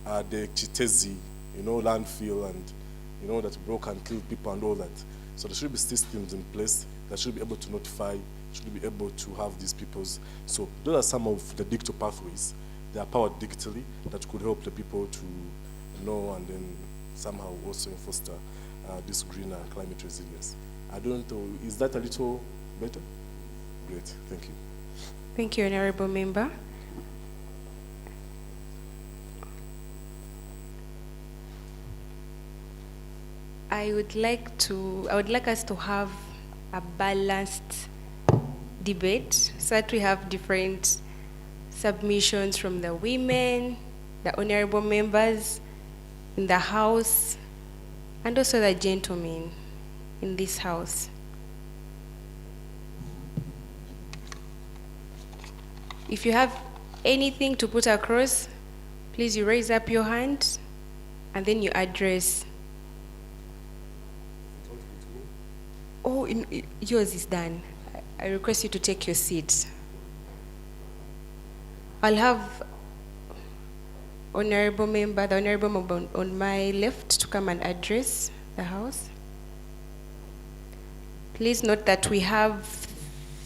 the Chitezi, landfill and, that broke and killed people and all that. So there should be systems in place that should be able to notify, should be able to have these people's. So those are some of the digital pathways. They are powered digitally that could help the people to know and then somehow also foster this greener climate resilience. I don't know, is that a little better? Great, thank you. Thank you, Honorable Member. I would like us to have a balanced debate so that we have different submissions from the women, the honorable members in the House, and also the gentlemen in this House. If you have anything to put across, please you raise up your hand and then you address. Oh, yours is done. I request you to take your seat. I'll have the honorable member on my left to come and address the House. Please note that we have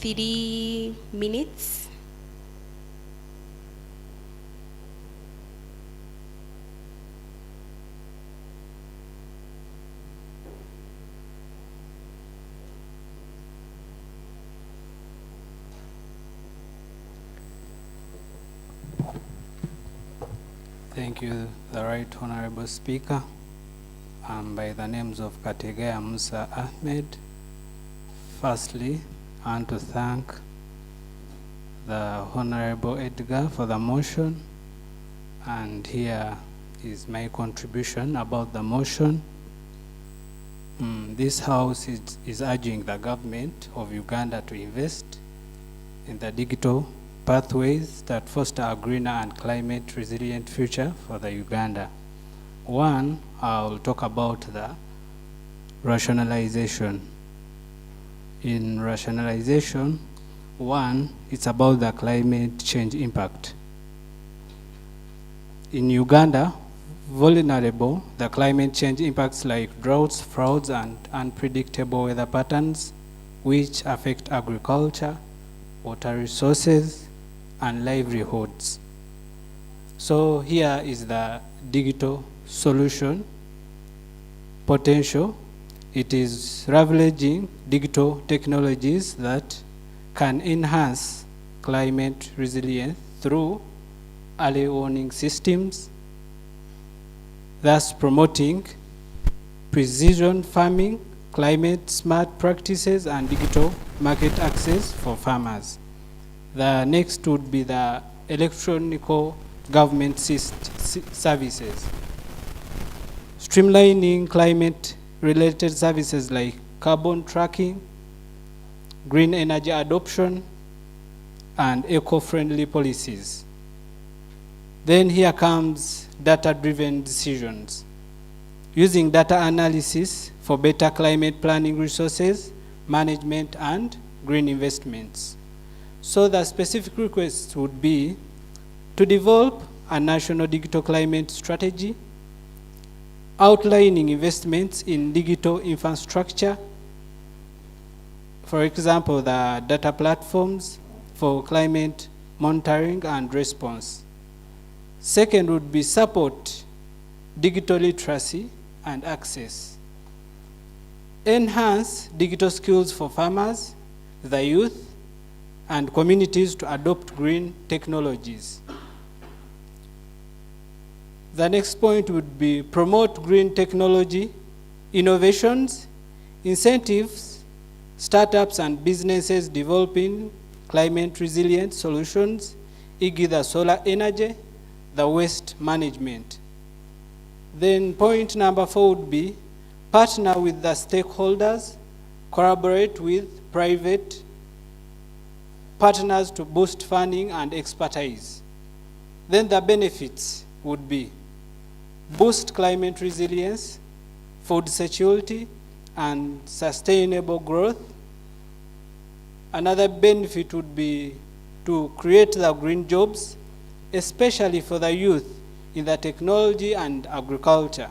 3 minutes. Thank you, the Right Honorable Speaker. By the names of Kategaya Musa Ahmed, firstly, I want to thank the Honorable Edgar for the motion, and here is my contribution about the motion. This House is urging the government of Uganda to invest in the digital pathways that foster a greener and climate resilient future for the Uganda. One, I'll talk about the rationalization. In rationalization, one, it's about the climate change impact. In Uganda, vulnerable, the climate change impacts like droughts, floods, and unpredictable weather patterns, which affect agriculture, water resources, and livelihoods. So here is the digital solution potential. It is leveraging digital technologies that can enhance climate resilience through early warning systems, thus promoting precision farming, climate smart practices, and digital market access for farmers. The next would be the electronic government services. Streamlining climate-related services like carbon tracking, green energy adoption, and eco-friendly policies. Then here comes data-driven decisions. Using data analysis for better climate planning resources, management, and green investments. So the specific request would be to develop a national digital climate strategy, outlining investments in digital infrastructure, for example, the data platforms for climate monitoring and response. Second would be support digital literacy and access. Enhance digital skills for farmers, the youth, and communities to adopt green technologies. The next point would be promote green technology, innovations, incentives, startups and businesses developing climate resilient solutions, e.g. the solar energy, the waste management. Then point number 4 would be partner with the stakeholders, collaborate with private partners to boost funding and expertise. Then the benefits would be boost climate resilience, food security, and sustainable growth. Another benefit would be to create the green jobs, especially for the youth in the technology and agriculture.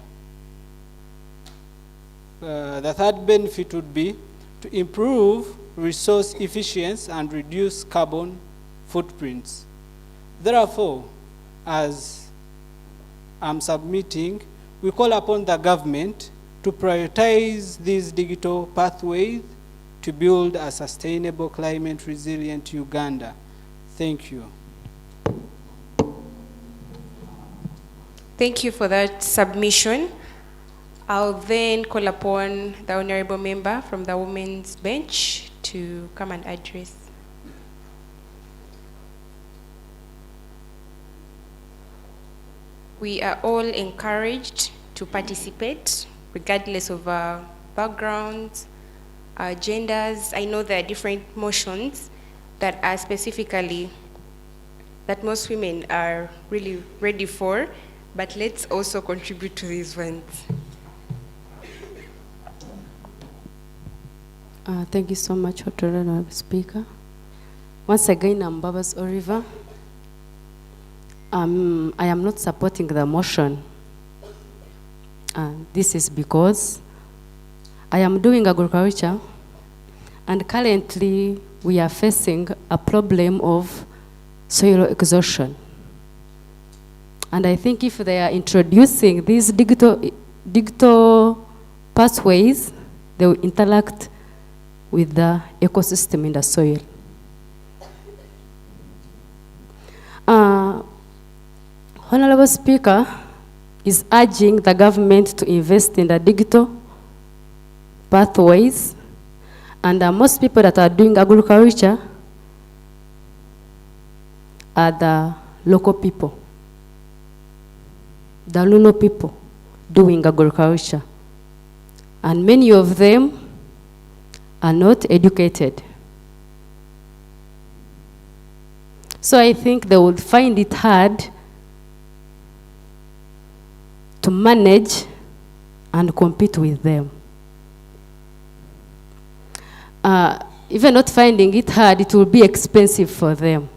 The third benefit would be to improve resource efficiency and reduce carbon footprints. Therefore, as I'm submitting, we call upon the government to prioritize these digital pathways to build a sustainable climate resilient Uganda. Thank you. Thank you for that submission. I'll then call upon the honorable member from the women's bench to come and address. We are all encouraged to participate regardless of our backgrounds, our genders. I know there are different motions that are specifically aimed at addressing the issues that are at the core of our society. But I think we should all that most women are really ready for, but let's also contribute to these ones. Thank you so much, Honorable Speaker. Once again, I'm Babas Oriva. I am not supporting the motion. This is because I am doing agriculture, and currently we are facing a problem of soil exhaustion. And I think if they are introducing these digital pathways, they will interact with the ecosystem in the soil. Honorable Speaker is urging the government to invest in the digital pathways, and most people that are doing agriculture are the local people, the rural people doing agriculture. And many of them are not educated. So I think they would find it hard to manage and compete with them. Even not finding it hard, it will be expensive for them.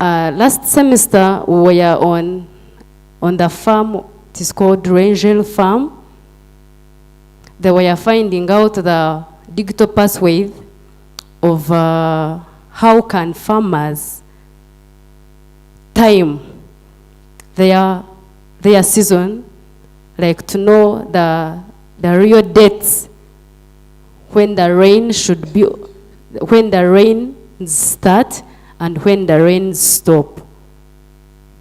Last semester, we were on the farm, it is called Rangel Farm. They were finding out the digital pathway of how can farmers time their season, like to know the real dates when the rain should be, when the rain start and when the rain stop,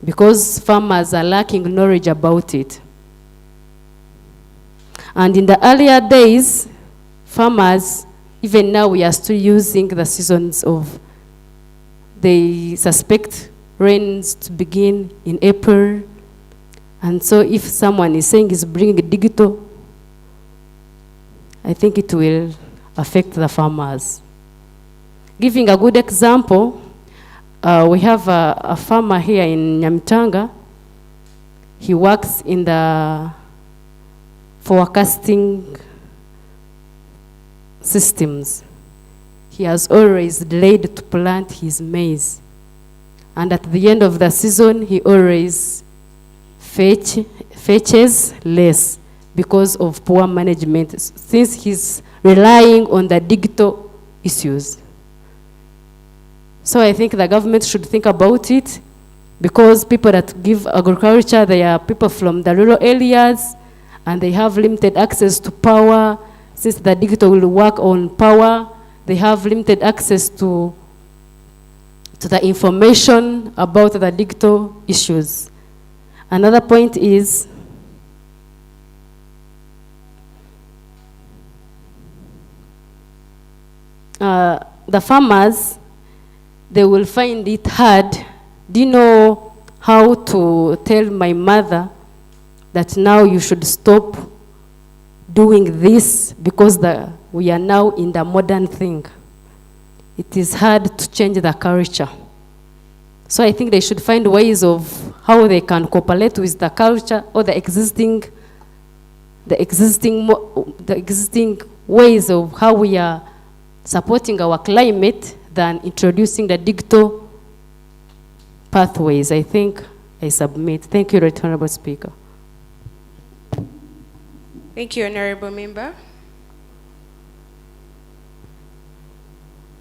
because farmers are lacking knowledge about it. And in the earlier days, farmers, even now we are still using the seasons of, they suspect rains to begin in April. And so if someone is saying he's bringing digital, I think it will affect the farmers. Giving a good example, we have a farmer here in Nyamitanga. He works in the forecasting systems. He has always delayed to plant his maize. And at the end of the season, he always fetches less because of poor management, since he's relying on the digital issues. So I think the government should think about it, because people that give agriculture, they are people from the rural areas, and they have limited access to power. Since the digital will work on power, they have limited access to the information about the digital issues. Another point is, the farmers, they will find it hard. Do you know how to tell my mother that now you should stop doing this because we are now in the modern thing? It is hard to change the culture. So I think they should find ways of how they can cooperate with the culture or the existing ways of how we are supporting our climate than introducing the digital pathways. I think I submit. Thank you, Right Honorable Speaker. Thank you, Honorable Member.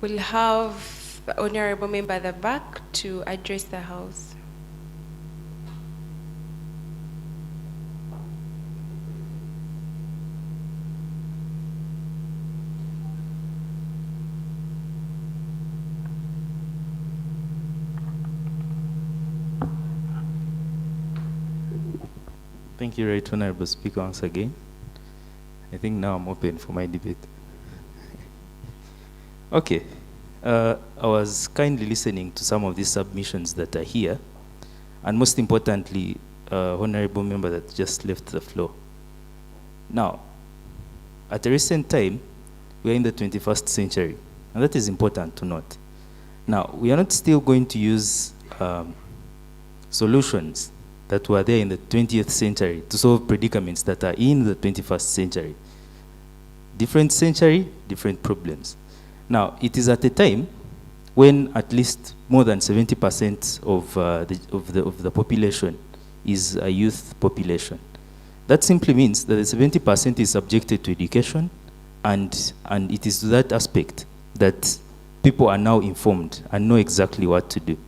We'll have the Honorable Member at the back to address the House. Thank you, Right Honorable Speaker, once again. I think now I'm open for my debate. Okay. I was kindly listening to some of these submissions that are here, and most importantly, Honorable Member that just left the floor. Now, at a recent time, we are in the 21st century, and that is important to note. Now, we are not still going to use solutions that were there in the 20th century to solve predicaments that are in the 21st century. Different century, different problems. Now, it is at a time when at least more than 70% of the population is a youth population. That simply means that the 70% is subjected to education, and it is to that aspect that people are now informed and know exactly what to do.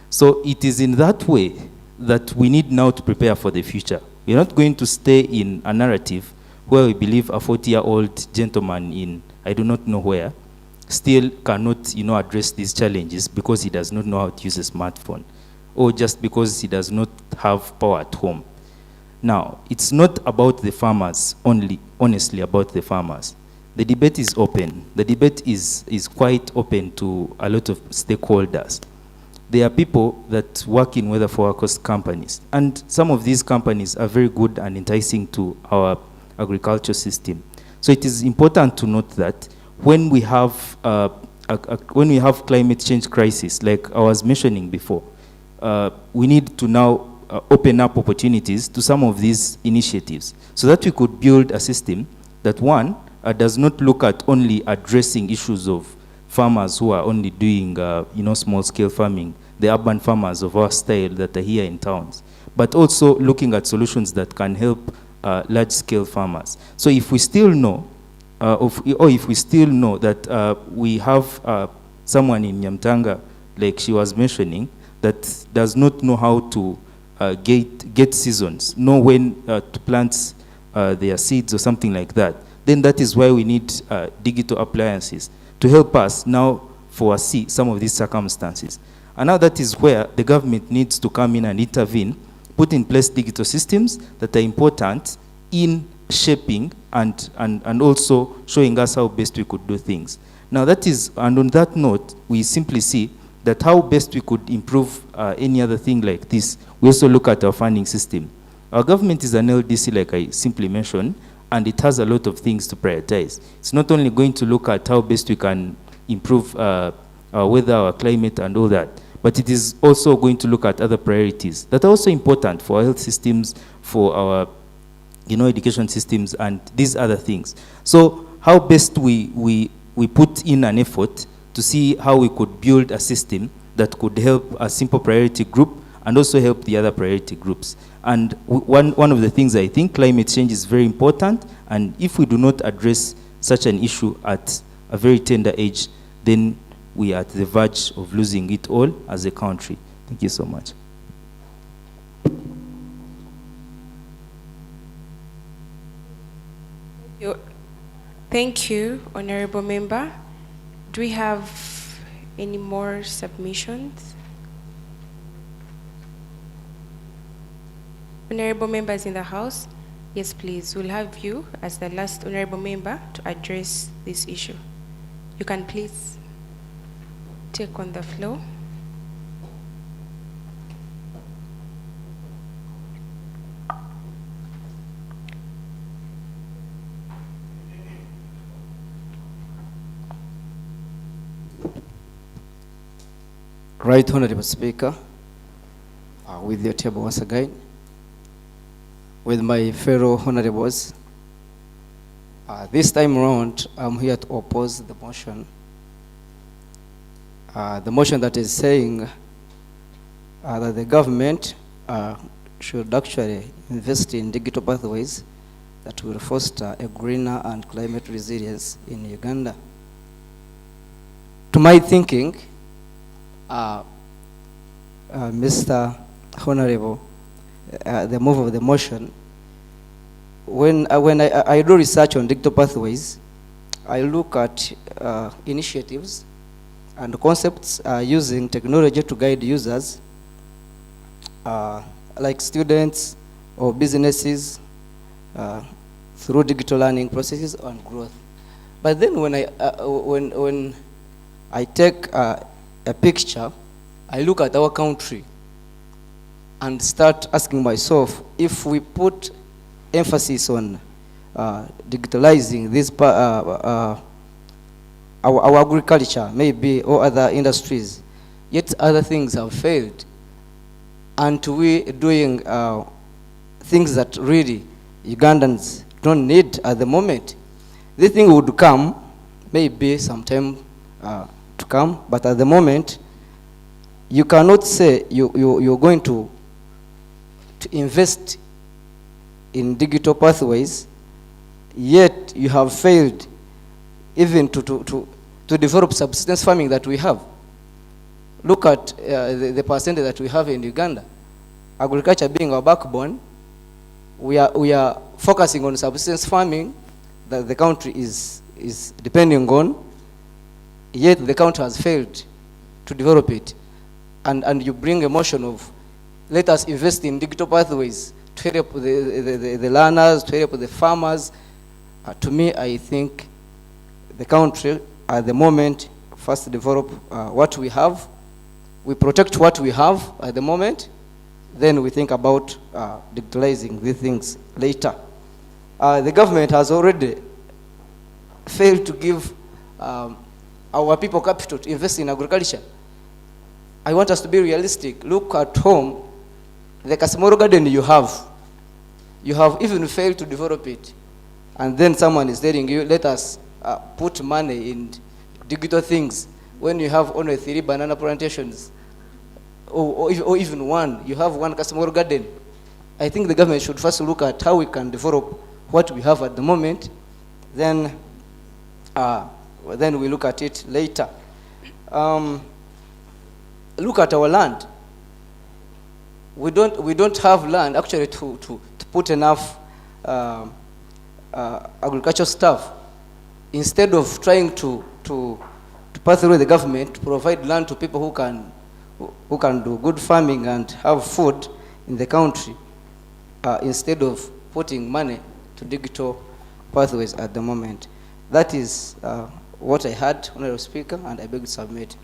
So it is in that way that we need now to prepare for the future. We're not going to stay in a narrative where we believe a 40-year-old gentleman in I do not know where still cannot, address these challenges because he does not know how to use a smartphone, or just because he does not have power at home. Now, it's not about the farmers only, honestly about the farmers. The debate is open. The debate is quite open to a lot of stakeholders. There are people that work in weather forecast companies, and some of these companies are very good and enticing to our agriculture system. So it is important to note that when we have climate change crisis, like I was mentioning before, we need to now open up opportunities to some of these initiatives so that we could build a system that, one, does not look at only addressing issues of farmers who are only doing small-scale farming, the urban farmers of our style that are here in towns, but also looking at solutions that can help large-scale farmers. So if we still know, if we still know that we have someone in Nyamtanga, like she was mentioning, that does not know how to get seasons, know when to plant their seeds or something like that, then that is why we need digital appliances to help us now foresee some of these circumstances. And now that is where the government needs to come in and intervene, put in place digital systems that are important in shaping and also showing us how best we could do things. Now that is, and on that note, we simply see that how best we could improve any other thing like this. We also look at our funding system. Our government is an LDC, like I simply mentioned, and it has a lot of things to prioritize. It's not only going to look at how best we can improve our weather, our climate, and all that, but it is also going to look at other priorities that are also important for our health systems, for our education systems, and these other things. So how best we put in an effort to see how we could build a system that could help a simple priority group and also help the other priority groups. And one of the things I think, climate change is very important, and if we do not address such an issue at a very tender age, then we are at the verge of losing it all as a country. Thank you so much. Thank you, Honorable Member. Do we have any more submissions? Honorable members in the House, yes, please. We'll have you as the last honorable member to address this issue. You can please take on the floor. Right, Honorable Speaker, with your table once again, with my fellow honorables, this time around, I'm here to oppose the motion. The motion that is saying that the government should actually invest in digital pathways that will foster a greener and climate resilience in Uganda. To my thinking, Mr. Honorable, the move of the motion, when I do research on digital pathways, I look at initiatives and concepts using technology to guide users, like students or businesses, through digital learning processes and growth. But then when I take a picture, I look at our country and start asking myself, if we put emphasis on digitalizing our agriculture, maybe, or other industries, yet other things have failed. And we doing things that really Ugandans don't need at the moment. This thing would come, maybe sometime to come, but at the moment, you cannot say you're going to invest in digital pathways, yet you have failed even to develop subsistence farming that we have. Look at the percentage that we have in Uganda. Agriculture being our backbone, we are focusing on subsistence farming that the country is depending on, yet the country has failed to develop it. And you bring a motion of, let us invest in digital pathways to help the learners, to help the farmers. To me, I think the country at the moment first develop what we have. We protect what we have at the moment. Then we think about digitalizing these things later. The government has already failed to give our people capital to invest in agriculture. I want us to be realistic. Look at home, the Kasimoro garden you have even failed to develop it. And then someone is telling you, let us put money in digital things when you have only 3 banana plantations, or even one. You have one Kasimoro garden. I think the government should first look at how we can develop what we have at the moment, then we look at it later. Look at our land. We don't have land actually to put enough agricultural stuff. Instead of trying to pass through the government to provide land to people who can do good farming and have food in the country, instead of putting money to digital pathways at the moment. That is what I had, Honorable Speaker, and I beg to submit.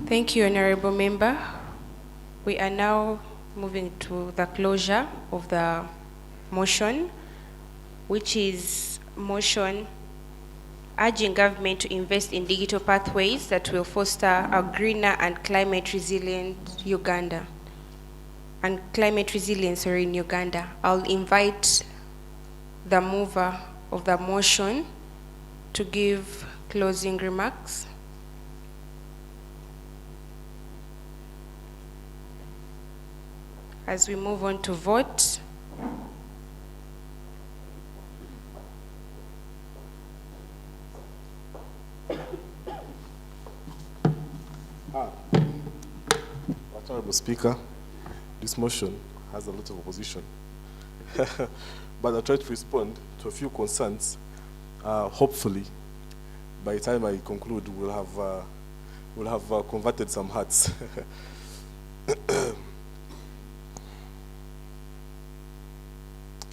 Thank you, Honorable Member. We are now moving to the closure of the motion, which is motion urging government to invest in digital pathways that will foster a greener and climate resilient Uganda. And climate resilience in Uganda. I'll invite the mover of the motion to give closing remarks. As we move on to vote, Honorable Speaker, this motion has a lot of opposition, but I'll try to respond to a few concerns. Hopefully, by the time I conclude, we'll have converted some hearts.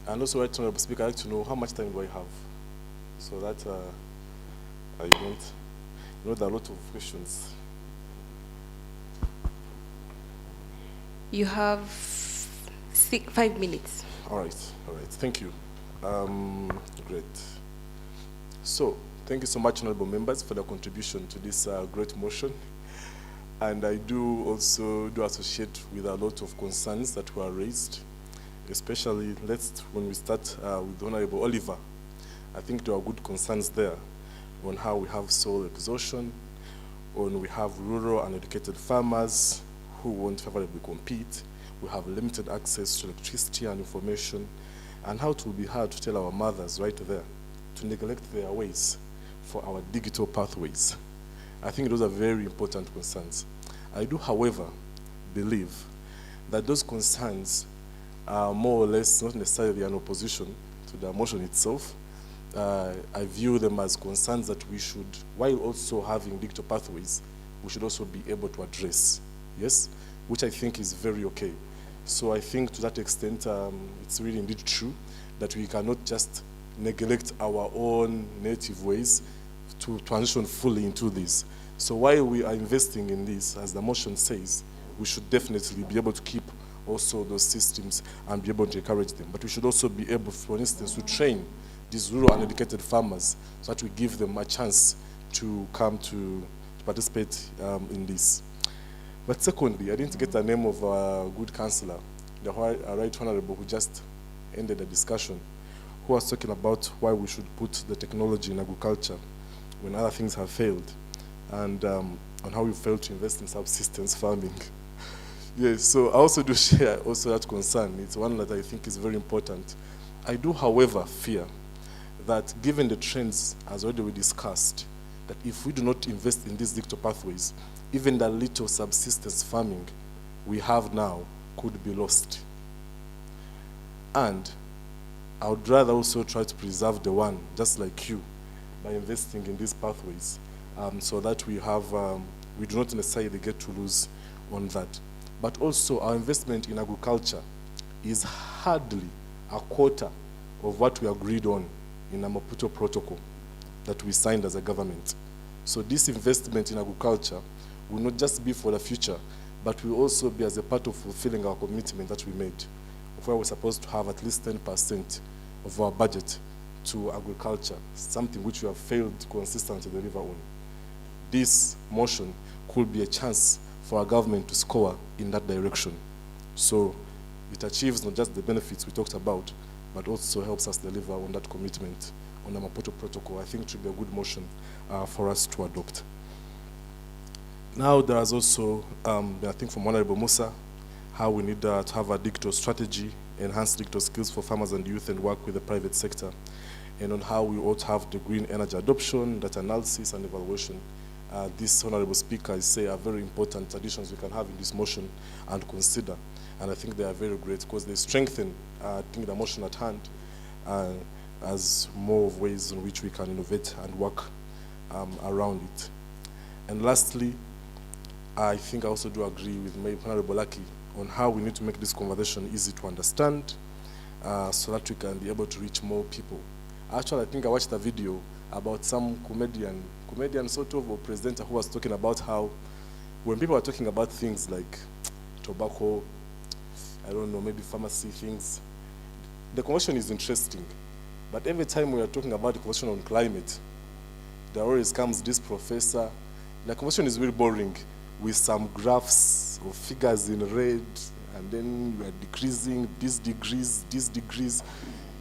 And also, right, Honorable Speaker, I'd like to know how much time do I have, so that I don't. You know, there are a lot of questions. you have 5 minutes. All right, thank you. Great. So, thank you so much, honorable members, for the contribution to this great motion. And I do also associate with a lot of concerns that were raised, especially when we start with Honorable Oliver. I think there are good concerns there on how we have soil exhaustion, on we have rural and educated farmers who won't favorably compete, we have limited access to electricity and information, and how it will be hard to tell our mothers right there to neglect their ways for our digital pathways. I think those are very important concerns. I do, however, believe that those concerns are more or less not necessarily an opposition to the motion itself. I view them as concerns that we should, while also having digital pathways, we should also be able to address, yes, which I think is very okay. So I think to that extent, it's really indeed true that we cannot just neglect our own native ways to transition fully into this. So while we are investing in this, as the motion says, we should definitely be able to keep also those systems and be able to encourage them. But we should also be able, for instance, to train these rural uneducated farmers, so that we give them a chance to come to participate in this. But secondly, I didn't get the name of a good councillor, the Right Honourable, who just ended the discussion, who was talking about why we should put the technology in agriculture when other things have failed, and on how we failed to invest in subsistence farming. Yes, so I also do share also that concern. It's one that I think is very important. I do, however, fear that given the trends, as already we discussed, that if we do not invest in these digital pathways, even the little subsistence farming we have now could be lost. And I would rather also try to preserve the one, just like you, by investing in these pathways, so that we have, we do not necessarily get to lose on that. But also our investment in agriculture is hardly a quarter of what we agreed on in the Maputo Protocol that we signed as a government. So this investment in agriculture will not just be for the future, but will also be as a part of fulfilling our commitment that we made, of where we're supposed to have at least 10% of our budget to agriculture, something which we have failed consistently to deliver on. This motion could be a chance for our government to score in that direction. So it achieves not just the benefits we talked about, but also helps us deliver on that commitment on the Maputo Protocol. I think it should be a good motion for us to adopt. Now there is also, I think from Honorable Musa, how we need to have a digital strategy, enhance digital skills for farmers and youth, and work with the private sector, and on how we ought to have the green energy adoption, data analysis and evaluation. This Honorable Speaker is say are very important additions we can have in this motion and consider. And I think they are very great because they strengthen, I think, the motion at hand as more of ways in which we can innovate and work around it. And lastly, I think I also do agree with Honorable Lucky on how we need to make this conversation easy to understand so that we can be able to reach more people. Actually, I think I watched a video about some comedian sort of, or presenter who was talking about how when people are talking about things like tobacco, I don't know, maybe pharmacy things, the conversation is interesting. But every time we are talking about the conversation on climate, there always comes this professor. The conversation is very boring with some graphs or figures in red, and then we are decreasing these degrees.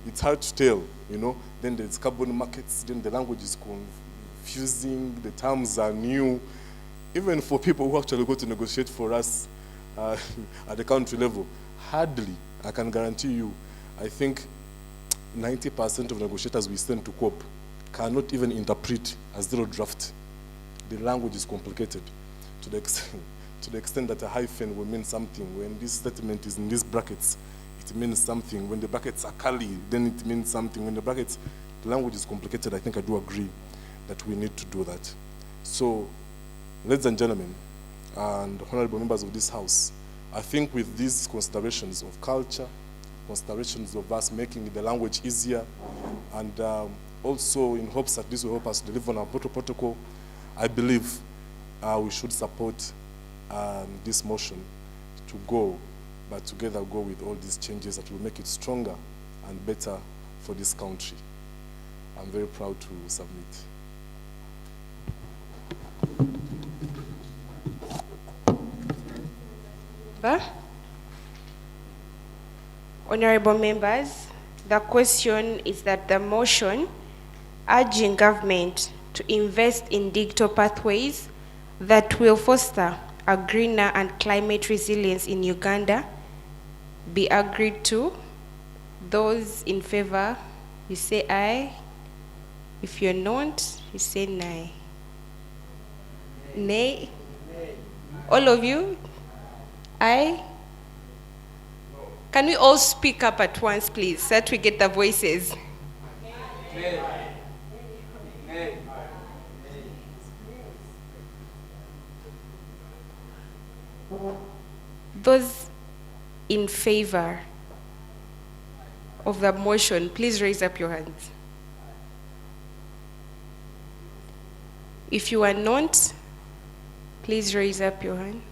It's hard to tell, you know. Then there's carbon markets, then the language is confusing, the terms are new. Even for people who actually go to negotiate for us at the country level, hardly, I can guarantee you, I think 90% of negotiators we send to COP cannot even interpret a zero draft. The language is complicated to the extent that a hyphen will mean something. When this statement is in these brackets, it means something. When the brackets are curly, then it means something. When the language is complicated, I think I do agree that we need to do that. So, ladies and gentlemen, and honorable members of this House, I think with these considerations of culture, considerations of us making the language easier, and also in hopes that this will help us deliver on our protocol, I believe we should support this motion to go, but together go with all these changes that will make it stronger and better for this country. I'm very proud to submit. Honorable members, the question is that the motion urging government to invest in digital pathways that will foster a greener and climate resilience in Uganda be agreed to. Those in favor, you say aye. If you're not, you say nay. Nay? All of you? Aye? Can we all speak up at once, please, so that we get the voices? Those in favor of the motion, please raise up your hands. If you are not, please raise up your hand.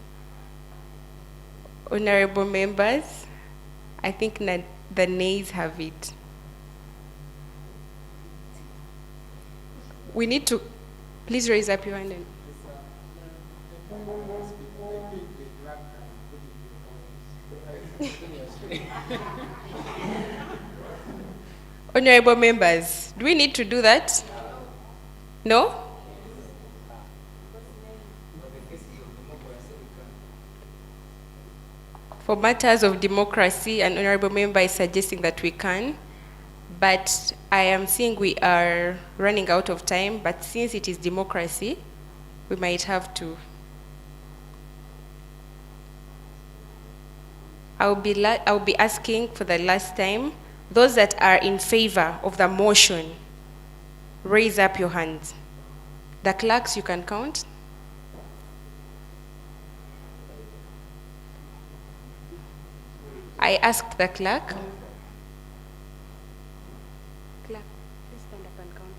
Honorable members, I think that the nays have it. We need to, please raise up your hand. Honorable members, do we need to do that? No? For matters of democracy, an honorable member is suggesting that we can, but I am seeing we are running out of time, but since it is democracy, we might have to. I'll be asking for the last time, those that are in favor of the motion, raise up your hands. The clerks, you can count. I asked the clerk. Clerk, please stand up and count.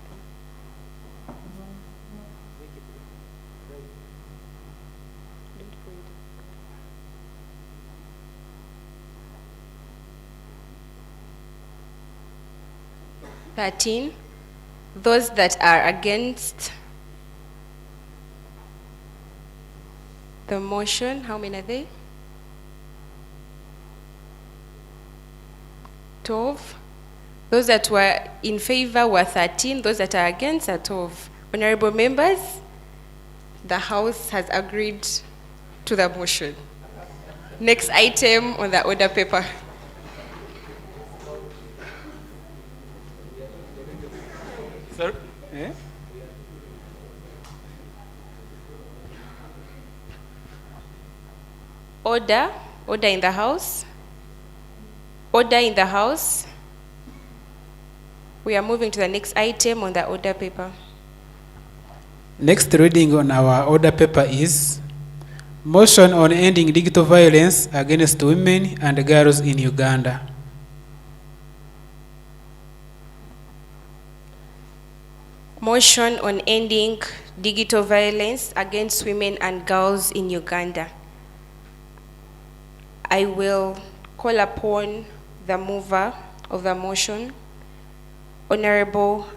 13. Those that are against the motion, how many are they? 12. Those that were in favor were 13. Those that are against are 12. Honorable members, the House has agreed to the motion. Next item on the order paper. Sir? Eh? Order in the House. Order in the House. We are moving to the next item on the order paper. Next reading on our order paper is Motion on Ending Digital Violence Against Women and Girls in Uganda. Motion on ending digital violence against women and girls in Uganda. I will call upon the mover of the motion, Honorable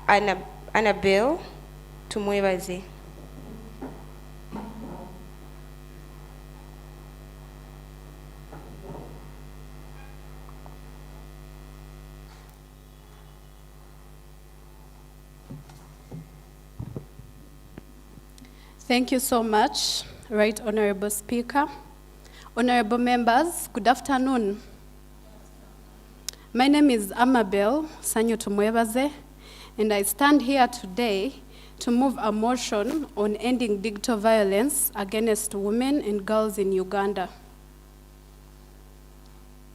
Annabelle Tumwebaze. Thank you so much, Right Honorable Speaker. Honorable members, good afternoon. My name is Amabel Sanyo Tumwebaze, and I stand here today to move a motion on ending digital violence against women and girls in Uganda.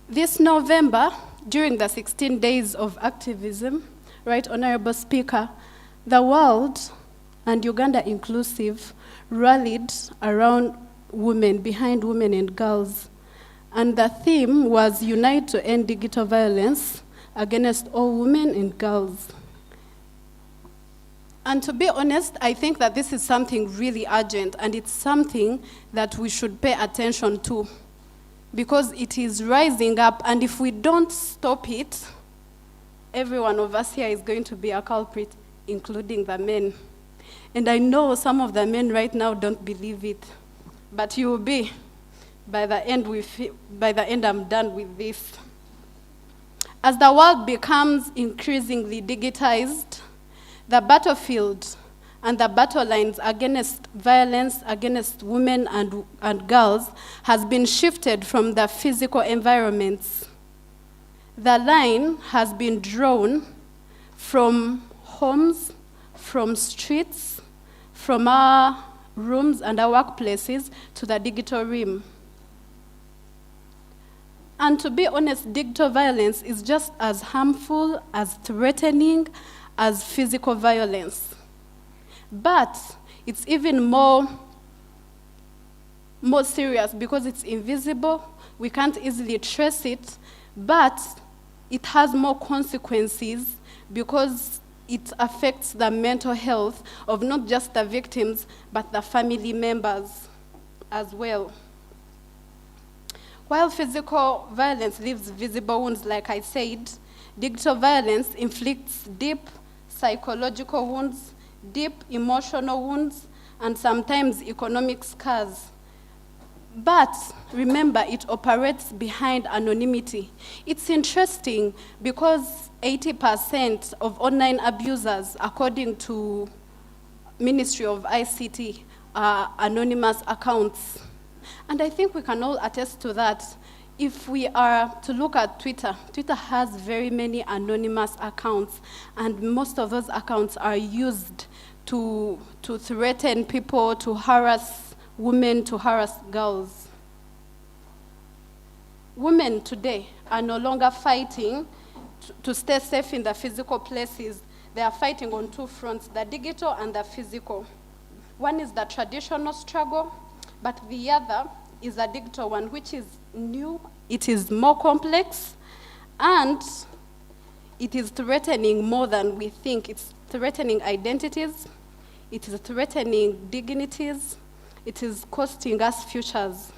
This November, during the 16 days of activism, Right Honorable Speaker, the world, and Uganda inclusive, rallied around women, behind women and girls. And the theme was Unite to End Digital Violence Against All Women and Girls. And to be honest, I think that this is something really urgent, and it's something that we should pay attention to, because it is rising up, and if we don't stop it, every one of us here is going to be a culprit, including the men. And I know some of the men right now don't believe it, but you will be. By the end, I'm done with this. As the world becomes increasingly digitized, the battlefield and the battle lines against violence against women and girls has been shifted from the physical environments. The line has been drawn from homes, from streets, from our rooms and our workplaces to the digital realm. And to be honest, digital violence is just as harmful, as threatening as physical violence. But it's even more serious because it's invisible, we can't easily trace it, but it has more consequences because it affects the mental health of not just the victims, but the family members as well. While physical violence leaves visible wounds, like I said, digital violence inflicts deep psychological wounds, deep emotional wounds, and sometimes economic scars. But remember, it operates behind anonymity. It's interesting because 80% of online abusers, according to Ministry of ICT, are anonymous accounts. And I think we can all attest to that. If we are to look at Twitter, Twitter has very many anonymous accounts, and most of those accounts are used to threaten people, to harass women, to harass girls. Women today are no longer fighting to stay safe in the physical places. They are fighting on two fronts, the digital and the physical. One is the traditional struggle, but the other is a digital one, which is new, it is more complex, and it is threatening more than we think. It's threatening identities, it is threatening dignities, it is costing us futures.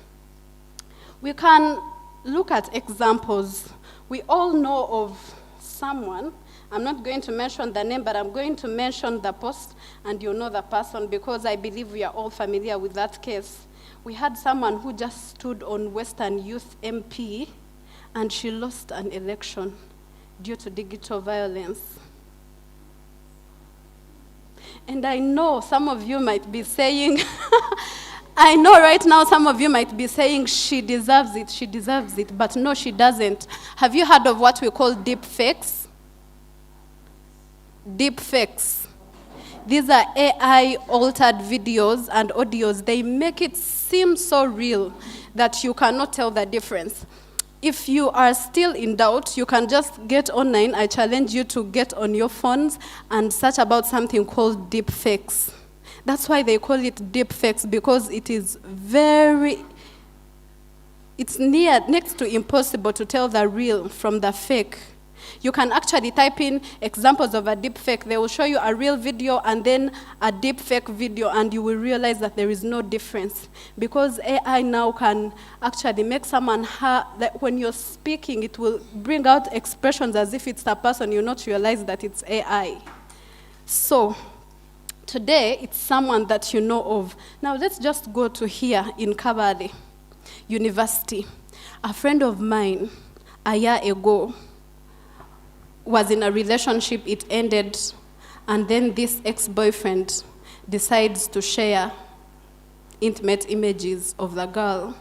We can look at examples. We all know of someone. I'm not going to mention the name, but I'm going to mention the post, and you'll know the person, because I believe we are all familiar with that case. We had someone who just stood on Western Youth MP, and she lost an election due to digital violence. And I know some of you might be saying, I know right now some of you might be saying she deserves it, but no, she doesn't. Have you heard of what we call deep fakes? Deep fakes. These are AI-altered videos and audios. They make it seem so real that you cannot tell the difference. If you are still in doubt, you can just get online. I challenge you to get on your phones and search about something called deep fakes. That's why they call it deep fakes, because it is it's next to impossible to tell the real from the fake. You can actually type in examples of a deep fake. They will show you a real video and then a deep fake video, and you will realize that there is no difference. Because AI now can actually make someone that when you're speaking, it will bring out expressions as if it's a person. You not realize that it's AI. So today, it's someone that you know of. Now let's just go to here in Kabale University. A friend of mine, a year ago, was in a relationship, it ended, and then this ex-boyfriend decides to share intimate images of the girl.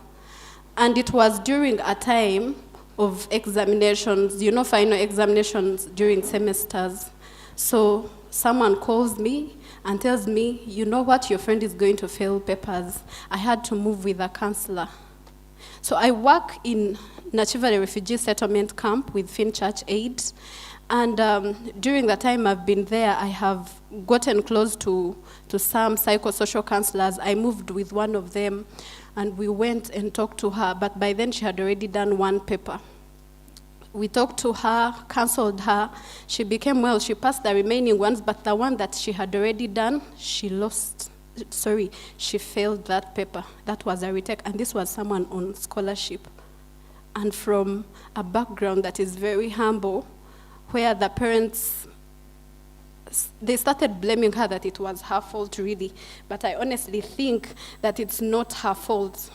And it was during a time of examinations, final examinations during semesters. So someone calls me and tells me, you know what, your friend is going to fail papers. I had to move with a counselor. So I work in Nachivale Refugee Settlement Camp with Finchurch Aid. And during the time I've been there, I have gotten close to some psychosocial counselors. I moved with one of them, and we went and talked to her, but by then she had already done one paper. We talked to her, counseled her. She became well. She passed the remaining ones, but the one that she had already done, she failed that paper. That was a retake, and this was someone on scholarship. And from a background that is very humble, where the parents, they started blaming her that it was her fault, really. But I honestly think that it's not her fault.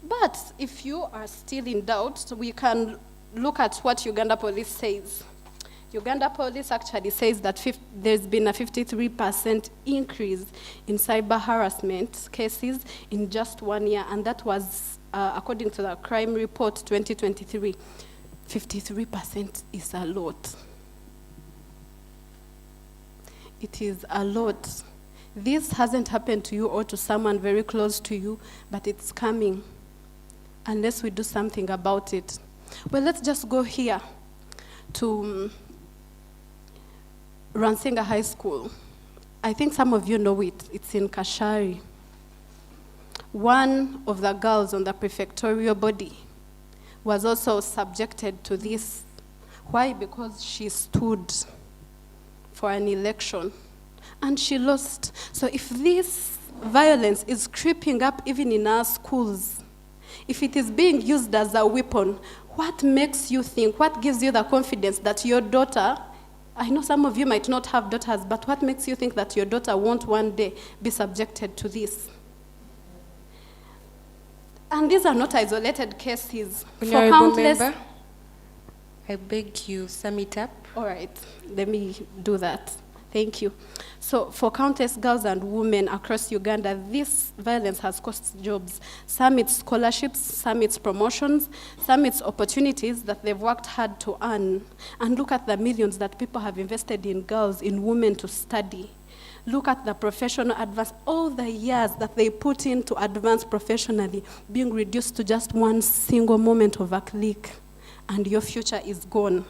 But if you are still in doubt, we can look at what Uganda Police says. Uganda Police actually says that there's been a 53% increase in cyber harassment cases in just 1 year, and that was according to the crime report 2023. 53% is a lot. It is a lot. This hasn't happened to you or to someone very close to you, but it's coming unless we do something about it. Well, let's just go here to Ransinga High School. I think some of you know it. It's in Kashari. One of the girls on the prefectorial body was also subjected to this. Why? Because she stood for an election, and she lost. So if this violence is creeping up even in our schools, if it is being used as a weapon, what makes you think, what gives you the confidence that your daughter I know some of you might not have daughters, but what makes you think that your daughter won't one day be subjected to this? And these are not isolated cases. For Honorable countless... Member, I beg you, sum it up. All right, let me do that. Thank you. So for countless girls and women across Uganda, this violence has cost jobs. Some it's scholarships, some it's promotions, some it's opportunities that they've worked hard to earn. And look at the millions that people have invested in girls, in women to study. Look at the professional advance, all the years that they put in to advance professionally, being reduced to just one single moment of a click, and your future is gone.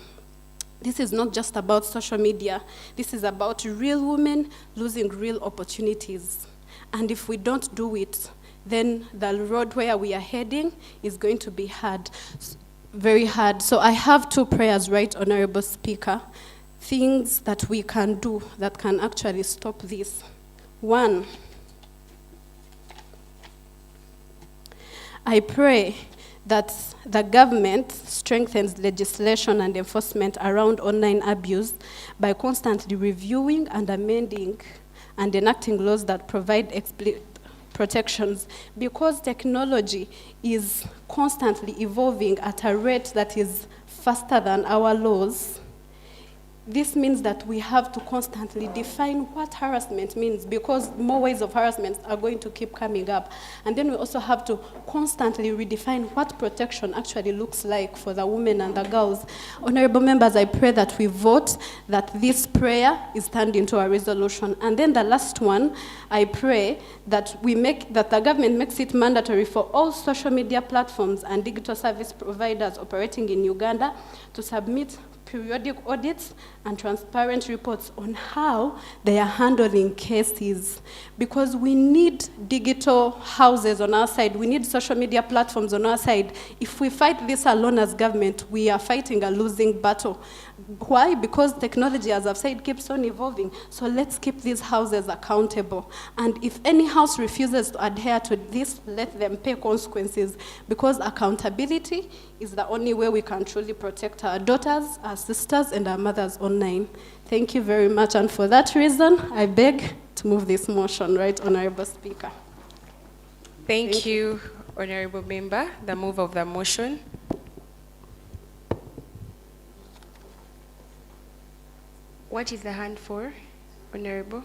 This is not just about social media. This is about real women losing real opportunities. And if we don't do it, then the road where we are heading is going to be hard, very hard. So I have two prayers, right, Honorable Speaker, things that we can do that can actually stop this. One, I pray that the government strengthens legislation and enforcement around online abuse by constantly reviewing and amending and enacting laws that provide explicit protections, because technology is constantly evolving at a rate that is faster than our laws. This means that we have to constantly define what harassment means, because more ways of harassment are going to keep coming up. And then we also have to constantly redefine what protection actually looks like for the women and the girls. Honorable members, I pray that we vote that this prayer is turned into a resolution. And then the last one, I pray that the government makes it mandatory for all social media platforms and digital service providers operating in Uganda to submit periodic audits and transparent reports on how they are handling cases. Because we need digital houses on our side, we need social media platforms on our side. If we fight this alone as government, we are fighting a losing battle. Why? Because technology, as I've said, keeps on evolving. So let's keep these houses accountable. And if any house refuses to adhere to this, let them pay consequences, because accountability is the only way we can truly protect our daughters, our sisters, and our mothers online. Thank you very much. And for that reason, I beg to move this motion, right, Honorable Speaker? Thank you, Honorable Member. The move of the motion. What is the hand for, Honorable?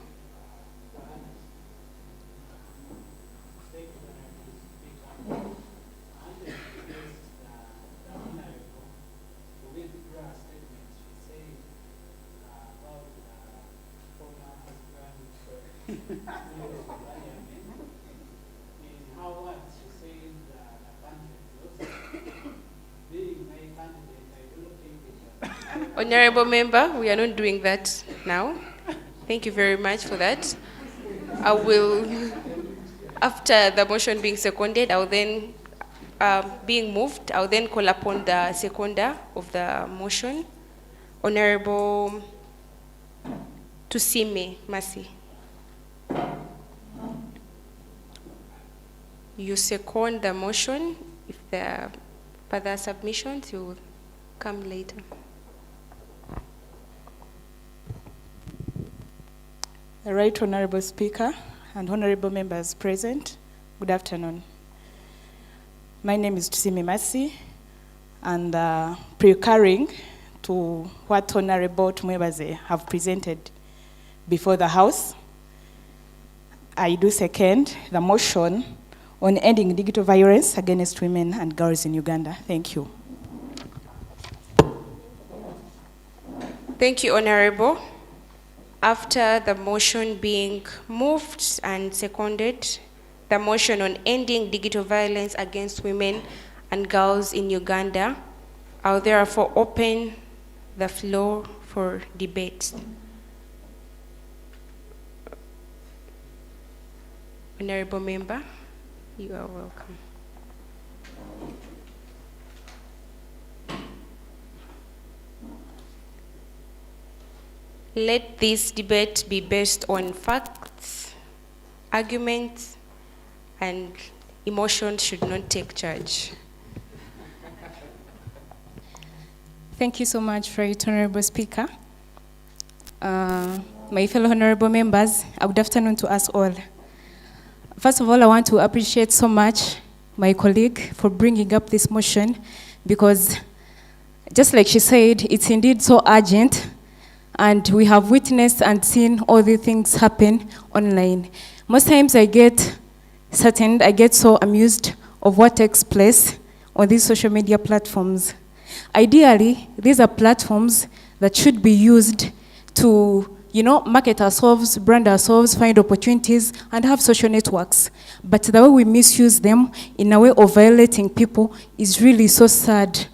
Honorable Member, we are not doing that now. Thank you very much for that. I will, after the motion being seconded, I'll then, being moved, I'll then call upon the seconder of the motion, Honorable Tusime Masi. You second the motion. If there are further submissions, you will come later. Right, Honorable Speaker and honorable members present, good afternoon. My name is Tusimi Masi, and precarring to what Honorable Tumwebaze have presented before the House, I do second the motion on ending digital violence against women and girls in Uganda. Thank you. Thank you, Honorable. After the motion being moved and seconded, the motion on ending digital violence against women and girls in Uganda, I'll therefore open the floor for debate. Honorable Member, you are welcome. Let this debate be based on facts, arguments, and emotions should not take charge. Thank you so much, Right Honorable Speaker. My fellow honorable members, good afternoon to us all. First of all, I want to appreciate so much my colleague for bringing up this motion, because just like she said, it's indeed so urgent, and we have witnessed and seen all the things happen online. Most times I get saddened, I get so amused of what takes place on these social media platforms. Ideally, these are platforms that should be used to, market ourselves, brand ourselves, find opportunities, and have social networks. But the way we misuse them in a way of violating people is really so sad.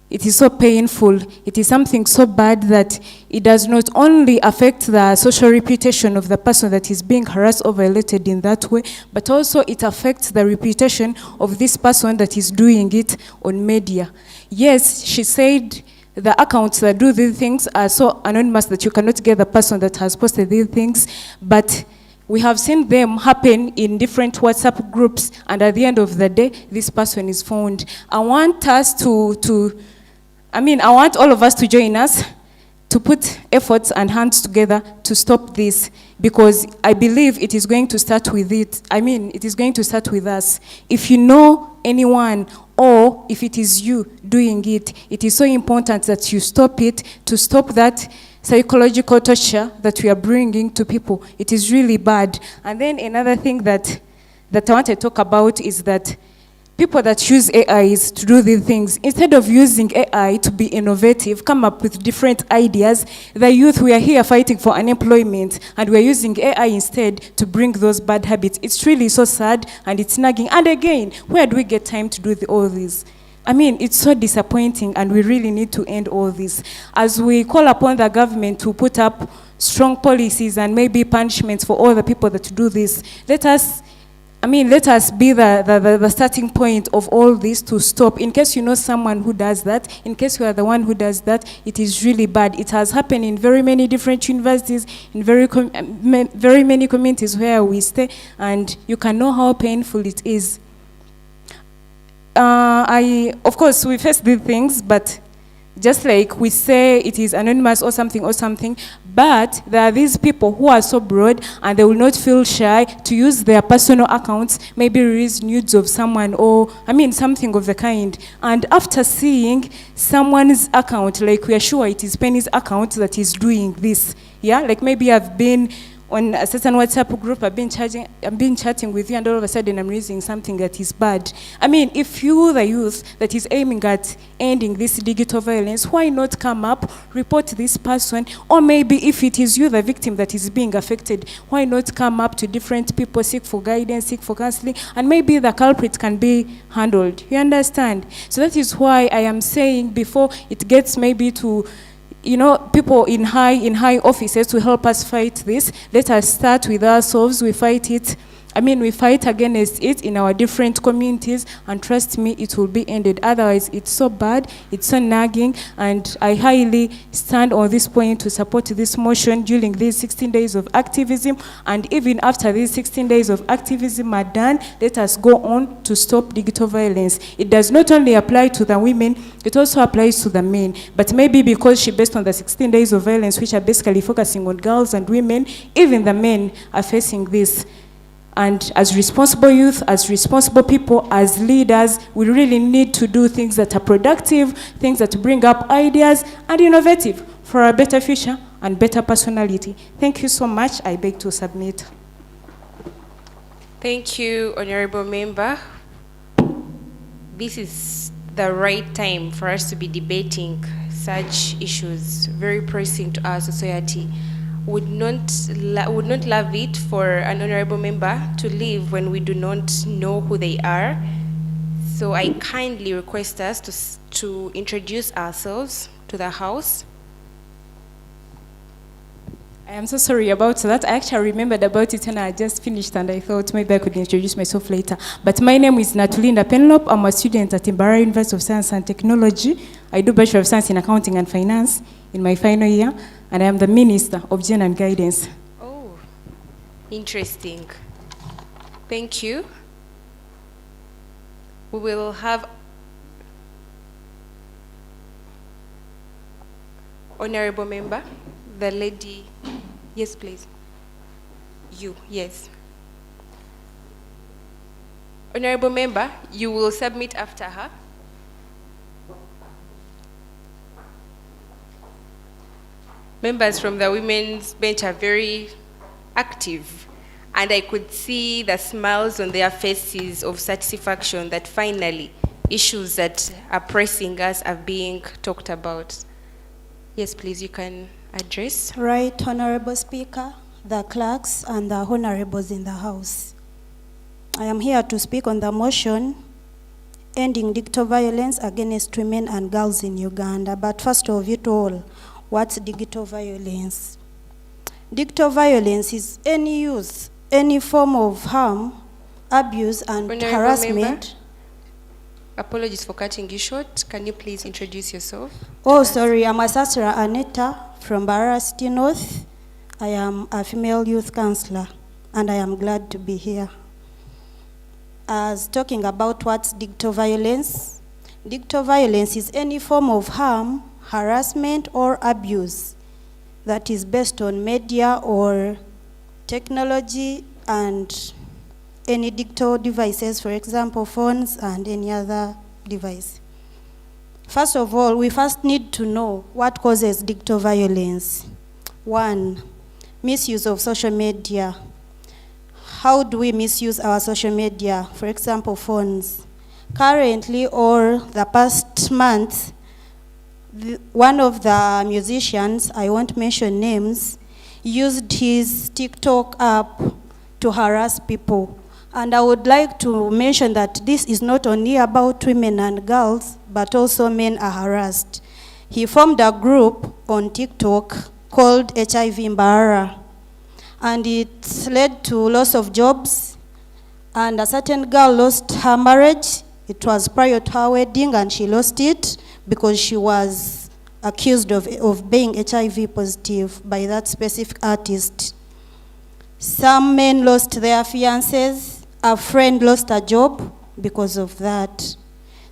It is so painful. It is something so bad that it does not only affect the social reputation of the person that is being harassed or violated in that way, but also it affects the reputation of this person that is doing it on media. Yes, she said the accounts that do these things are so anonymous that you cannot get the person that has posted these things, but we have seen them happen in different WhatsApp groups, and at the end of the day, this person is found. I want all of us to join us to put efforts and hands together to stop this, because I believe it is going to start with it. It is going to start with us. If you know anyone, or if it is you doing it, it is so important that you stop it, to stop that psychological torture that we are bringing to people. It is really bad. And then another thing that I want to talk about is that people that use AIs to do these things, instead of using AI to be innovative, come up with different ideas, the youth, we are here fighting for unemployment, and we are using AI instead to bring those bad habits. It's really so sad, and it's nagging. And again, where do we get time to do all this? It's so disappointing, and we really need to end all this. As we call upon the government to put up strong policies and maybe punishments for all the people that do this, let us be the starting point of all this to stop. In case you know someone who does that, in case you are the one who does that, it is really bad. It has happened in very many different universities, in very many communities where we stay, and you can know how painful it is. Of course, we face these things, but just like we say it is anonymous or something, but there are these people who are so broad, and they will not feel shy to use their personal accounts, maybe release nudes of someone, or something of the kind. And after seeing someone's account, like we are sure it is Penny's account that is doing this, like maybe I've been on a certain WhatsApp group, I've been chatting with you, and all of a sudden I'm using something that is bad. If you, the youth that is aiming at ending this digital violence, why not come up, report this person? Or maybe if it is you, the victim, that is being affected, why not come up to different people, seek for guidance, seek for counseling, and maybe the culprit can be handled. You understand? So that is why I am saying, before it gets maybe to people in high offices to help us fight this, let us start with ourselves. We fight it. We fight against it in our different communities, and trust me, it will be ended. Otherwise, it's so bad, it's so nagging, and I highly stand on this point to support this motion during these 16 days of activism. And even after these 16 days of activism are done, let us go on to stop digital violence. It does not only apply to the women, it also applies to the men. But maybe because she based on the 16 days of violence, which are basically focusing on girls and women, even the men are facing this. And as responsible youth, as responsible people, as leaders, we really need to do things that are productive, things that bring up ideas and innovative for a better future and better personality. Thank you so much. I beg to submit. Thank you, Honorable Member. This is the right time for us to be debating such issues, very pressing to our society. Would not love it for an honorable member to leave when we do not know who they are. So I kindly request us to introduce ourselves to the House. I am so sorry about that. I actually remembered about it when I just finished, and I thought maybe I could introduce myself later. But my name is Natulinda Penlop. I'm a student at Imbara University of Science and Technology. I do Bachelor of Science in Accounting and Finance in my final year, and I am the Minister of Gender and Guidance. Oh, interesting. Thank you. We will have Honorable Member. the lady. Yes, please. You, yes. Honorable member, you will submit after her. Members from the women's bench are very active, and I could see the smiles on their faces of satisfaction that finally issues that are pressing us are being talked about. Yes, please, you can address. Right, Honorable Speaker, the clerks, and the honorables in the House. I am here to speak on the motion ending digital violence against women and girls in Uganda. But first of it all, what's digital violence? Digital violence is any use, any form of harm, abuse, and Honorable harassment. member, apologies for cutting you short. Can you please introduce yourself? Oh, sorry, I'm Asasra Anita from Barara City North. I am a female youth counselor, and I am glad to be here. As talking about what's digital violence is any form of harm, harassment, or abuse that is based on media or technology and any digital devices, for example, phones and any other device. First of all, we first need to know what causes digital violence. 1, misuse of social media. How do we misuse our social media? For example, phones. Currently, or the past month, one of the musicians, I won't mention names, used his TikTok app to harass people. And I would like to mention that this is not only about women and girls, but also men are harassed. He formed a group on TikTok called HIV Mbarara, and it led to loss of jobs, and a certain girl lost her marriage. It was prior to her wedding, and she lost it because she was accused of being HIV positive by that specific artist. Some men lost their fiancés. A friend lost a job because of that.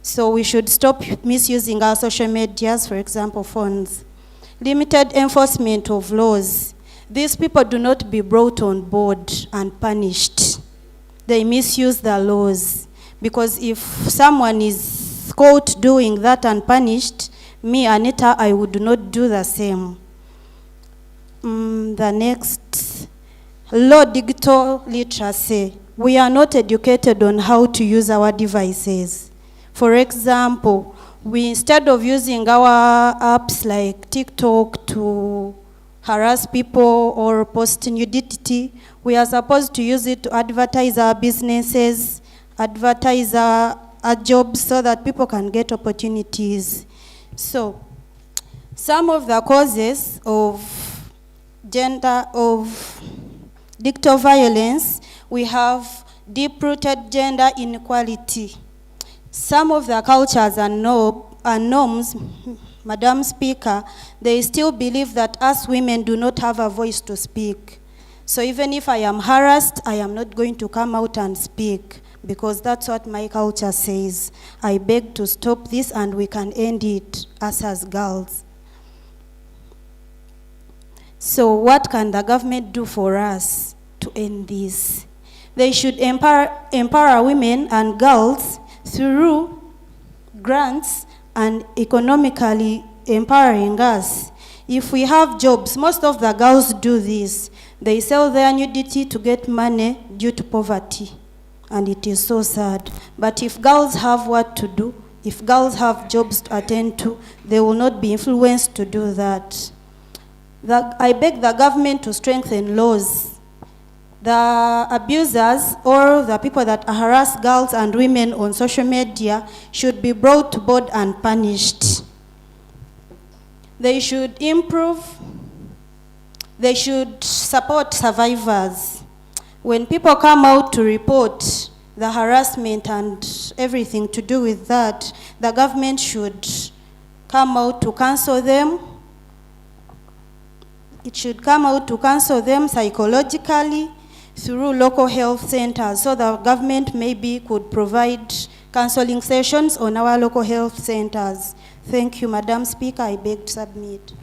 So we should stop misusing our social medias, for example, phones. Limited enforcement of laws. These people do not be brought on board and punished. They misuse the laws. Because if someone is caught doing that and punished, me, Anita, I would not do the same. The next, low digital literacy. We are not educated on how to use our devices. For example, instead of using our apps like TikTok to harass people or post nudity, we are supposed to use it to advertise our businesses, advertise our jobs so that people can get opportunities. So, some of the causes of digital violence, we have deep-rooted gender inequality. Some of the cultures and norms, Madam Speaker, they still believe that us women do not have a voice to speak. So even if I am harassed, I am not going to come out and speak, because that's what my culture says. I beg to stop this, and we can end it as girls. So what can the government do for us to end this? They should empower women and girls through grants and economically empowering us. If we have jobs, most of the girls do this. They sell their nudity to get money due to poverty, and it is so sad. But if girls have what to do, if girls have jobs to attend to, they will not be influenced to do that. I beg the government to strengthen laws. The abusers or the people that harass girls and women on social media should be brought to board and punished. They should improve. They should support survivors. When people come out to report the harassment and everything to do with that, the government should come out to counsel them. It should come out to counsel them psychologically through local health centers, so the government maybe could provide counseling sessions on our local health centers. Thank you, Madam Speaker. I beg to submit.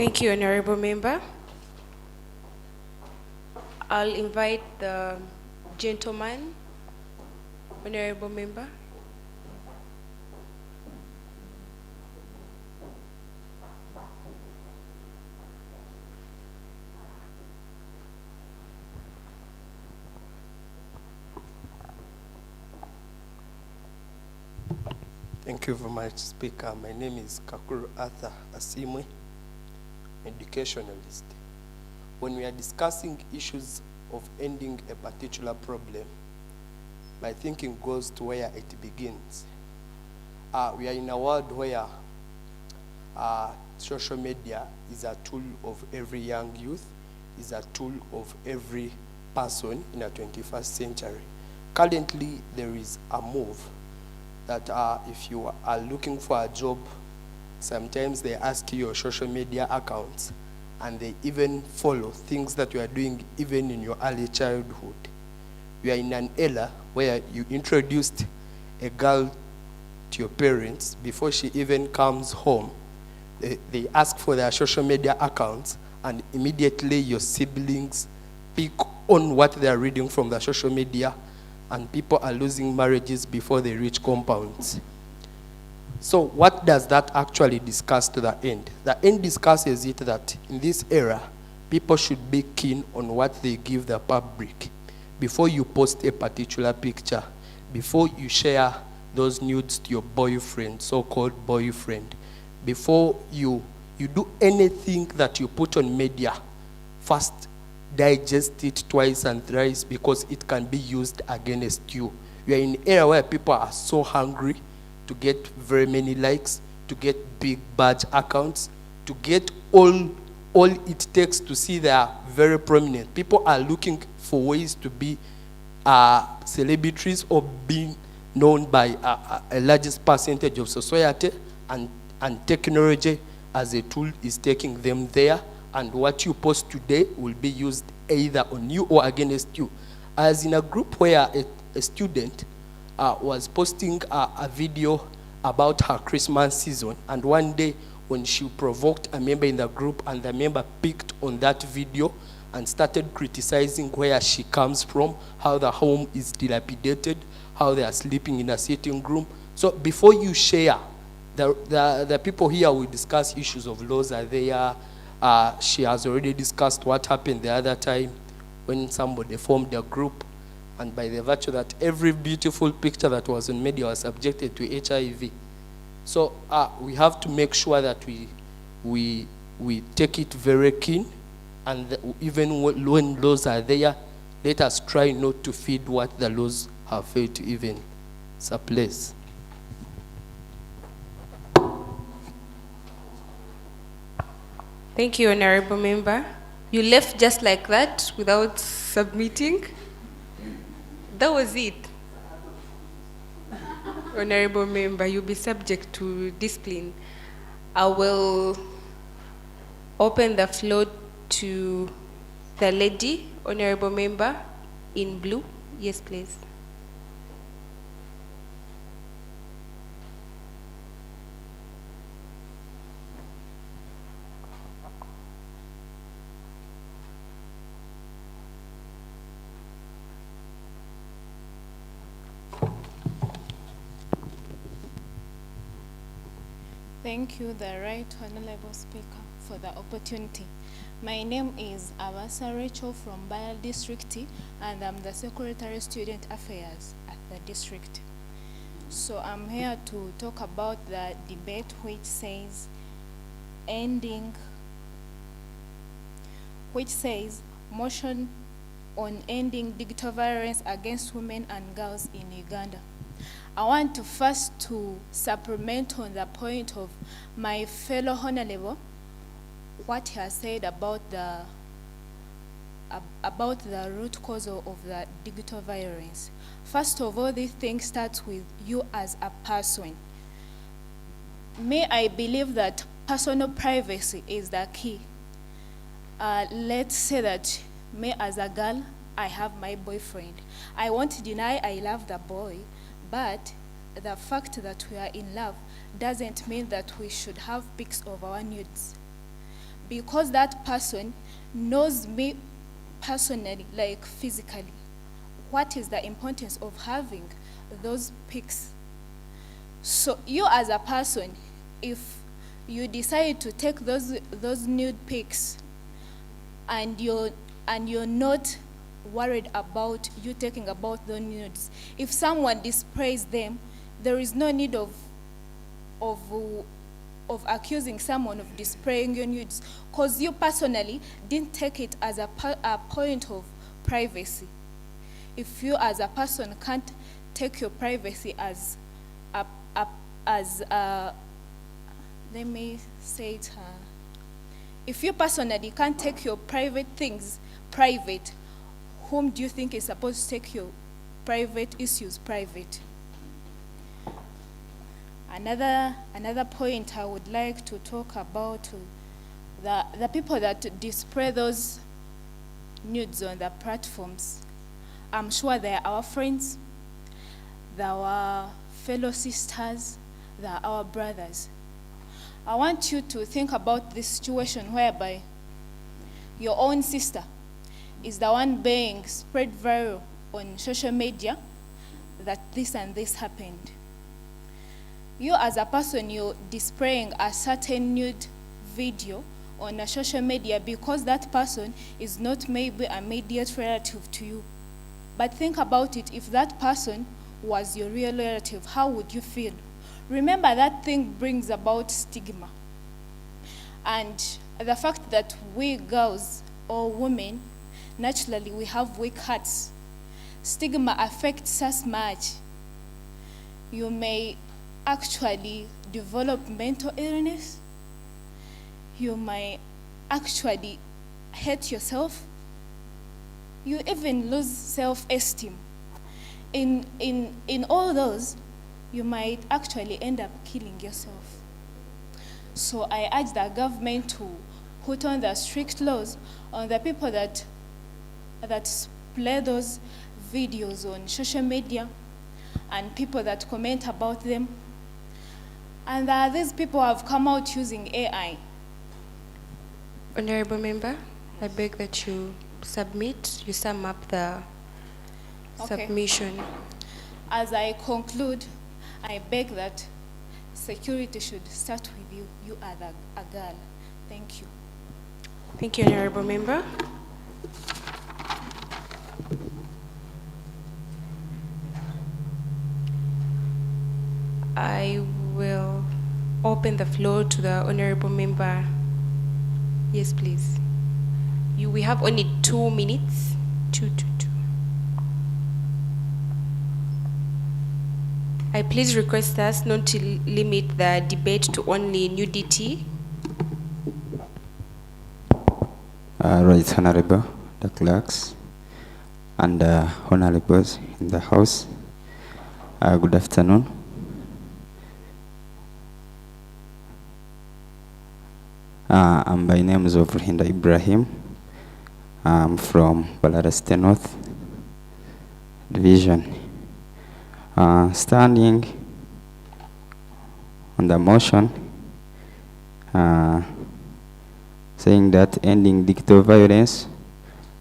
Thank you, Honorable Member. I'll invite the gentleman, Honorable Member. Thank you very much, Speaker. My name is Kakuru Arthur Asimwe, educationalist. When we are discussing issues of ending a particular problem, my thinking goes to where it begins. We are in a world where social media is a tool of every young youth, is a tool of every person in the 21st century. Currently, there is a move that if you are looking for a job, sometimes they ask you your social media accounts, and they even follow things that you are doing even in your early childhood. We are in an era where you introduced a girl to your parents before she even comes home. They ask for their social media accounts, and immediately your siblings pick on what they are reading from the social media, and people are losing marriages before they reach compounds. So what does that actually discuss to the end? The end discusses it that in this era, people should be keen on what they give the public. Before you post a particular picture, before you share those nudes to your boyfriend, so-called boyfriend, before you do anything that you put on media, first digest it twice and thrice, because it can be used against you. We are in an era where people are so hungry to get very many likes, to get big badge accounts, to get all it takes to see they are very prominent. People are looking for ways to be celebrities or being known by a largest percentage of society, and technology as a tool is taking them there, and what you post today will be used either on you or against you. As in a group where a student was posting a video about her Christmas season, and one day when she provoked a member in the group, and the member picked on that video and started criticizing where she comes from, how the home is dilapidated, how they are sleeping in a sitting room. So before you share, the people here will discuss issues of laws are there. She has already discussed what happened the other time when somebody formed a group, and by the virtue that every beautiful picture that was in media was subjected to HIV. So we have to make sure that we take it very keen, and even when laws are there, let us try not to feed what the laws have failed to even suppress. Thank you, Honorable Member. You left just like that without submitting. That was it. Honorable Member, you'll be subject to discipline. I will open the floor to the lady, Honorable Member in blue. Yes, please. Thank you, the Right Honorable Speaker, for the opportunity. My name is Avasa Rachel from Baya District, and I'm the Secretary Student Affairs at the district. So I'm here to talk about the debate which says motion on ending digital violence against women and girls in Uganda. I want to first to supplement on the point of my fellow honorable, what he has said about the root cause of the digital violence. First of all, this thing starts with you as a person. May I believe that personal privacy is the key. Let's say that me as a girl, I have my boyfriend. I won't deny I love the boy, but the fact that we are in love doesn't mean that we should have pics of our nudes. because that person knows me personally, like physically. What is the importance of having those pics? So you as a person, if you decide to take those nude pics and you're not worried about you taking about the nudes, if someone displays them, there is no need of accusing someone of displaying your nudes, because you personally didn't take it as a point of privacy. If you as a person can't take your privacy as let me say it, if you personally can't take your private things private, whom do you think is supposed to take your private issues private? Another point I would like to talk about, the people that display those nudes on the platforms. I'm sure they're our friends, they're our fellow sisters, they're our brothers. I want you to think about this situation whereby your own sister is the one being spread viral on social media that this and this happened. You as a person, you're displaying a certain nude video on a social media because that person is not maybe an immediate relative to you. But think about it, if that person was your real relative, how would you feel? Remember, that thing brings about stigma. And the fact that we girls or women, naturally we have weak hearts. Stigma affects us much. You may actually develop mental illness. You might actually hate yourself. You even lose self-esteem. In all those, you might actually end up killing yourself. So I urge the government to put on the strict laws on the people that display those videos on social media and people that comment about them. And these people have come out using AI. Honorable Member, I beg that you sum up the submission. As I conclude, I beg that security should start with you. You are a girl. Thank you. Thank you, Honorable Member. I will open the floor to the Honorable Member. Yes, please. We have only 2 minutes. Two. I please request us not to limit the debate to only nudity. Right, Honorable, the clerks, and honorables in the House. Good afternoon. I'm by name is Hinda Ibrahim. I'm from Balareste North Division. Standing on the motion, saying that ending digital violence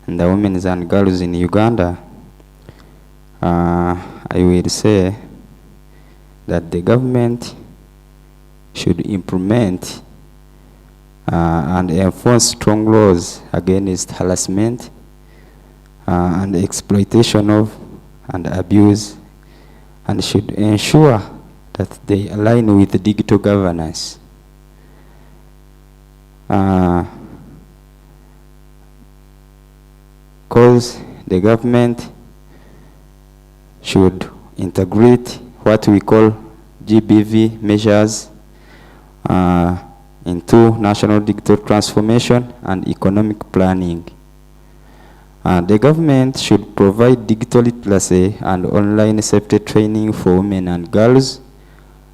and the women and girls in Uganda, I will say that the government should implement and enforce strong laws against harassment and exploitation of and abuse, and should ensure that they align with the digital governance. Because the government should integrate what we call GBV measures into national digital transformation and economic planning. The government should provide digital literacy and online safety training for women and girls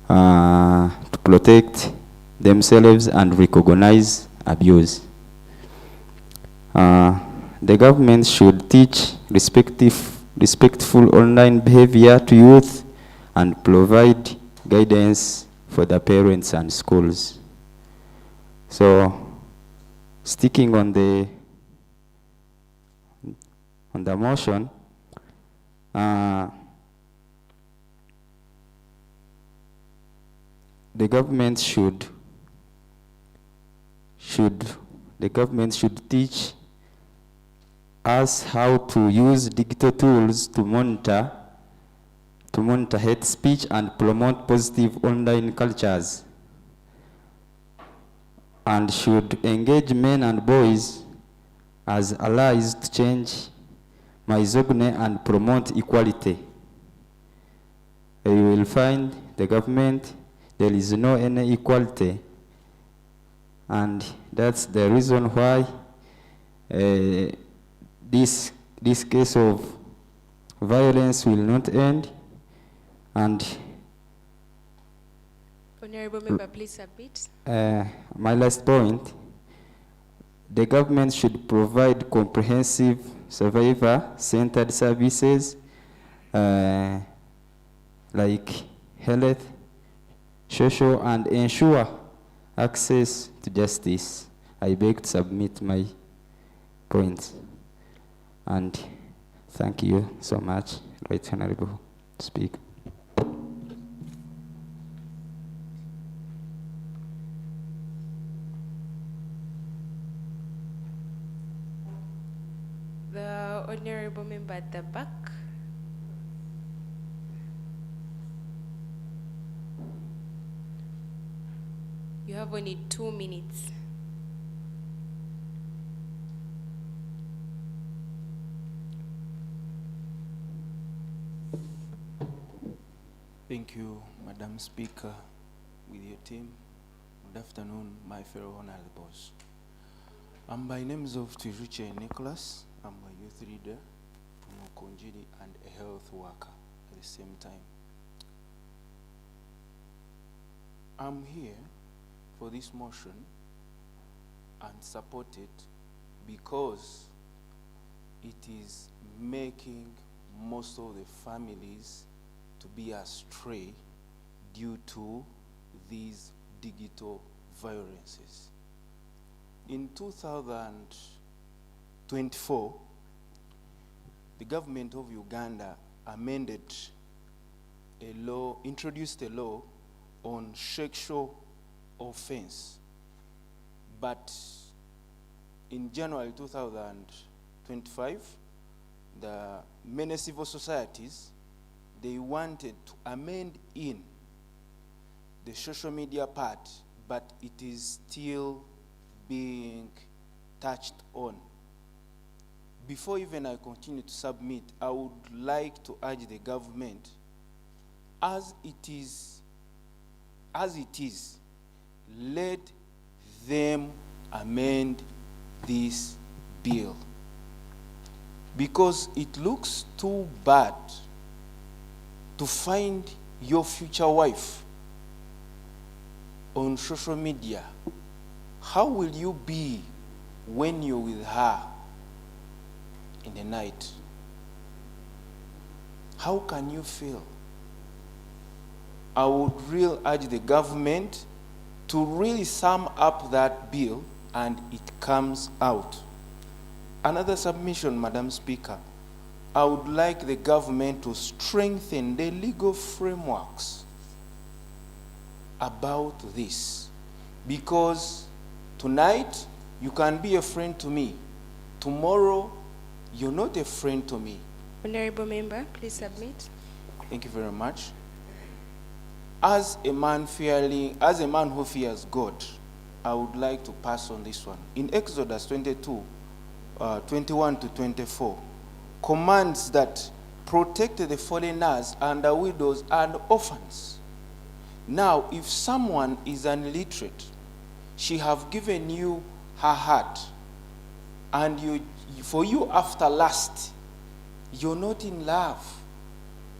to protect themselves and recognize abuse. The government should teach respectful online behavior to youth and provide guidance for the parents and schools. So sticking on the motion, the government should teach us how to use digital tools to monitor hate speech and promote positive online cultures, and should engage men and boys as allies to change misogyny and promote equality. You will find the government, there is no any equality, and that's the reason why this case of violence will not end. And Honorable Member, please submit. my last point, the government should provide comprehensive survivor-centered services like health, social, and ensure access to justice. I beg to submit my points. And thank you so much, Right Honorable Speaker. The Honorable Member at the back. You have only 2 minutes. Thank you, Madam Speaker, with your team. Good afternoon, my fellow honorables. My name is of Tiruche Nicholas. I'm a youth leader, Mukonjiri, and a health worker at the same time. I'm here for this motion and support it because it is making most of the families to be astray due to these digital violences. In 2024, the government of Uganda amended a law, introduced a law on sexual offense. But in January 2025, the many civil societies, they wanted to amend in the social media part, but it is still being touched on. Before even I continue to submit, I would like to urge the government, as it is, let them amend this bill, because it looks too bad to find your future wife on social media. How will you be when you're with her in the night? How can you feel? I would really urge the government to really sum up that bill and it comes out. Another submission, Madam Speaker, I would like the government to strengthen the legal frameworks about this, because tonight you can be a friend to me, tomorrow you're not a friend to me. Honorable Member, please submit. Thank you very much. As a man who fears God, I would like to pass on this one. In Exodus 22, 21 to 24, commands that protect the foreigners and the widows and orphans. Now, if someone is an illiterate, she have given you her heart, and for you after lust, you're not in love,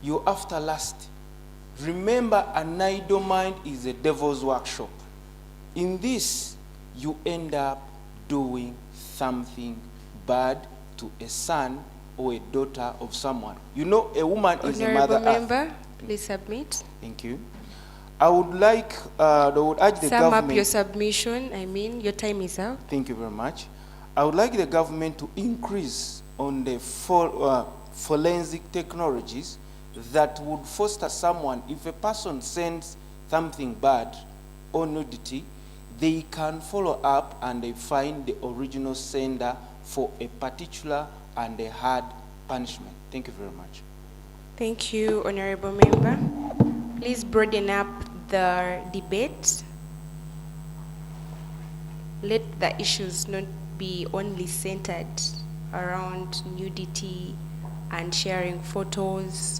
you're after lust. Remember, an idle mind is a devil's workshop. In this, you end up doing something bad to a son or a daughter of someone. You know, a woman is a mother. Honorable Member, please submit. Thank you. I would like, I would urge the Sum government. up your submission. I mean, your time is out. Thank you very much. I would like the government to increase on the forensic technologies that would foster someone, if a person sends something bad or nudity, they can follow up and they find the original sender for a particular and a hard punishment. Thank you very much. Thank you, Honorable Member. Please broaden up the debate. Let the issues not be only centered around nudity and sharing photos.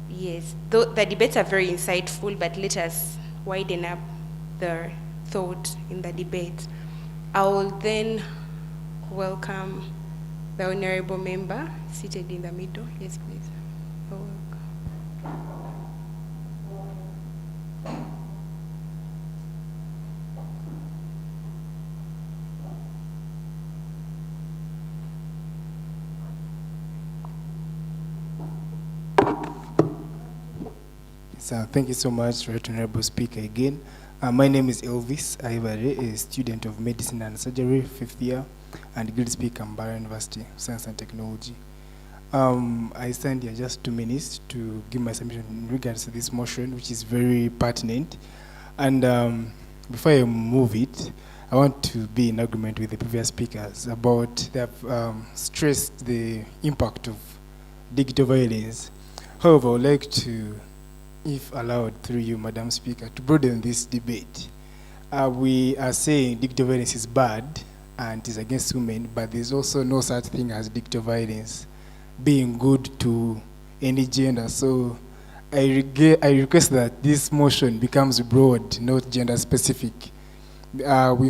Yes, the debates are very insightful, but let us widen up the thought in the debate. I will then welcome the Honorable Member seated in the middle. Yes, please. You're welcome. So thank you so much, Right Honorable Speaker, again. My name is Elvis Aibare, a student of Medicine and Surgery, 5th year, and Guild Speaker, Mbara University, Science and Technology. I stand here just 2 minutes to give my submission in regards to this motion, which is very pertinent. And before I move it, I want to be in agreement with the previous speakers about they have stressed the impact of digital violence. However, I would like to, if allowed through you, Madam Speaker, to broaden this debate. We are saying digital violence is bad and is against women, but there's also no such thing as digital violence being good to any gender. So I request that this motion becomes broad, not gender specific. We have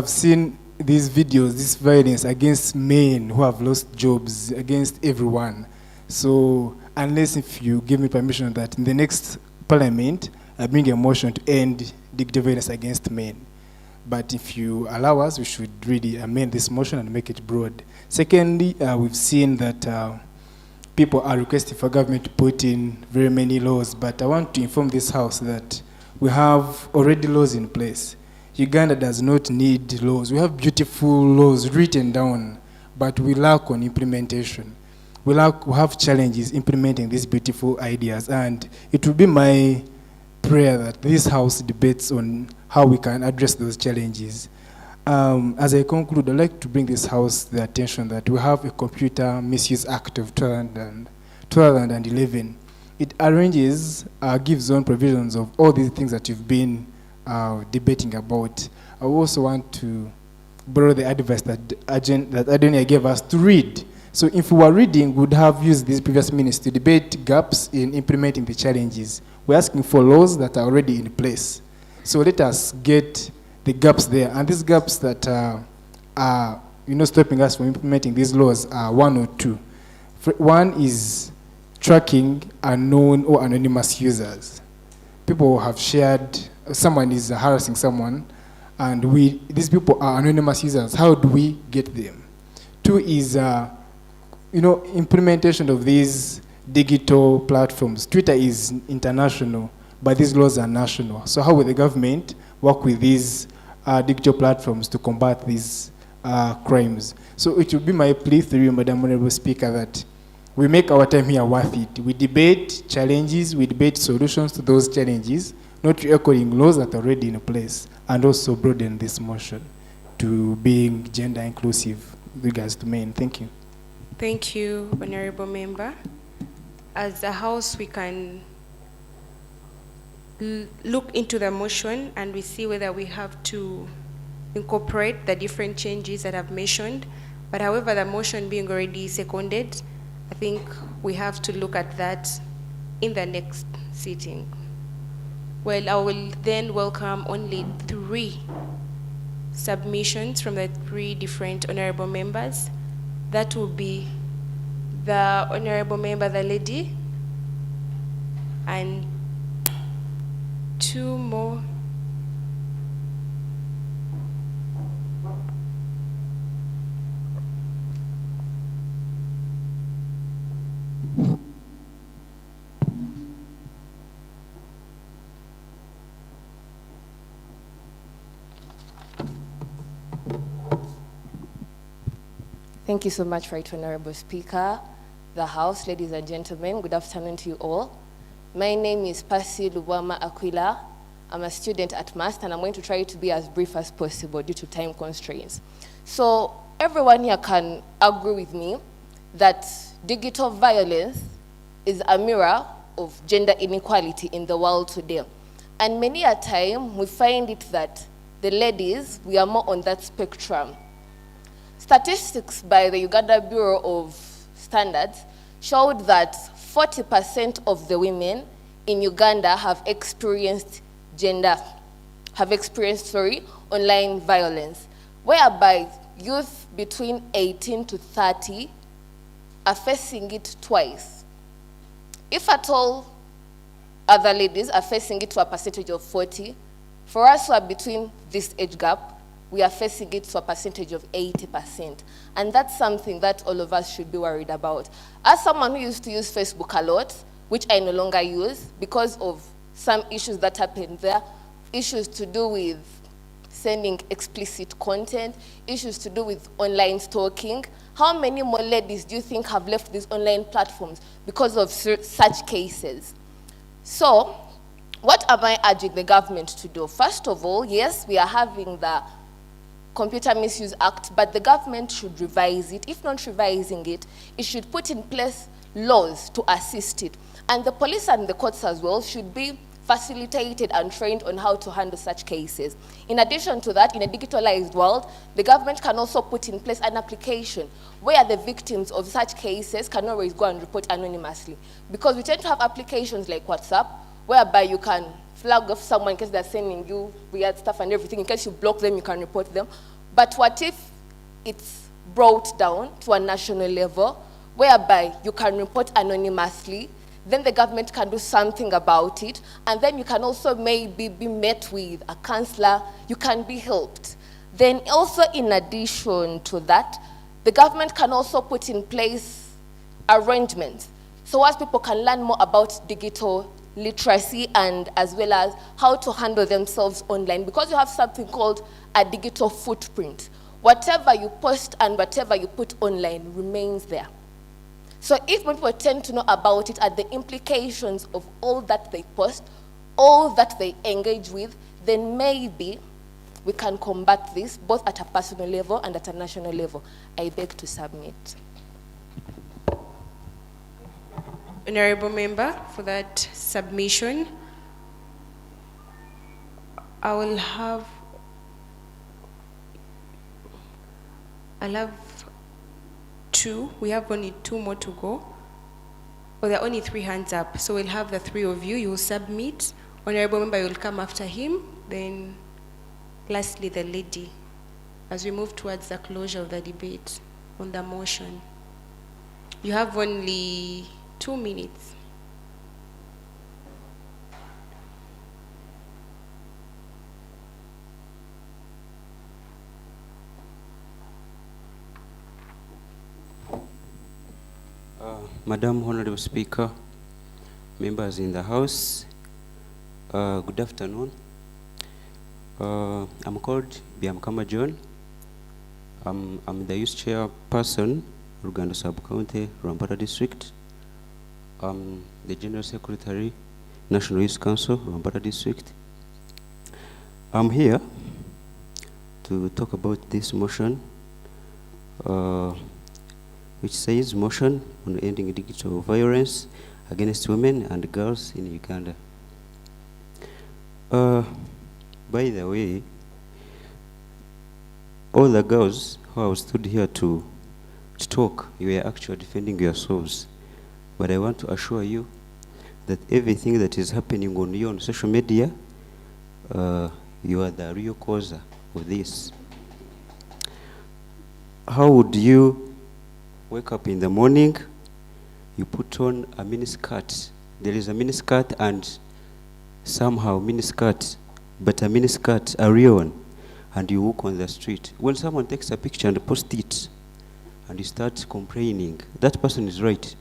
seen these videos, this violence against men who have lost jobs, against everyone. So unless if you give me permission that in the next parliament, I bring a motion to end digital violence against men. But if you allow us, we should really amend this motion and make it broad. Secondly, we've seen that people are requesting for government to put in very many laws, but I want to inform this House that we have already laws in place. Uganda does not need laws. We have beautiful laws written down, but we lack on implementation. We have challenges implementing these beautiful ideas, and it will be my prayer that this House debates on how we can address those challenges. As I conclude, I'd like to bring this House the attention that we have a Computer Misuse Act of 2011. It arranges, gives own provisions of all these things that you've been debating about. I also want to borrow the advice that Adonia gave us to read. So if we were reading, we would have used these previous minutes to debate gaps in implementing the challenges. We're asking for laws that are already in place. So let us get the gaps there. And these gaps that are stopping us from implementing these laws are 1 or 2. One is tracking unknown or anonymous users. People have shared, someone is harassing someone, and these people are anonymous users. How do we get them? 2 is implementation of these digital platforms. Twitter is international, but these laws are national. So how will the government work with these digital platforms to combat these crimes? So it will be my plea through you, Madam Honorable Speaker, that we make our time here worth it. We debate challenges, we debate solutions to those challenges, not echoing laws that are already in place, and also broaden this motion to being gender inclusive with regards to men. Thank you. Thank you, Honorable Member. As a House, we can look into the motion and we see whether we have to incorporate the different changes that I've mentioned. But however, the motion being already seconded, I think we have to look at that in the next sitting. Well, I will then welcome only 3 submissions from the 3 different honorable members. That will be the Honorable Member, the lady, and 2 more. Thank you so much, Right Honorable Speaker, the House, ladies and gentlemen. Good afternoon to you all. My name is Pasi Lubwama Aquila. I'm a student at MAST, and I'm going to try to be as brief as possible due to time constraints. So everyone here can agree with me that digital violence is a mirror of gender inequality in the world today. And many a time, we find it that the ladies, we are more on that spectrum. Statistics by the Uganda Bureau of Standards showed that 40% of the women in Uganda have experienced online violence, whereby youth between 18 to 30 are facing it twice. If at all other ladies are facing it to a percentage of 40, for us who are between this age gap, we are facing it to a percentage of 80%. And that's something that all of us should be worried about. As someone who used to use Facebook a lot, which I no longer use because of some issues that happened there, issues to do with sending explicit content, issues to do with online stalking. How many more ladies do you think have left these online platforms because of such cases? So, what am I urging the government to do? First of all, yes, we are having the Computer Misuse Act, but the government should revise it. If not revising it, it should put in place laws to assist it. And the police and the courts as well should be facilitated and trained on how to handle such cases. In addition to that, in a digitalized world, the government can also put in place an application where the victims of such cases can always go and report anonymously. Because we tend to have applications like WhatsApp, whereby you can flag off someone in case they're sending you weird stuff and everything. In case you block them, you can report them. But what if it's brought down to a national level, whereby you can report anonymously, then the government can do something about it, and then you can also maybe be met with a counselor, you can be helped. Then also in addition to that, the government can also put in place arrangements so as people can learn more about digital literacy and as well as how to handle themselves online, because you have something called a digital footprint. Whatever you post and whatever you put online remains there. So if people tend to know about it and the implications of all that they post, all that they engage with, then maybe we can combat this both at a personal level and at a national level. I beg to submit. Honorable Member, for that submission. I'll have two. We have only two more to go. Well, there are only 3 hands up, so we'll have the 3 of you. You will submit. Honorable Member, you will come after him. Then, lastly, the lady, as we move towards the closure of the debate on the motion. You have only 2 minutes. Madam Honorable Speaker, members in the House, good afternoon. I'm called Biamkama John. I'm the youth chairperson, Uganda Sub County, Rwambara District. I'm the General Secretary, National Youth Council, Rwambara District. I'm here to talk about this motion, which says motion on ending digital violence against women and girls in Uganda. By the way, all the girls who have stood here to talk, you are actually defending yourselves. But I want to assure you that everything that is happening on you on social media, you are the real cause of this. How would you wake up in the morning, you put on a miniskirt. There is a miniskirt and somehow miniskirt, but a miniskirt, a real one, and you walk on the street. When someone takes a picture and posts it, and you start complaining, that person is right.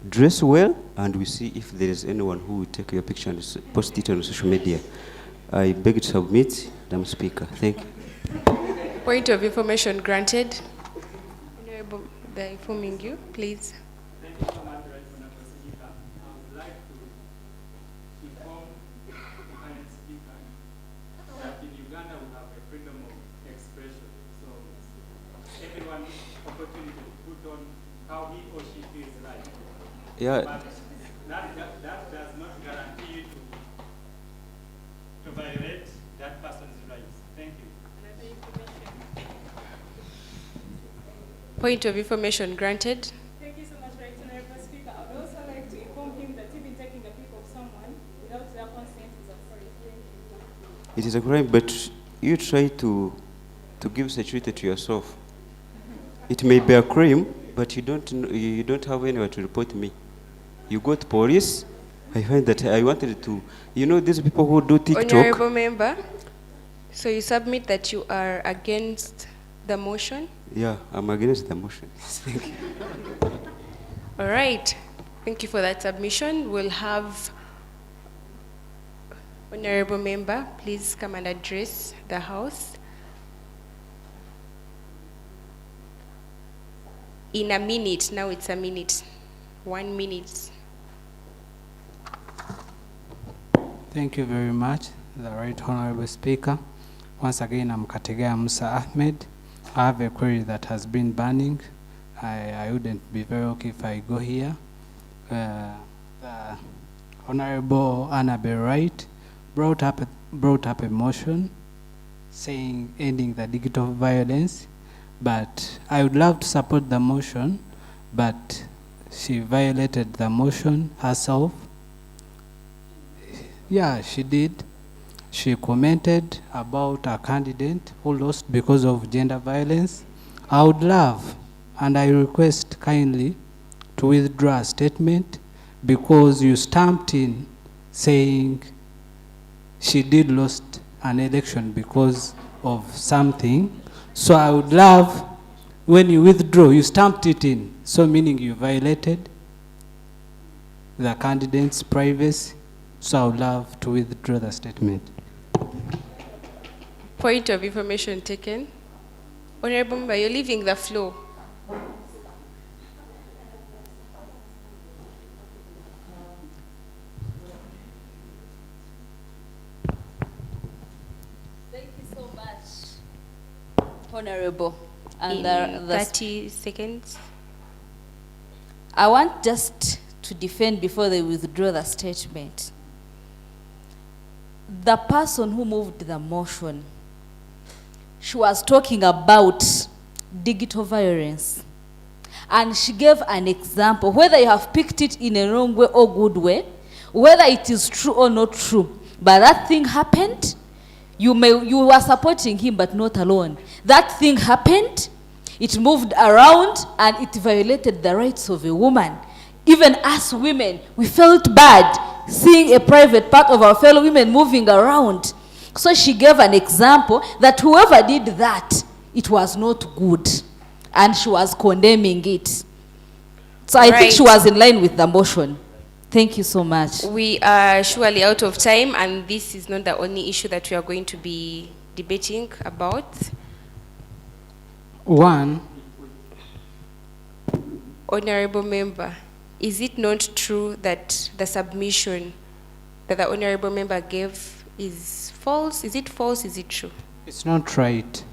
Dress well, and we see if there is anyone who will take your picture and post it on social media. I beg to submit, Madam Speaker. Thank you. Point of information granted. they're informing you, please. Thank you so much, Right Honorable Speaker. I would like to inform the current speaker that in Uganda we have a freedom of expression. So everyone opportunity to put on how he or she feels like. Yeah. But that does not guarantee you to violate that person's rights. Thank you. Point of information granted. Thank you so much, Right Honorable Speaker. I would also like to inform him that even taking a pic of someone without their consent is a crime. Thank you. It is a crime, but you try to give security to yourself. It may be a crime, but you don't have anywhere to report me. You go to police. I find that I wanted to, these people who do TikTok. Honorable member, so you submit that you are against the motion? Yeah, I'm against the motion. Thank you. All right. Thank you for that submission. We'll have Honorable member, please come and address the House. In a minute, now it's a minute. 1 minute. Thank you very much, the Right Honorable Speaker. Once again, I'm Kategea Musa Ahmed. I have a query that has been burning. I wouldn't be very okay if I go here. The Honorable Annabel Wright brought up a motion saying ending the digital violence, but I would love to support the motion, but she violated the motion herself. Yeah, she did. She commented about a candidate who lost because of gender violence. I would love, and I request kindly, to withdraw a statement because you stamped in saying she did lost an election because of something. So I would love, when you withdraw, you stamped it in, so meaning you violated the candidate's privacy. So I would love to withdraw the statement. Point of information taken. Honorable member, you're leaving the floor. Thank you so much, Honorable. And In 30 seconds. I want just to defend before they withdraw the statement. The person who moved the motion, she was talking about digital violence. And she gave an example, whether you have picked it in a wrong way or good way, whether it is true or not true, but that thing happened, you were supporting him but not alone. That thing happened, it moved around and it violated the rights of a woman. Even us women, we felt bad seeing a private part of our fellow women moving around. So she gave an example that whoever did that, it was not good. And she was condemning it. So I think she was in line with the motion. Thank you so much. We are surely out of time, and this is not the only issue that we are going to be debating about. One, Honorable member, is it not true that the submission that the honorable member gave is false? Is it false? Is it true? it's not right.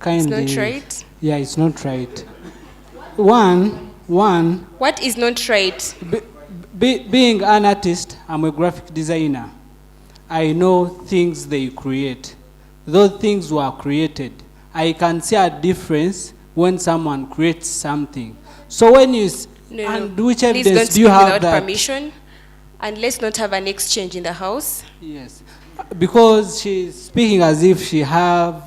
It's not right? Yeah, it's not right. One. What is not right? Being an artist, I'm a graphic designer. I know things they create. Those things were created. I can see a difference when someone creates something. So when you, which Please evidence don't do you speak have without that? permission, and let's not have an exchange in the House. Yes, because she's speaking as if she has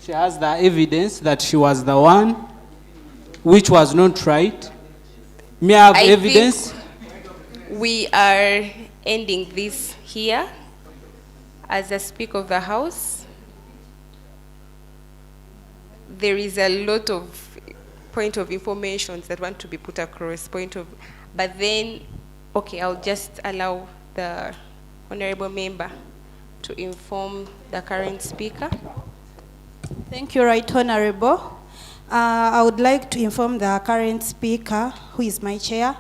the evidence that she was the one, which was not right. May I have I evidence? think we are ending this here. As a Speaker of the House, there is a lot of point of information that want to be put across, but then, okay, I'll just allow the honorable member to inform the current speaker. Thank you, Right Honorable. I would like to inform the current speaker, who is my chair.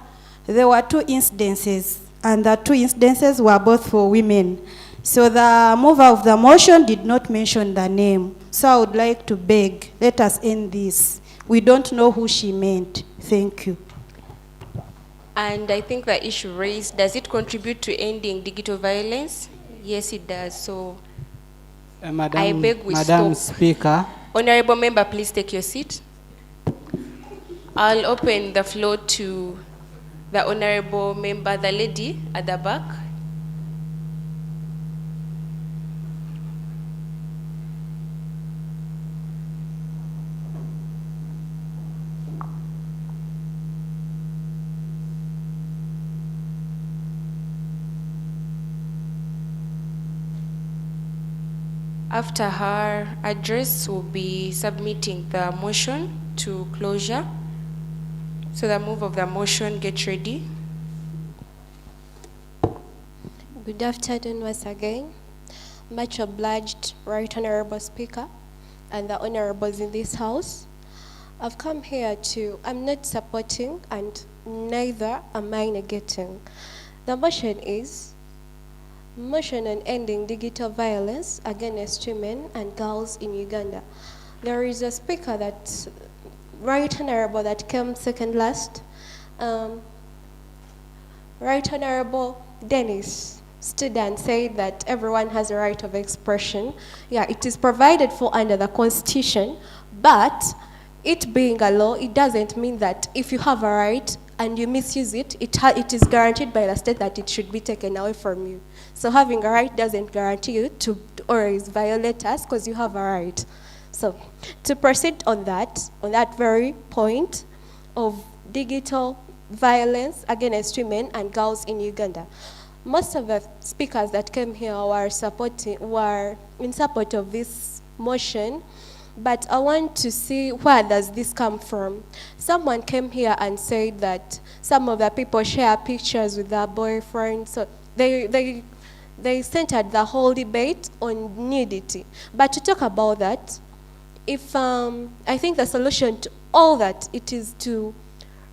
There were 2 incidences, and the 2 incidences were both for women. So the mover of the motion did not mention the name. So I would like to beg, let us end this. We don't know who she meant. Thank you. And I think the issue raised, does it contribute to ending digital violence? Yes, it does. So I beg we Madam stop. Speaker, Honorable member, please take your seat. I'll open the floor to the honorable member, the lady at the back. After her address, we'll be submitting the motion to closure. So the move of the motion, get ready. Good afternoon once again. Much obliged, Right Honorable Speaker, and the honorables in this house. I've come here I'm not supporting and neither am I negating. The motion is motion on ending digital violence against women and girls in Uganda. There is a speaker that, Right Honorable, that came second last. Right Honorable Dennis stood and said that everyone has a right of expression. Yeah, it is provided for under the Constitution, but it being a law, it doesn't mean that if you have a right and you misuse it, it is guaranteed by the state that it should be taken away from you. So having a right doesn't guarantee you to always violate us because you have a right. So to proceed on that very point of digital violence against women and girls in Uganda, most of the speakers that came here were in support of this motion, but I want to see where does this come from. Someone came here and said that some of the people share pictures with their boyfriends, so they centered the whole debate on nudity. But to talk about that, I think the solution to all that, it is to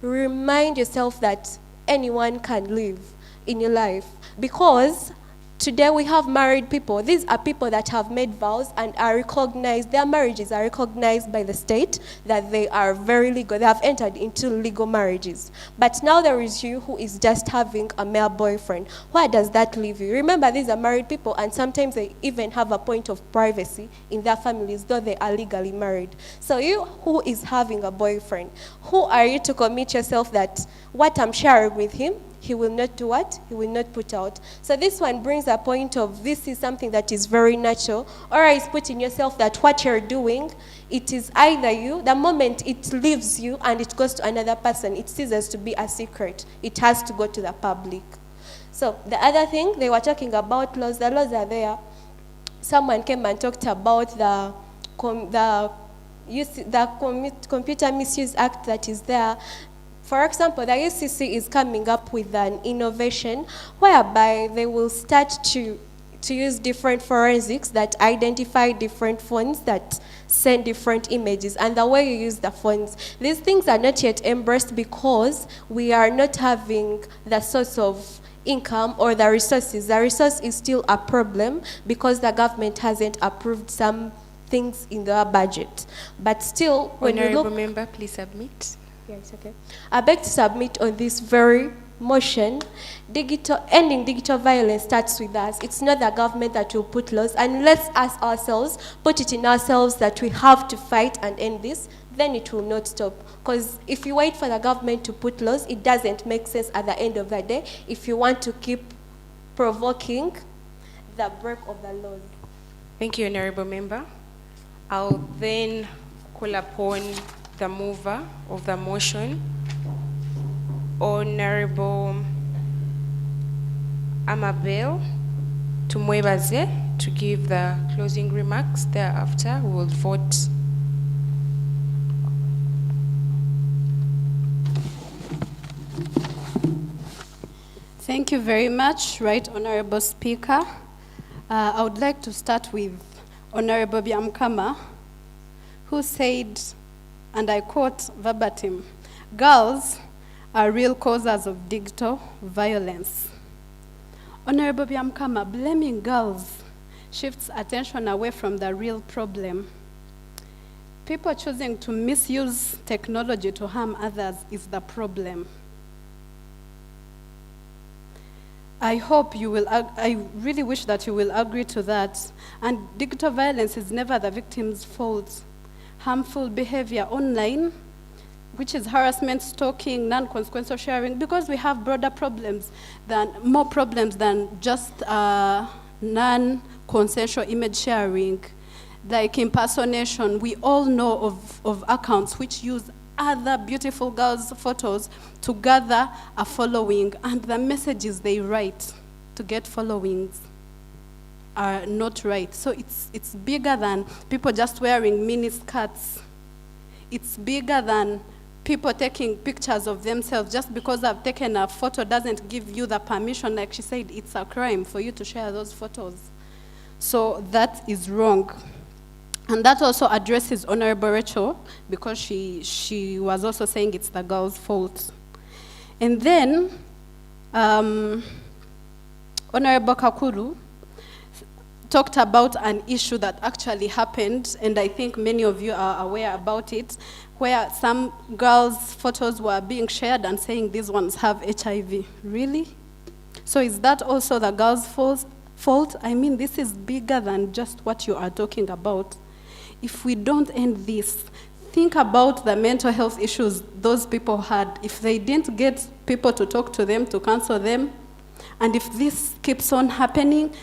remind yourself that anyone can live in your life. Because today we have married people. These are people that have made vows and are recognized, their marriages are recognized by the state that they are very legal. They have entered into legal marriages. But now there is you who is just having a male boyfriend. Where does that leave you? Remember, these are married people, and sometimes they even have a point of privacy in their families, though they are legally married. So you who is having a boyfriend, who are you to commit yourself that what I'm sharing with him, he will not do what? He will not put out. So this one brings a point of this is something that is very natural. Or is putting yourself that what you're doing, it is either you, the moment it leaves you and it goes to another person, it ceases to be a secret. It has to go to the public. So the other thing, they were talking about laws. The laws are there. Someone came and talked about the Computer Misuse Act that is there. For example, the UCC is coming up with an innovation whereby they will start to use different forensics that identify different phones that send different images and the way you use the phones. These things are not yet embraced because we are not having the source of income or the resources. The resource is still a problem because the government hasn't approved some things in their budget. But still, when you look... Honorable member, please submit. Yes, okay. I beg to submit on this very motion. Ending digital violence starts with us. It's not the government that will put laws. And let's ask ourselves, put it in ourselves that we have to fight and end this, then it will not stop. Because if you wait for the government to put laws, it doesn't make sense at the end of the day if you want to keep provoking the break of the laws. Thank you, Honorable Member. I'll then call upon the mover of the motion, Honorable Amabel Tumwebaze, to give the closing remarks. Thereafter, we will vote. Thank you very much, Right Honorable Speaker. I would like to start with Honorable Byamkama, who said and I quote verbatim, "Girls are real causes of digital violence." Honorable Byamkama, blaming girls shifts attention away from the real problem. People choosing to misuse technology to harm others is the problem. I hope you will, I really wish that you will agree to that. And digital violence is never the victim's fault. Harmful behavior online, which is harassment, stalking, non-consequential sharing, because we have broader problems more problems than just non-consensual image sharing, like impersonation. We all know of accounts which use other beautiful girls' photos to gather a following, and the messages they write to get followings are not right. So it's bigger than people just wearing mini skirts. It's bigger than people taking pictures of themselves. Just because I've taken a photo doesn't give you the permission. Like she said, it's a crime for you to share those photos. So that is wrong. And that also addresses Honorable Rachel, because she was also saying it's the girl's fault. And then Honorable Kakuru talked about an issue that actually happened, and I think many of you are aware about it, where some girls' photos were being shared and saying these ones have HIV. Really? So is that also the girl's fault? I mean, this is bigger than just what you are talking about. If we don't end this, think about the mental health issues those people had. If they didn't get people to talk to them, to counsel them, and if this keeps on happening,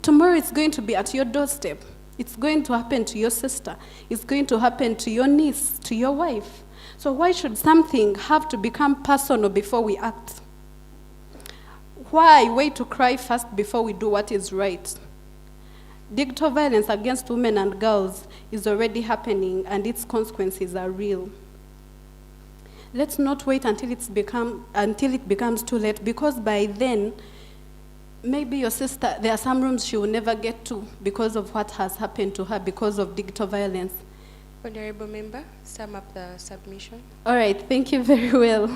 tomorrow it's going to be at your doorstep. It's going to happen to your sister. It's going to happen to your niece, to your wife. So why should something have to become personal before we act? Why wait to cry first before we do what is right? Digital violence against women and girls is already happening, and its consequences are real. Let's not wait until it becomes too late, because by then, maybe your sister, there are some rooms she will never get to because of what has happened to her because of digital violence. Honorable Member, sum up the submission. All right, thank you very well.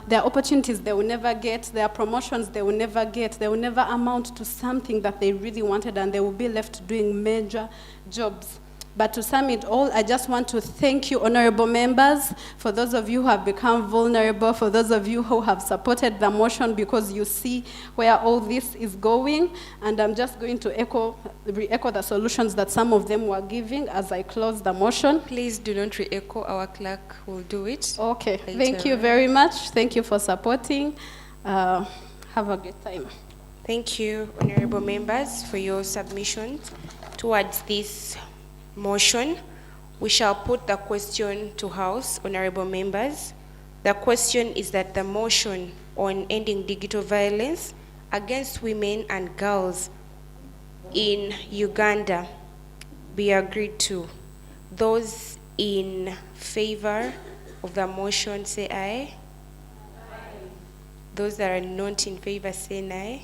There are opportunities they will never get. There are promotions they will never get. They will never amount to something that they really wanted, and they will be left doing major jobs. But to sum it all, I just want to thank you, honorable members, for those of you who have become vulnerable, for those of you who have supported the motion, because you see where all this is going. And I'm just going to re-echo the solutions that some of them were giving as I close the motion. Please do not re-echo. Our clerk will do it. Okay, thank you very much. Thank you for supporting. Have a good time. Thank you, honorable members, for your submissions towards this motion. We shall put the question to House, honorable members. The question is that the motion on ending digital violence against women and girls in Uganda be agreed to. Those in favor of the motion say aye. Those that are not in favor say nay.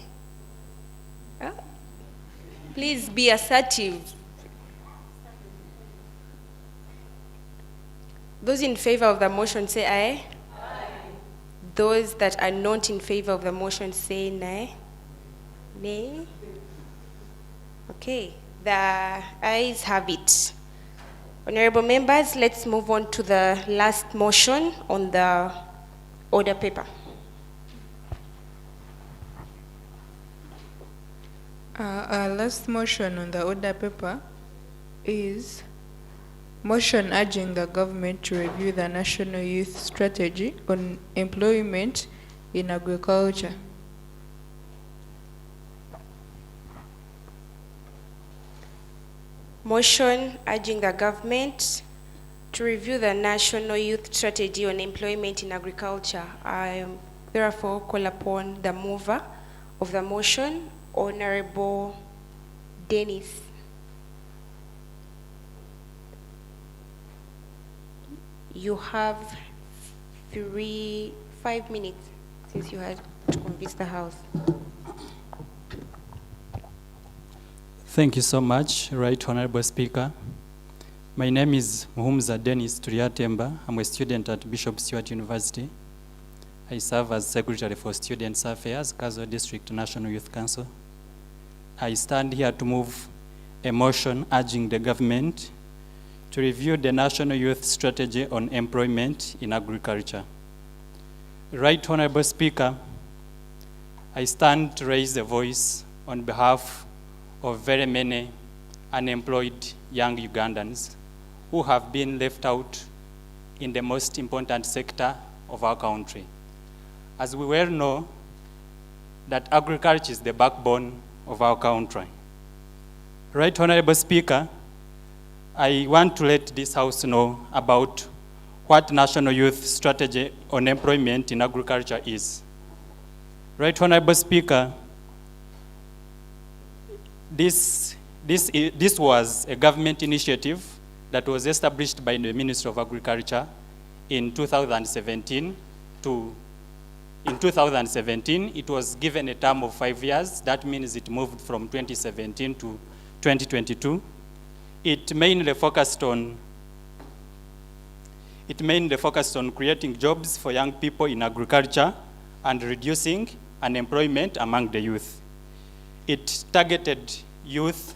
Please be assertive. Those in favor of the motion say aye. Aye. Those that are not in favor of the motion say nay. Nay. Okay, the ayes have it. Honorable members, let's move on to the last motion on the order paper. Our last motion on the order paper is motion urging the government to review the National Youth Strategy on Employment in Agriculture. Motion urging the government to review the National Youth Strategy on Employment in Agriculture. I therefore call upon the mover of the motion, Honorable Dennis. You have 5 minutes since you had to convince the House. Thank you so much, Right Honorable Speaker. My name is Muhumza Dennis Turiatemba. I'm a student at Bishop Stewart University. I serve as Secretary for Students Affairs, Kazo District National Youth Council. I stand here to move a motion urging the government to review the National Youth Strategy on Employment in Agriculture. Right Honorable Speaker, I stand to raise a voice on behalf of very many unemployed young Ugandans who have been left out in the most important sector of our country. As we well know, that agriculture is the backbone of our country. Right Honorable Speaker, I want to let this House know about what National Youth Strategy on Employment in Agriculture is. Right Honorable Speaker, this was a government initiative that was established by the Ministry of Agriculture in 2017 in 2017, it was given a term of 5 years. That means it moved from 2017 to 2022. It mainly focused on creating jobs for young people in agriculture and reducing unemployment among the youth. It targeted youth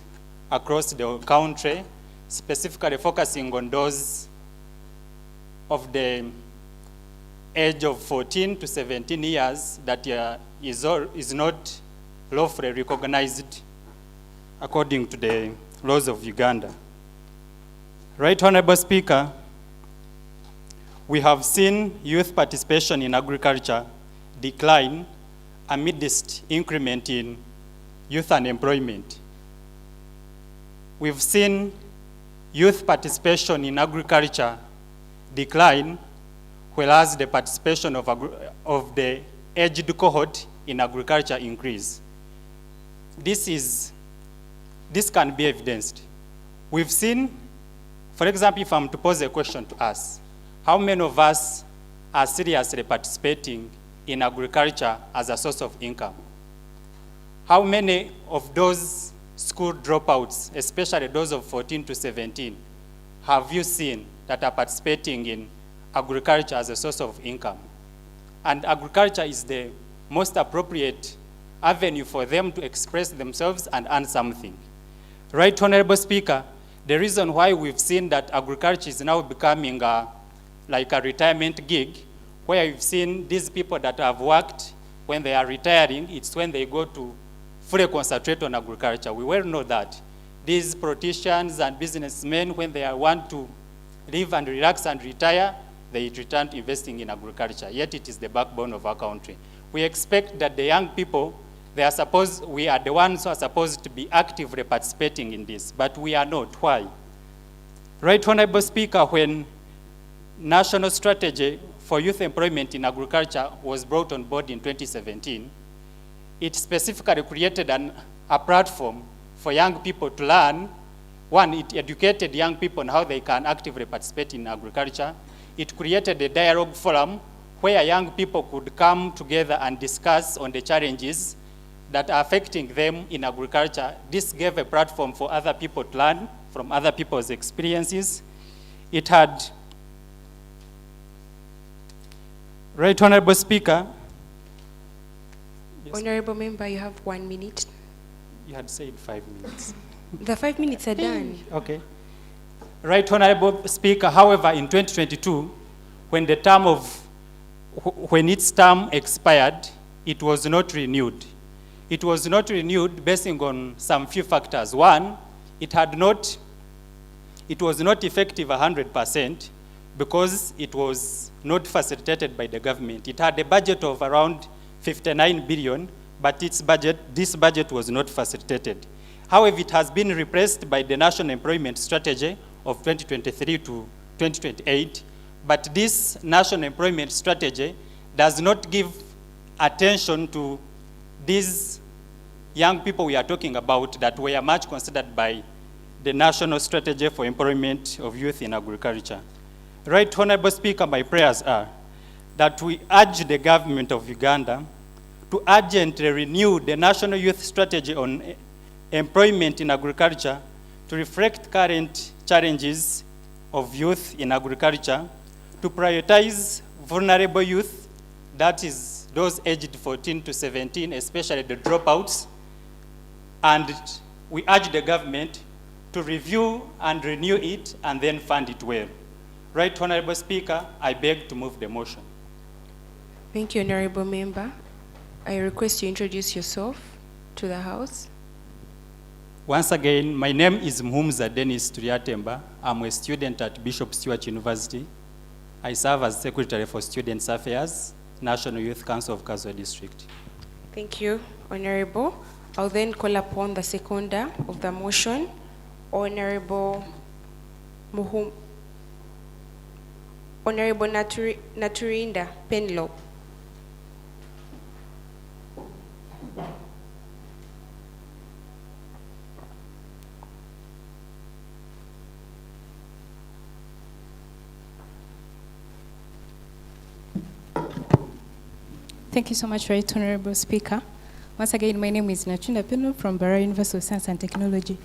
across the country, specifically focusing on those of the age of 14 to 17 years that is not lawfully recognized according to the laws of Uganda. Right Honorable Speaker, we have seen youth participation in agriculture decline amidst increment in youth unemployment. We've seen youth participation in agriculture decline, whereas the participation of the aged cohort in agriculture increase. This can be evidenced. We've seen, for example, if I'm to pose a question to us, how many of us are seriously participating in agriculture as a source of income? How many of those school dropouts, especially those of 14 to 17, have you seen that are participating in agriculture as a source of income? And agriculture is the most appropriate avenue for them to express themselves and earn something. Right Honorable Speaker, the reason why we've seen that agriculture is now becoming like a retirement gig, where we've seen these people that have worked, when they are retiring, it's when they go to fully concentrate on agriculture. We well know that these politicians and businessmen, when they want to live and relax and retire, they return to investing in agriculture, yet it is the backbone of our country. We expect that the young people, we are the ones who are supposed to be actively participating in this, but we are not. Why? Right Honorable Speaker, when National Strategy for Youth Employment in Agriculture was brought on board in 2017, it specifically created a platform for young people to learn. One, it educated young people on how they can actively participate in agriculture. It created a dialogue forum where young people could come together and discuss on the challenges that are affecting them in agriculture. This gave a platform for other people to learn from other people's experiences. It had, Right Honorable Speaker. Yes. Honorable Member, you have 1 minute. You had said 5 minutes. The 5 minutes are done. Okay. Right Honorable Speaker, however, in 2022, when its term expired, it was not renewed. It was not renewed based on some few factors. One, it was not effective 100% because it was not facilitated by the government. It had a budget of around 59 billion, but this budget was not facilitated. However, it has been replaced by the National Employment Strategy of 2023 to 2028, but this National Employment Strategy does not give attention to these young people we are talking about that were much considered by the National Strategy for Employment of Youth in Agriculture. Right Honorable Speaker, my prayers are that we urge the government of Uganda to urgently renew the National Youth Strategy on Employment in Agriculture to reflect current challenges of youth in agriculture to prioritize vulnerable youth, that is those aged 14 to 17, especially the dropouts, and we urge the government to review and renew it and then fund it well. Right, Honorable Speaker, I beg to move the motion. Thank you, Honorable Member. I request you introduce yourself to the House. Once again, my name is Mhumza Dennis Turiatemba. I'm a student at Bishop Stewart University. I serve as Secretary for Students Affairs, National Youth Council of Kaswa District. Thank you, Honorable. I'll then call upon the seconder of the motion, Honorable Naturinda Penlo. Thank you so much, Right Honorable Speaker. Once again, my name is Nachunda Pino from Bara University of Science and Technology.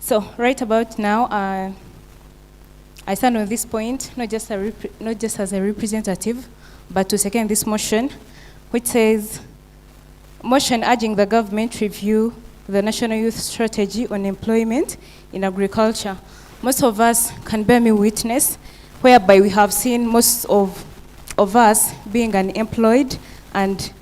So, right about now, I stand on this point, not just as a representative, but to second this motion, which says, motion urging the government review the National Youth Strategy on Employment in Agriculture. Most of us can bear me witness, whereby we have seen most of us being unemployed, and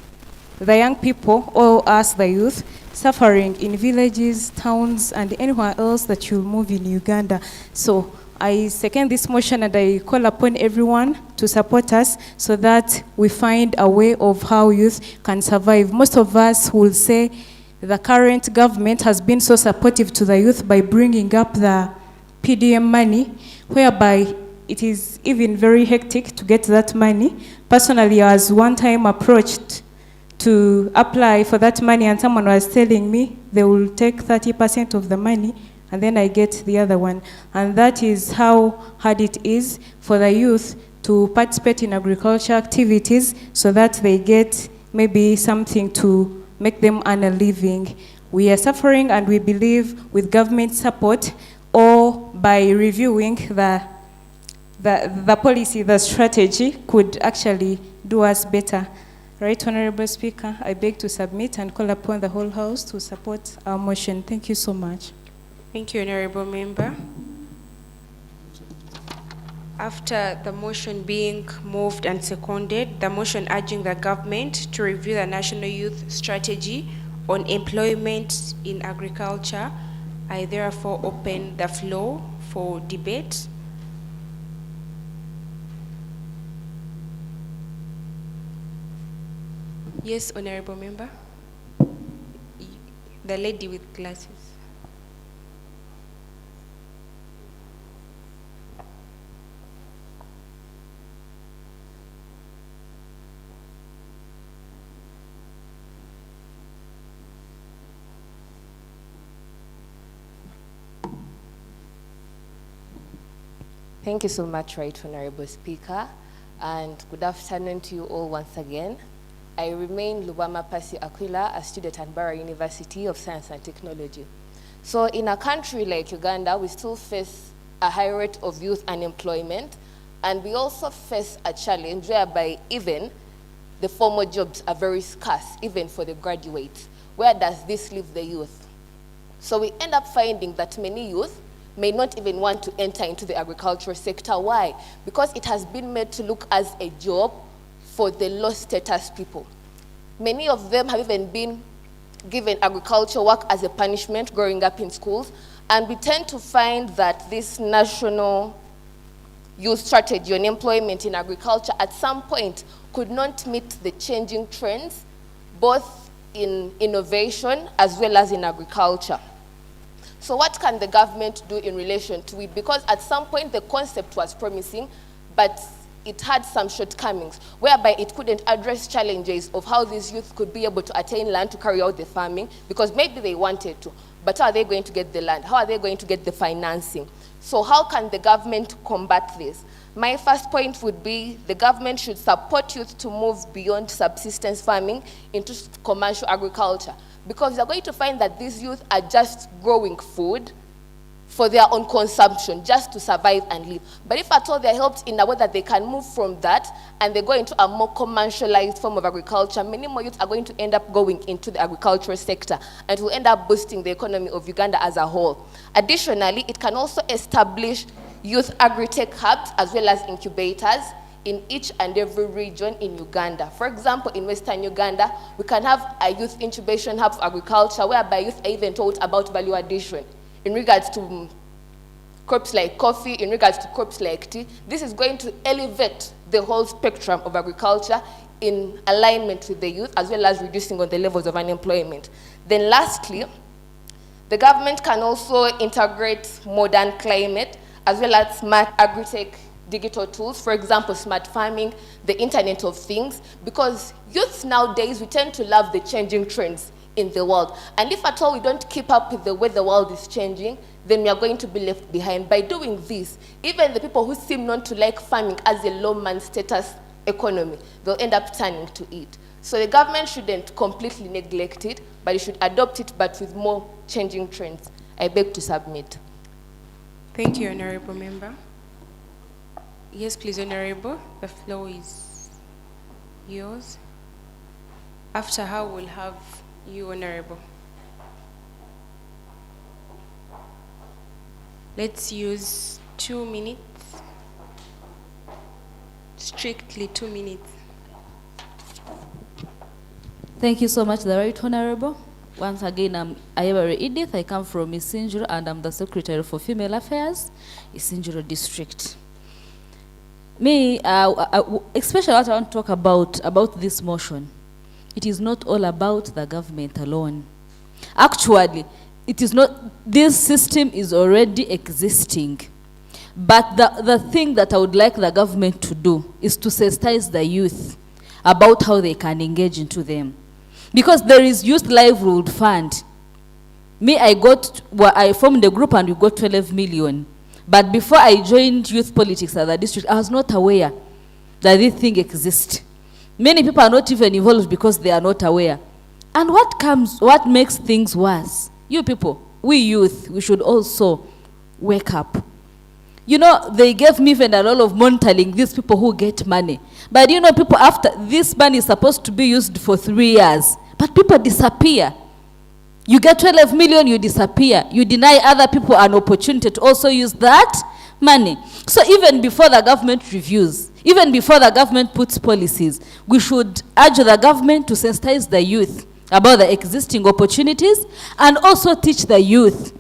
the young people, or us, the youth, suffering in villages, towns, and anywhere else that you move in Uganda. So I second this motion and I call upon everyone to support us so that we find a way of how youth can survive. Most of us will say the current government has been so supportive to the youth by bringing up the PDM money, whereby it is even very hectic to get that money. Personally, I was one time approached to apply for that money, and someone was telling me they will take 30% of the money, and then I get the other one. And that is how hard it is for the youth to participate in agriculture activities so that they get maybe something to make them earn a living. We are suffering, and we believe with government support or by reviewing the policy, the strategy could actually do us better. Right, Honorable Speaker, I beg to submit and call upon the whole House to support our motion. Thank you so much. Thank you, Honorable Member. After the motion being moved and seconded, the motion urging the government to review the National Youth Strategy on Employment in Agriculture, I therefore open the floor for debate. Yes, Honorable Member. The lady with glasses. Thank you so much, Right Honorable Speaker, and good afternoon to you all once again. I remain Lubama Pasi Aquila, a student at Bara University of Science and Technology. So in a country like Uganda, we still face a high rate of youth unemployment, and we also face a challenge whereby even the formal jobs are very scarce, even for the graduates. Where does this leave the youth? So we end up finding that many youth may not even want to enter into the agricultural sector. Why? Because it has been made to look as a job for the low status people. Many of them have even been given agricultural work as a punishment growing up in schools, and we tend to find that this national youth strategy on employment in agriculture at some point could not meet the changing trends, both in innovation as well as in agriculture. So what can the government do in relation to it? Because at some point the concept was promising, but it had some shortcomings, whereby it couldn't address challenges of how these youth could be able to attain land to carry out the farming, because maybe they wanted to, but how are they going to get the land? How are they going to get the financing? So how can the government combat this? My first point would be the government should support youth to move beyond subsistence farming into commercial agriculture, because they're going to find that these youth are just growing food for their own consumption, just to survive and live. But if at all they're helped in a way that they can move from that and they go into a more commercialized form of agriculture, many more youth are going to end up going into the agricultural sector, and it will end up boosting the economy of Uganda as a whole. Additionally, it can also establish youth agri-tech hubs as well as incubators in each and every region in Uganda. For example, in Western Uganda, we can have a youth incubation hub for agriculture whereby youth are even taught about value addition in regards to crops like coffee, in regards to crops like tea. This is going to elevate the whole spectrum of agriculture in alignment with the youth, as well as reducing on the levels of unemployment. Then lastly, the government can also integrate modern climate as well as smart agri-tech digital tools, for example, smart farming, the Internet of Things, because youths nowadays, we tend to love the changing trends in the world. And if at all we don't keep up with the way the world is changing, then we are going to be left behind. By doing this, even the people who seem not to like farming as a low-man status economy, they'll end up turning to it. So the government shouldn't completely neglect it, but it should adopt it, but with more changing trends. I beg to submit. Thank you, Honorable Member. Yes, please, Honorable. The floor is yours. After her, we'll have you, Honorable. Let's use 2 minutes. Strictly 2 minutes. Thank you so much, the Right Honorable. Once again, I'm Ayabare Edith. I come from Isinjiro, and I'm the Secretary for Female Affairs, Isinjiro District. Me, especially what I want to talk about this motion, it is not all about the government alone. Actually, it is not, this system is already existing. But the thing that I would like the government to do is to sensitize the youth about how they can engage into them. Because there is Youth Livelihood Fund. Me, I formed a group and we got 12 million. But before I joined youth politics at the district, I was not aware that this thing exists. Many people are not even involved because they are not aware. And what makes things worse? You people, we youth, we should also wake up. You know, they gave me even a lot of monitoring these people who get money. But you know, people, after this money is supposed to be used for 3 years, but people disappear. You get 12 million, you disappear. You deny other people an opportunity to also use that money. So even before the government reviews, even before the government puts policies, we should urge the government to sensitize the youth about the existing opportunities and also teach the youth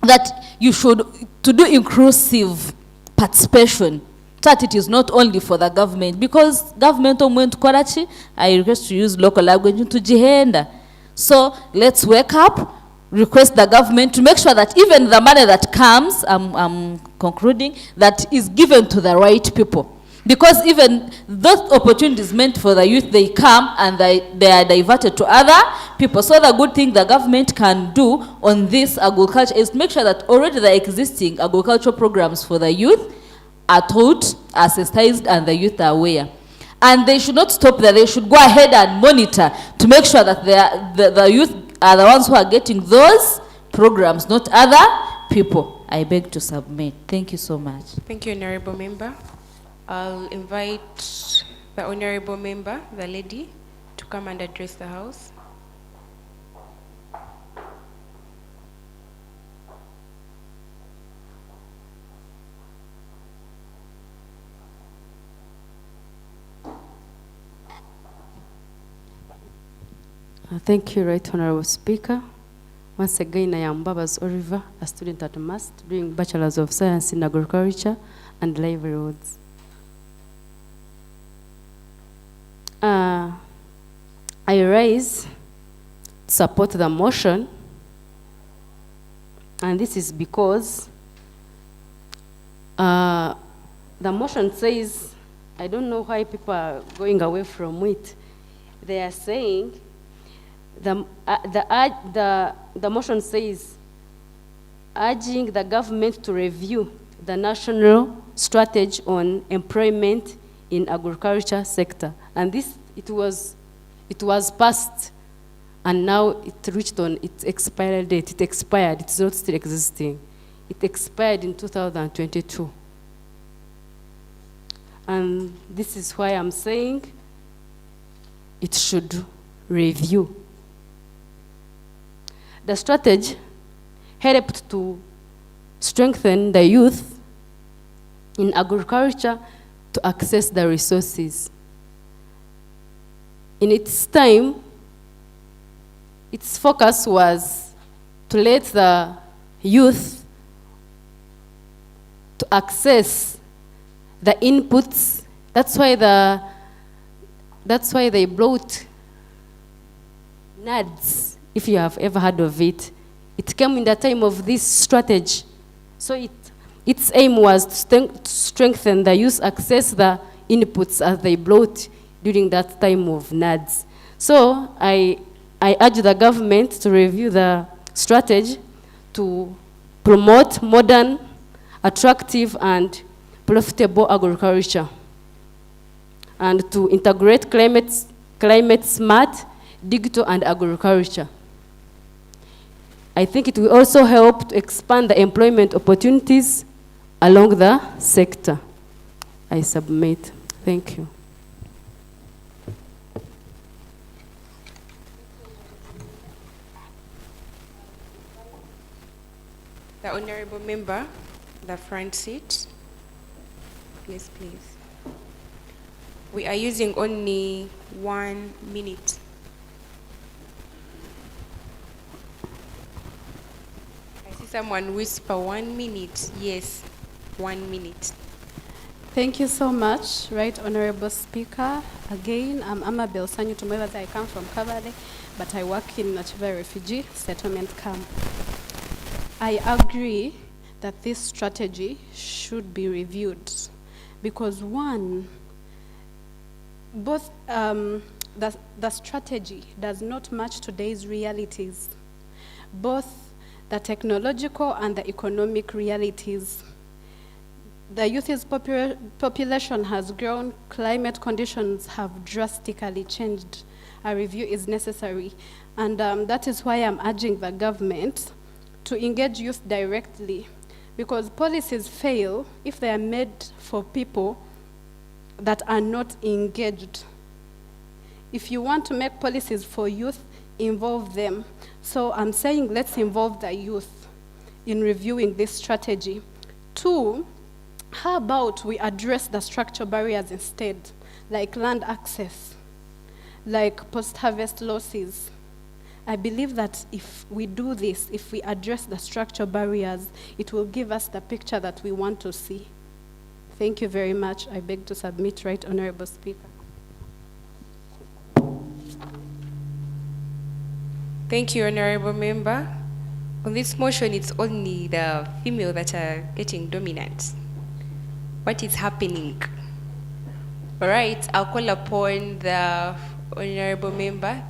that you should to do inclusive participation, that it is not only for the government, because government went Kwarachi, I request to use local language to jihenda. So let's wake up, request the government to make sure that even the money that comes, I'm concluding, that is given to the right people. Because even those opportunities meant for the youth, they come and they are diverted to other people. So the good thing the government can do on this agriculture is make sure that already the existing agricultural programs for the youth are taught, are sensitized, and the youth are aware. And they should not stop there. They should go ahead and monitor to make sure that the youth are the ones who are getting those programs, not other people. I beg to submit. Thank you so much. Thank you, Honorable Member. I'll invite the Honorable Member, the lady, to come and address the House. Thank you, Right Honorable Speaker. Once again, I am Babas Oliver, a student at MAST, doing Bachelor's of Science in Agriculture and Livelihoods. I rise to support the motion, and this is because the motion says, I don't know why people are going away from it. They are saying, the motion says, urging the government to review the national strategy on employment in agriculture sector. And this, it was passed, and now it reached on its expiry date. It expired, it's not still existing. It expired in 2022. And this is why I'm saying it should review. The strategy helped to strengthen the youth in agriculture to access the resources. In its time, its focus was to let the youth to access the inputs. That's why they brought NADS, if you have ever heard of it. It came in the time of this strategy. So its aim was to strengthen the youth access the inputs as they brought during that time of NADS. So I urge the government to review the strategy to promote modern, attractive, and profitable agriculture, and to integrate climate smart, digital, and agriculture. I think it will also help to expand the employment opportunities along the sector. I submit. Thank you. The honorable member, the front seat. Yes, please. We are using only 1 minute. I see someone whisper 1 minute. Yes, 1 minute. Thank you so much, Right Honorable Speaker. Again, I'm Amabel Sanyu Tumweva. I come from Kabale, but I work in Nachiva Refugee Settlement Camp. I agree that this strategy should be reviewed because one, both the strategy does not match today's realities, both the technological and the economic realities. The youth's population has grown, climate conditions have drastically changed. A review is necessary, and that is why I'm urging the government to engage youth directly, because policies fail if they are made for people that are not engaged. If you want to make policies for youth, involve them. So I'm saying let's involve the youth in reviewing this strategy. Two, how about we address the structural barriers instead, like land access, like post-harvest losses? I believe that if we do this, if we address the structural barriers, it will give us the picture that we want to see. Thank you very much. I beg to submit, Right Honorable Speaker. Thank you, Honorable Member. On this motion, it's only the female that are getting dominant. What is happening? All right, I'll call upon the Honorable Member,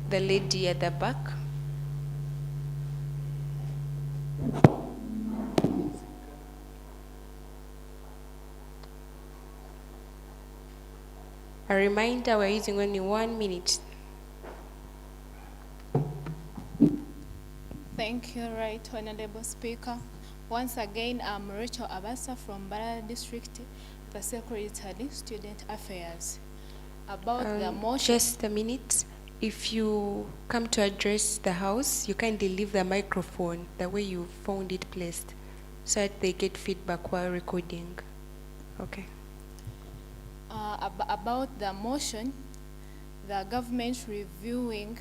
the lady at the back. A reminder, we're using only 1 minute. Thank you, Right Honorable Speaker. Once again, I'm Rachel Abasa from Barara District, the Secretary, Student Affairs. About the motion. Just a minute. If you come to address the House, you kindly leave the microphone the way you found it placed, so that they get feedback while recording. Okay. About the motion, the government reviewing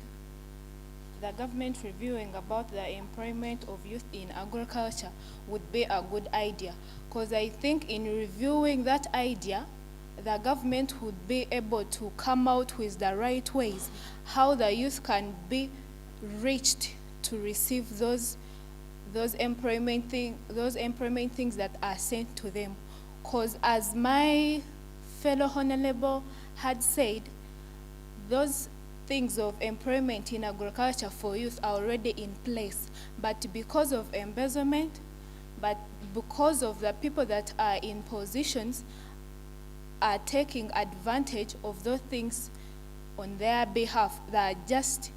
about the employment of youth in agriculture would be a good idea, because I think in reviewing that idea, the government would be able to come out with the right ways, how the youth can be reached to receive those employment things that are sent to them. Because as my fellow honorable had said, those things of employment in agriculture for youth are already in place, but because of embezzlement, but because of the people that are in positions are taking advantage of those things on their behalf, they are just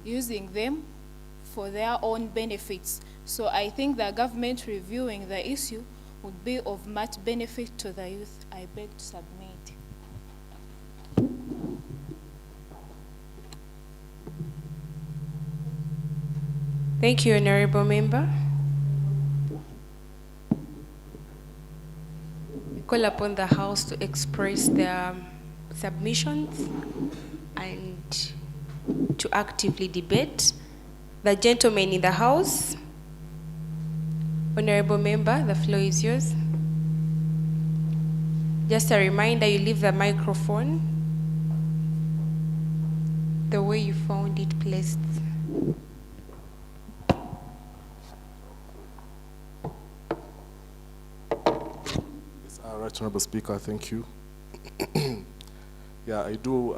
using them for their own benefits, So I think the government reviewing the issue would be of much benefit to the youth. I beg to submit. Thank you, Honorable Member. We call upon the House to express their submissions and to actively debate. The gentleman in the House. Honorable Member, the floor is yours. Just a reminder, you leave the microphone the way you found it placed. Right, Honorable Speaker, thank you. Yeah, I do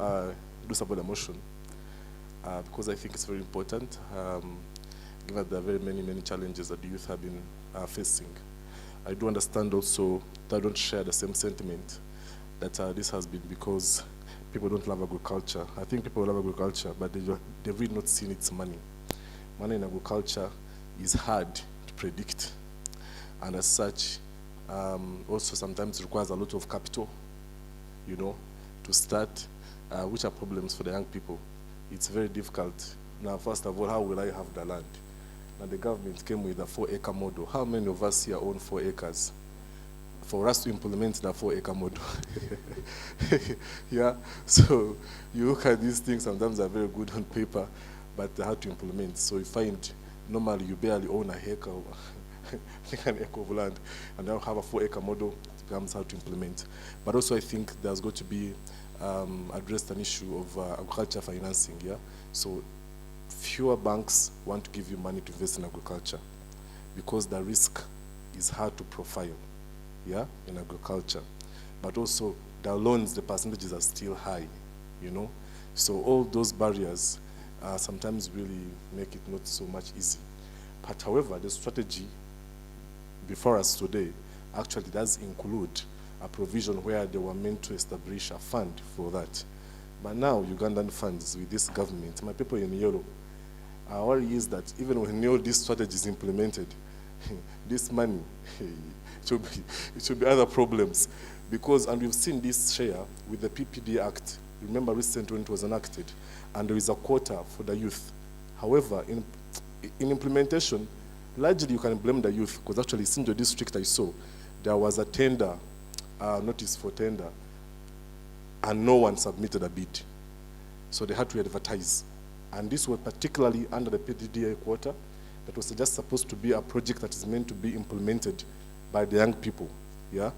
support the motion because I think it's very important, given the very many challenges that the youth have been facing. I do understand also that I don't share the same sentiment that this has been because people don't love agriculture. I think people love agriculture, but they've really not seen its money. Money in agriculture is hard to predict, and as such, also sometimes requires a lot of capital, to start, which are problems for the young people. It's very difficult. Now, first of all, how will I have the land? Now, the government came with a 4-acre model. How many of us here own 4 acres? For us to implement the 4-acre model. Yeah, so you look at these things, sometimes they're very good on paper, but they're hard to implement. So you find, normally you barely own a acre, an acre of land, and now have a 4-acre model, it becomes hard to implement. But also I think there's got to be addressed an issue of agriculture financing, yeah? So fewer banks want to give you money to invest in agriculture because the risk is hard to profile, yeah, in agriculture. But also the loans, the percentages are still high, So all those barriers sometimes really make it not so much easy. But however, the strategy before us today actually does include a provision where they were meant to establish a fund for that. But now Ugandan funds with this government, my people in yellow, our worry is that even when all these strategies implemented, this money, it should be other problems. Because, and we've seen this share with the PPD Act. Remember recently when it was enacted, and there is a quota for the youth. However, in implementation, largely you can blame the youth, because actually in the district I saw, there was a tender, notice for tender, and no one submitted a bid. So they had to advertise. And this was particularly under the PDDA quota, that was just supposed to be a project that is meant to be implemented by the young people, yeah?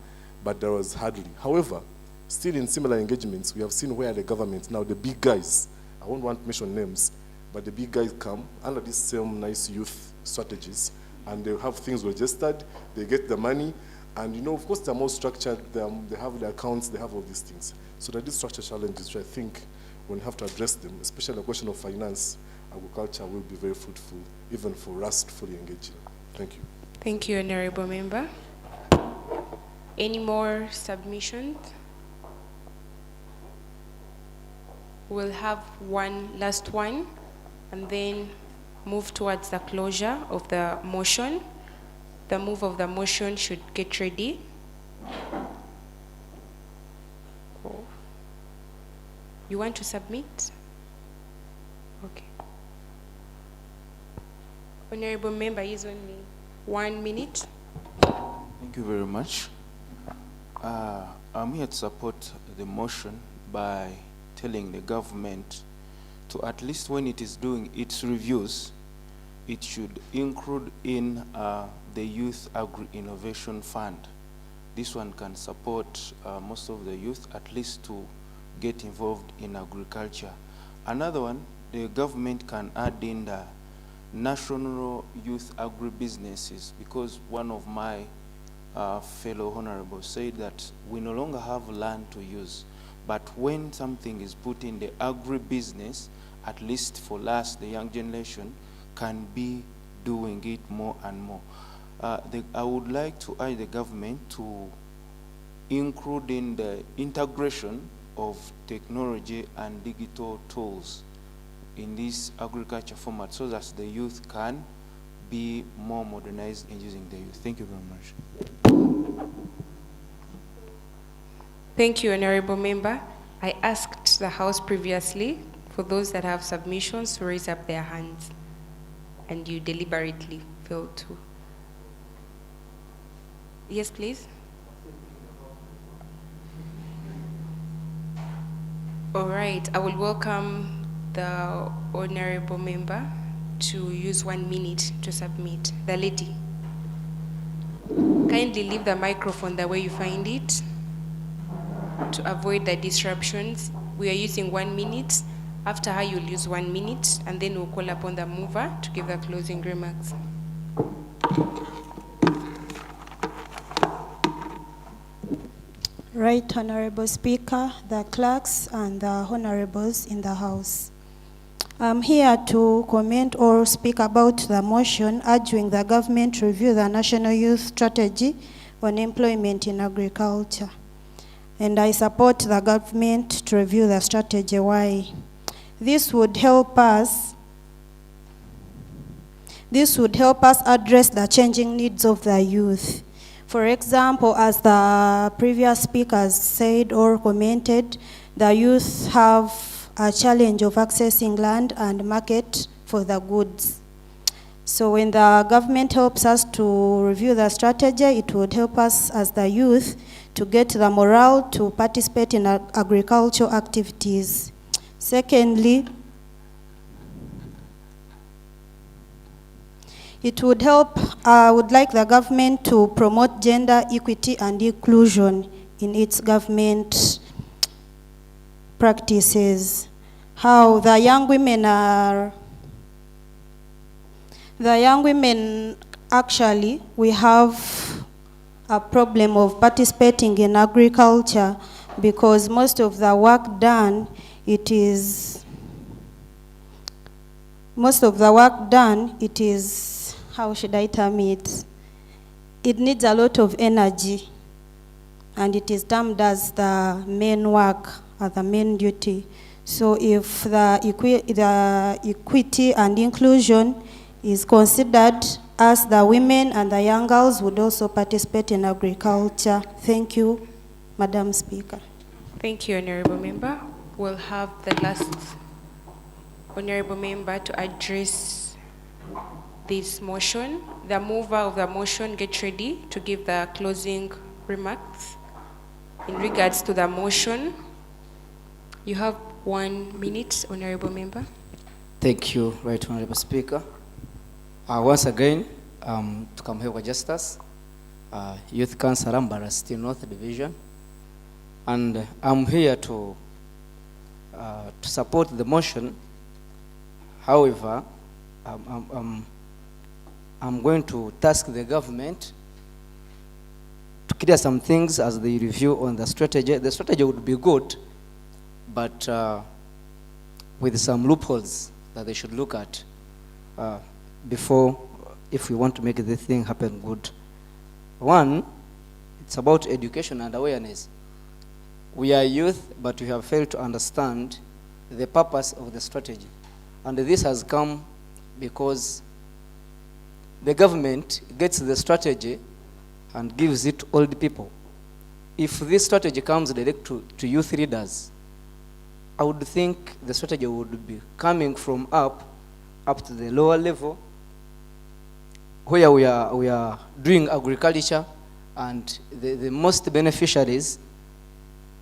But there was hardly. However, still in similar engagements, we have seen where the government, now the big guys, I won't want to mention names, but the big guys come under these same nice youth strategies, and they have things registered, they get the money, and of course they're more structured, they have the accounts, they have all these things. So there are these structural challenges, which I think when you have to address them, especially the question of finance, agriculture will be very fruitful, even for us to fully engage in. Thank you. Thank you, Honorable Member. Any more submissions? We'll have one last one, and then move towards the closure of the motion. The move of the motion should get ready. You want to submit? Okay. Honorable Member is only 1 minute. Thank you very much. I'm here to support the motion by telling the government to, at least when it is doing its reviews, it should include in the Youth Agri-Innovation Fund. This one can support most of the youth, at least to get involved in agriculture. Another one, the government can add in the National Youth Agribusinesses, because one of my fellow honorables said that we no longer have land to use, but when something is put in the agribusiness, at least for us, the young generation, can be doing it more and more. I would like to urge the government to include in the integration of technology and digital tools in this agriculture format, so that the youth can be more modernized in using the youth. Thank you very much. Thank you, Honorable Member. I asked the House previously for those that have submissions to raise up their hands, and you deliberately failed to. Yes, please. All right, I will welcome the Honorable Member to use 1 minute to submit. The lady. Kindly leave the microphone the way you find it to avoid the disruptions. We are using 1 minute. After her, you'll use 1 minute, and then we'll call upon the mover to give the closing remarks. Right, Honorable Speaker, the clerks, and the honorables in the House. I'm here to comment or speak about the motion urging the government to review the National Youth Strategy on Employment in Agriculture. And I support the government to review the strategy. Why? This would help us address the changing needs of the youth. For example, as the previous speakers said or commented, the youth have a challenge of accessing land and market for the goods. So when the government helps us to review the strategy, it would help us as the youth to get the morale to participate in agricultural activities. Secondly, it would help, I would like the government to promote gender equity and inclusion in its government practices. How the young women actually, we have a problem of participating in agriculture because most of the work done, it is, how should I term it? It needs a lot of energy, and it is termed as the main work or the main duty. So if the equity and inclusion is considered, as the women and the young girls would also participate in agriculture. Thank you, Madam Speaker. Thank you, Honorable Member. We'll have the last Honorable Member to address this motion. The mover of the motion, get ready to give the closing remarks. In regards to the motion, you have 1 minute, Honorable Member. Thank you, Right Honorable Speaker. Once again, to come here with justice, Youth Council Ambarasti North Division, and I'm here to support the motion. However, I'm going to task the government to clear some things as they review on the strategy. The strategy would be good, but with some loopholes that they should look at before, if we want to make this thing happen good. One, it's about education and awareness. We are youth, but we have failed to understand the purpose of the strategy. And this has come because the government gets the strategy and gives it to old people. If this strategy comes direct to youth leaders, I would think the strategy would be coming from up to the lower level, where we are doing agriculture, and the most beneficiaries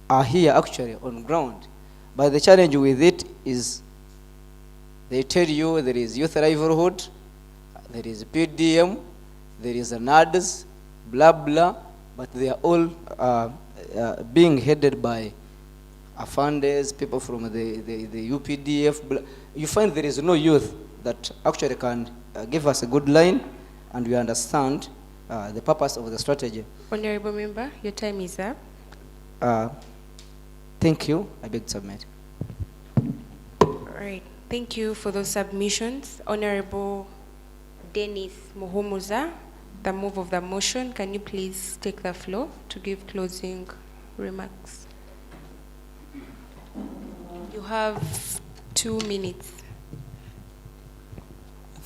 are here actually on ground. But the challenge with it is they tell you there is youth livelihood, there is PDM, there is an NADS, blah, blah, but they are all being headed by funders, people from the UPDF. Blah. You find there is no youth that actually can give us a good line, and we understand the purpose of the strategy. Honorable Member, your time is up. Thank you. I beg to submit. All right. Thank you for those submissions. Honorable Dennis Muhumuza, the move of the motion, can you please take the floor to give closing remarks? You have 2 minutes.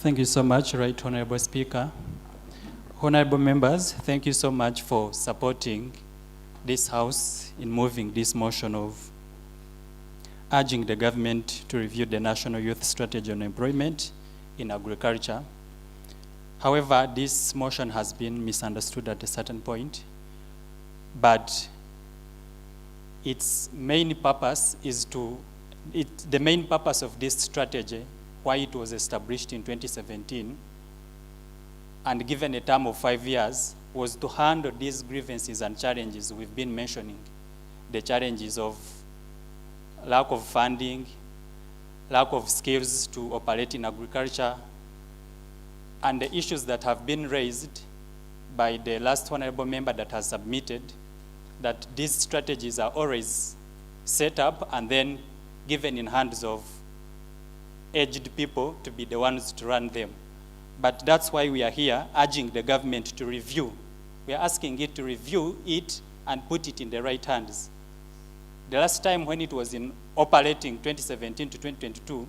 Thank you so much, Right Honorable Speaker. Honorable members, thank you so much for supporting this House in moving this motion of urging the government to review the National Youth Strategy on Employment in Agriculture. However, this motion has been misunderstood at a certain point, but its main purpose is the main purpose of this strategy, why it was established in 2017, and given a term of 5 years, was to handle these grievances and challenges we've been mentioning. The challenges of lack of funding, lack of skills to operate in agriculture, and the issues that have been raised by the last honorable member that has submitted, that these strategies are always set up and then given in hands of aged people to be the ones to run them. But that's why we are here urging the government to review. We are asking it to review it and put it in the right hands. The last time when it was in operating 2017 to 2022,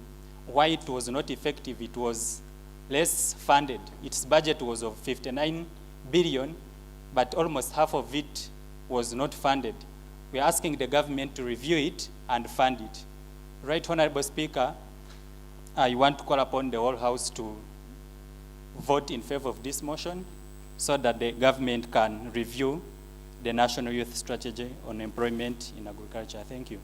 why it was not effective, it was less funded. Its budget was of 59 billion, but almost half of it was not funded. We are asking the government to review it and fund it. Right Honorable Speaker, I want to call upon the whole House to vote in favor of this motion so that the government can review the National Youth Strategy on Employment in Agriculture. Thank you.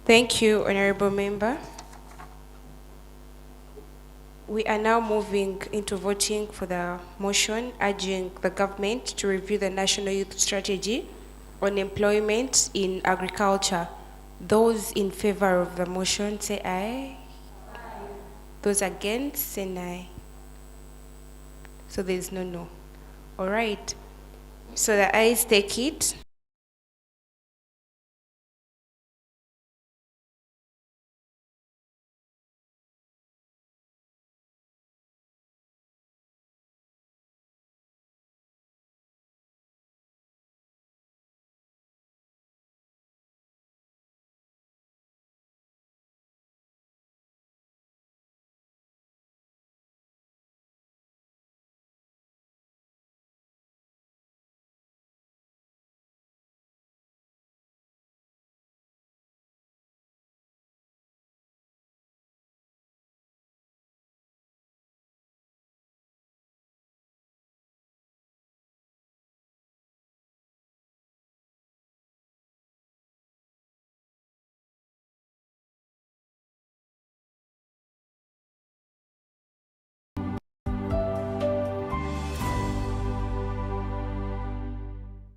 Thank you, Honorable Member. We are now moving into voting for the motion urging the government to review the National Youth Strategy on Employment in Agriculture. Those in favor of the motion say aye. Those against say nay. So there is no. All right. So the ayes take it.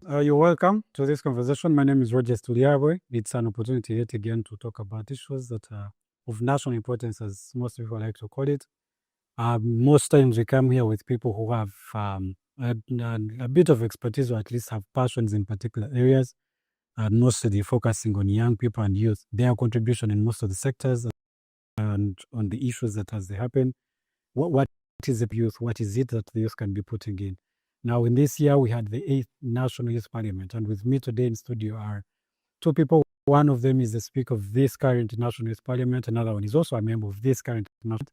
You're welcome to this conversation. My name is Roger Stuliabwe. It's an opportunity yet again to talk about issues that are of national importance, as most people like to call it. Most times we come here with people who have a bit of expertise, or at least have passions in particular areas, and mostly focusing on young people and youth, their contribution in most of the sectors, and on the issues that as they happen. What is the youth? What is it that the youth can be putting in? Now, in this year, we had the 8th National Youth Parliament, and with me today in studio are two people. One of them is the Speaker of this current National Youth Parliament. Another one is also a member of this current National.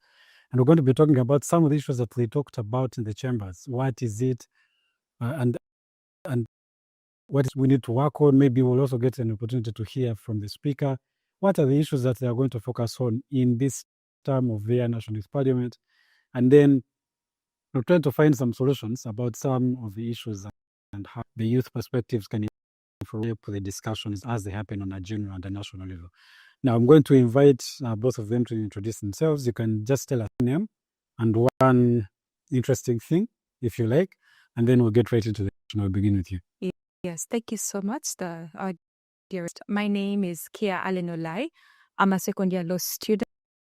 And we're going to be talking about some of the issues that they talked about in the chambers. What is it, and what we need to work on? Maybe we'll also get an opportunity to hear from the Speaker. What are the issues that they are going to focus on in this term of their National Youth Parliament? And then we're trying to find some solutions about some of the issues and how the youth perspectives can help the discussions as they happen on a general and a national level. Now, I'm going to invite both of them to introduce themselves. You can just tell us your name and one interesting thing, if you like, and then we'll get right into the question. I'll begin with you. Yes, thank you so much, our dearest. My name is Kia Alenolai. I'm a second year law student.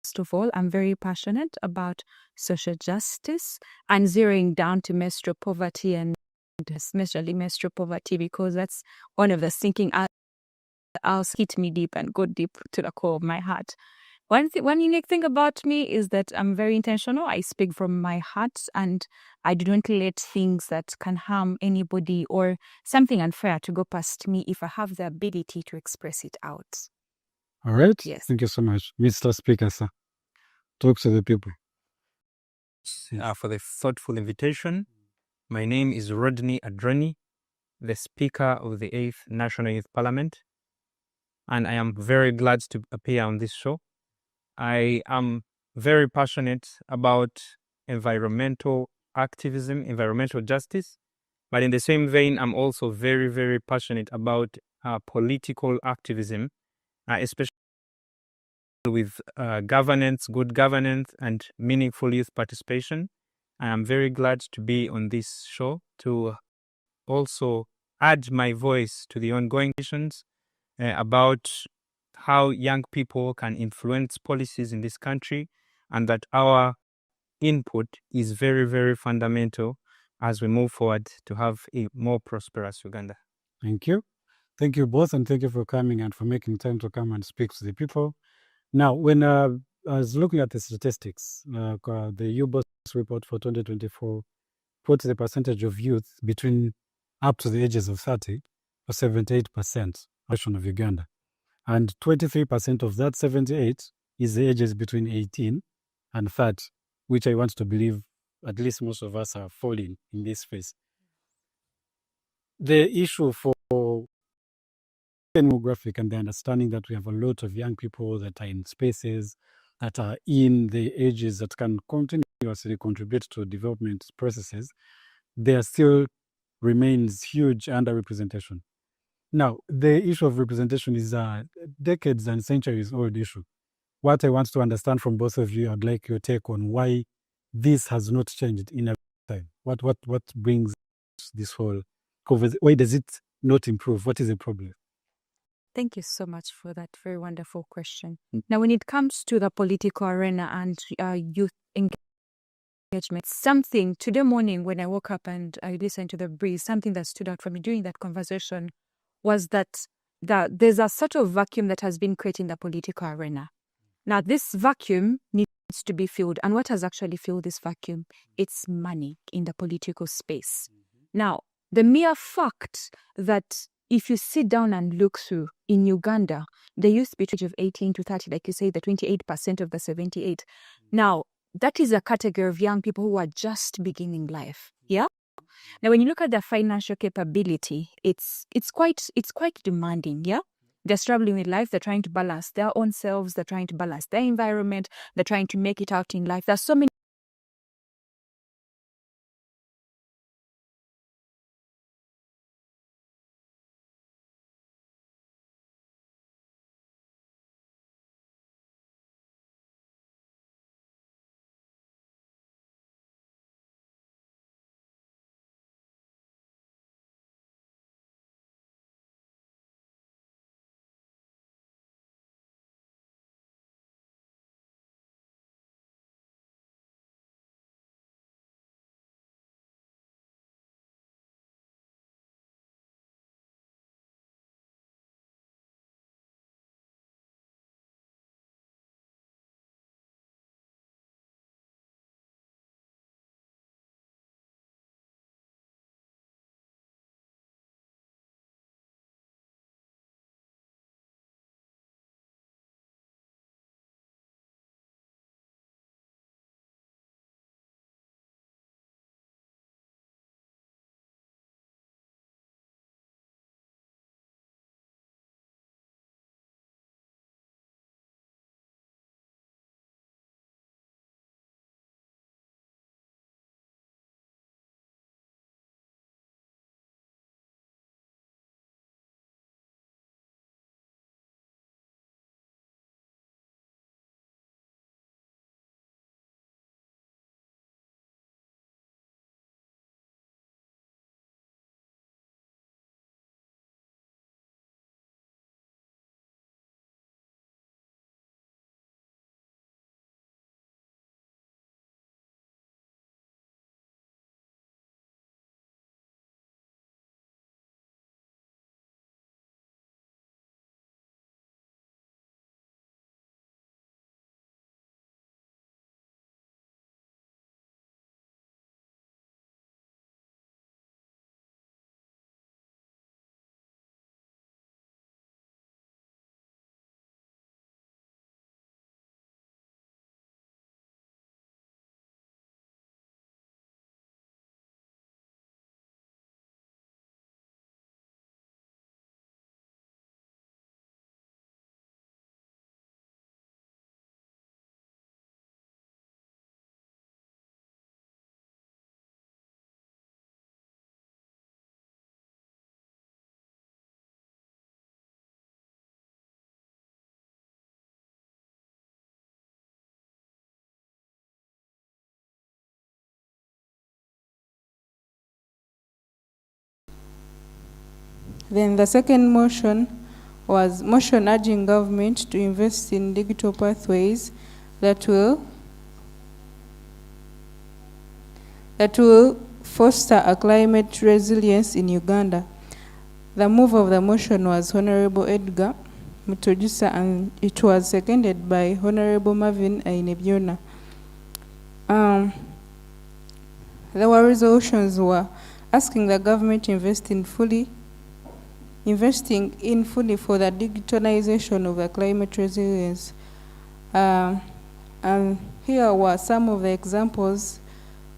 First of all, I'm very passionate about social justice and zeroing down to menstrual poverty, and especially menstrual poverty, because that's one of the thinking hours hit me deep and go deep to the core of my heart. One unique thing about me is that I'm very intentional. I speak from my heart, and I don't let things that can harm anybody or something unfair to go past me if I have the ability to express it out. All right. Yes. Thank you so much. Mr. Speaker, sir. Talk to the people. For the thoughtful invitation. My name is Rodney Adroni, the Speaker of the 8th National Youth Parliament, and I am very glad to appear on this show. I am very passionate about environmental activism, environmental justice, but in the same vein, I'm also very, very passionate about political activism, especially with governance, good governance, and meaningful youth participation. I am very glad to be on this show to also add my voice to the ongoing discussions about how young people can influence policies in this country, and that our input is very, very fundamental as we move forward to have a more prosperous Uganda. Thank you. Thank you both, and thank you for coming and for making time to come and speak to the people. Now, when I was looking at the statistics, the UBOS report for 2024 puts the percentage of youth between up to the ages of 30 for 78% of Uganda. And 23% of that 78 is the ages between 18 and 30, which I want to believe at least most of us are falling in this space. The issue for demographic and the understanding that we have a lot of young people that are in spaces that are in the ages that can continuously contribute to development processes, there still remains huge underrepresentation. Now, the issue of representation is a decades and centuries old issue. What I want to understand from both of you, I'd like your take on why this has not changed in a time. What brings this whole COVID? Why does it not improve? What is the problem? Thank you so much for that very wonderful question. Now, when it comes to the political arena and youth engagement, something today morning when I woke up and I listened to the breeze, something that stood out for me during that conversation was that there's a sort of vacuum that has been created in the political arena. Now, this vacuum needs to be filled. And what has actually filled this vacuum? It's money in the political space. Now, the mere fact that if you sit down and look through in Uganda, the youth between of 18 to 30, like you say, the 28% of the 78. Now, that is a category of young people who are just beginning life. Yeah. Now, when you look at their financial capability, it's quite demanding. Yeah. They're struggling with life. They're trying to balance their own selves. They're trying to balance their environment. They're trying to make it out in life. There's so many Then the second motion was motion urging government to invest in digital pathways that will foster a climate resilience in Uganda. The move of the motion was Honorable Edgar Mutojusa, and it was seconded by Honorable Marvin Ainebyona. There were resolutions were asking the government to investing in fully for the digitalization of the climate resilience. And here were some of the examples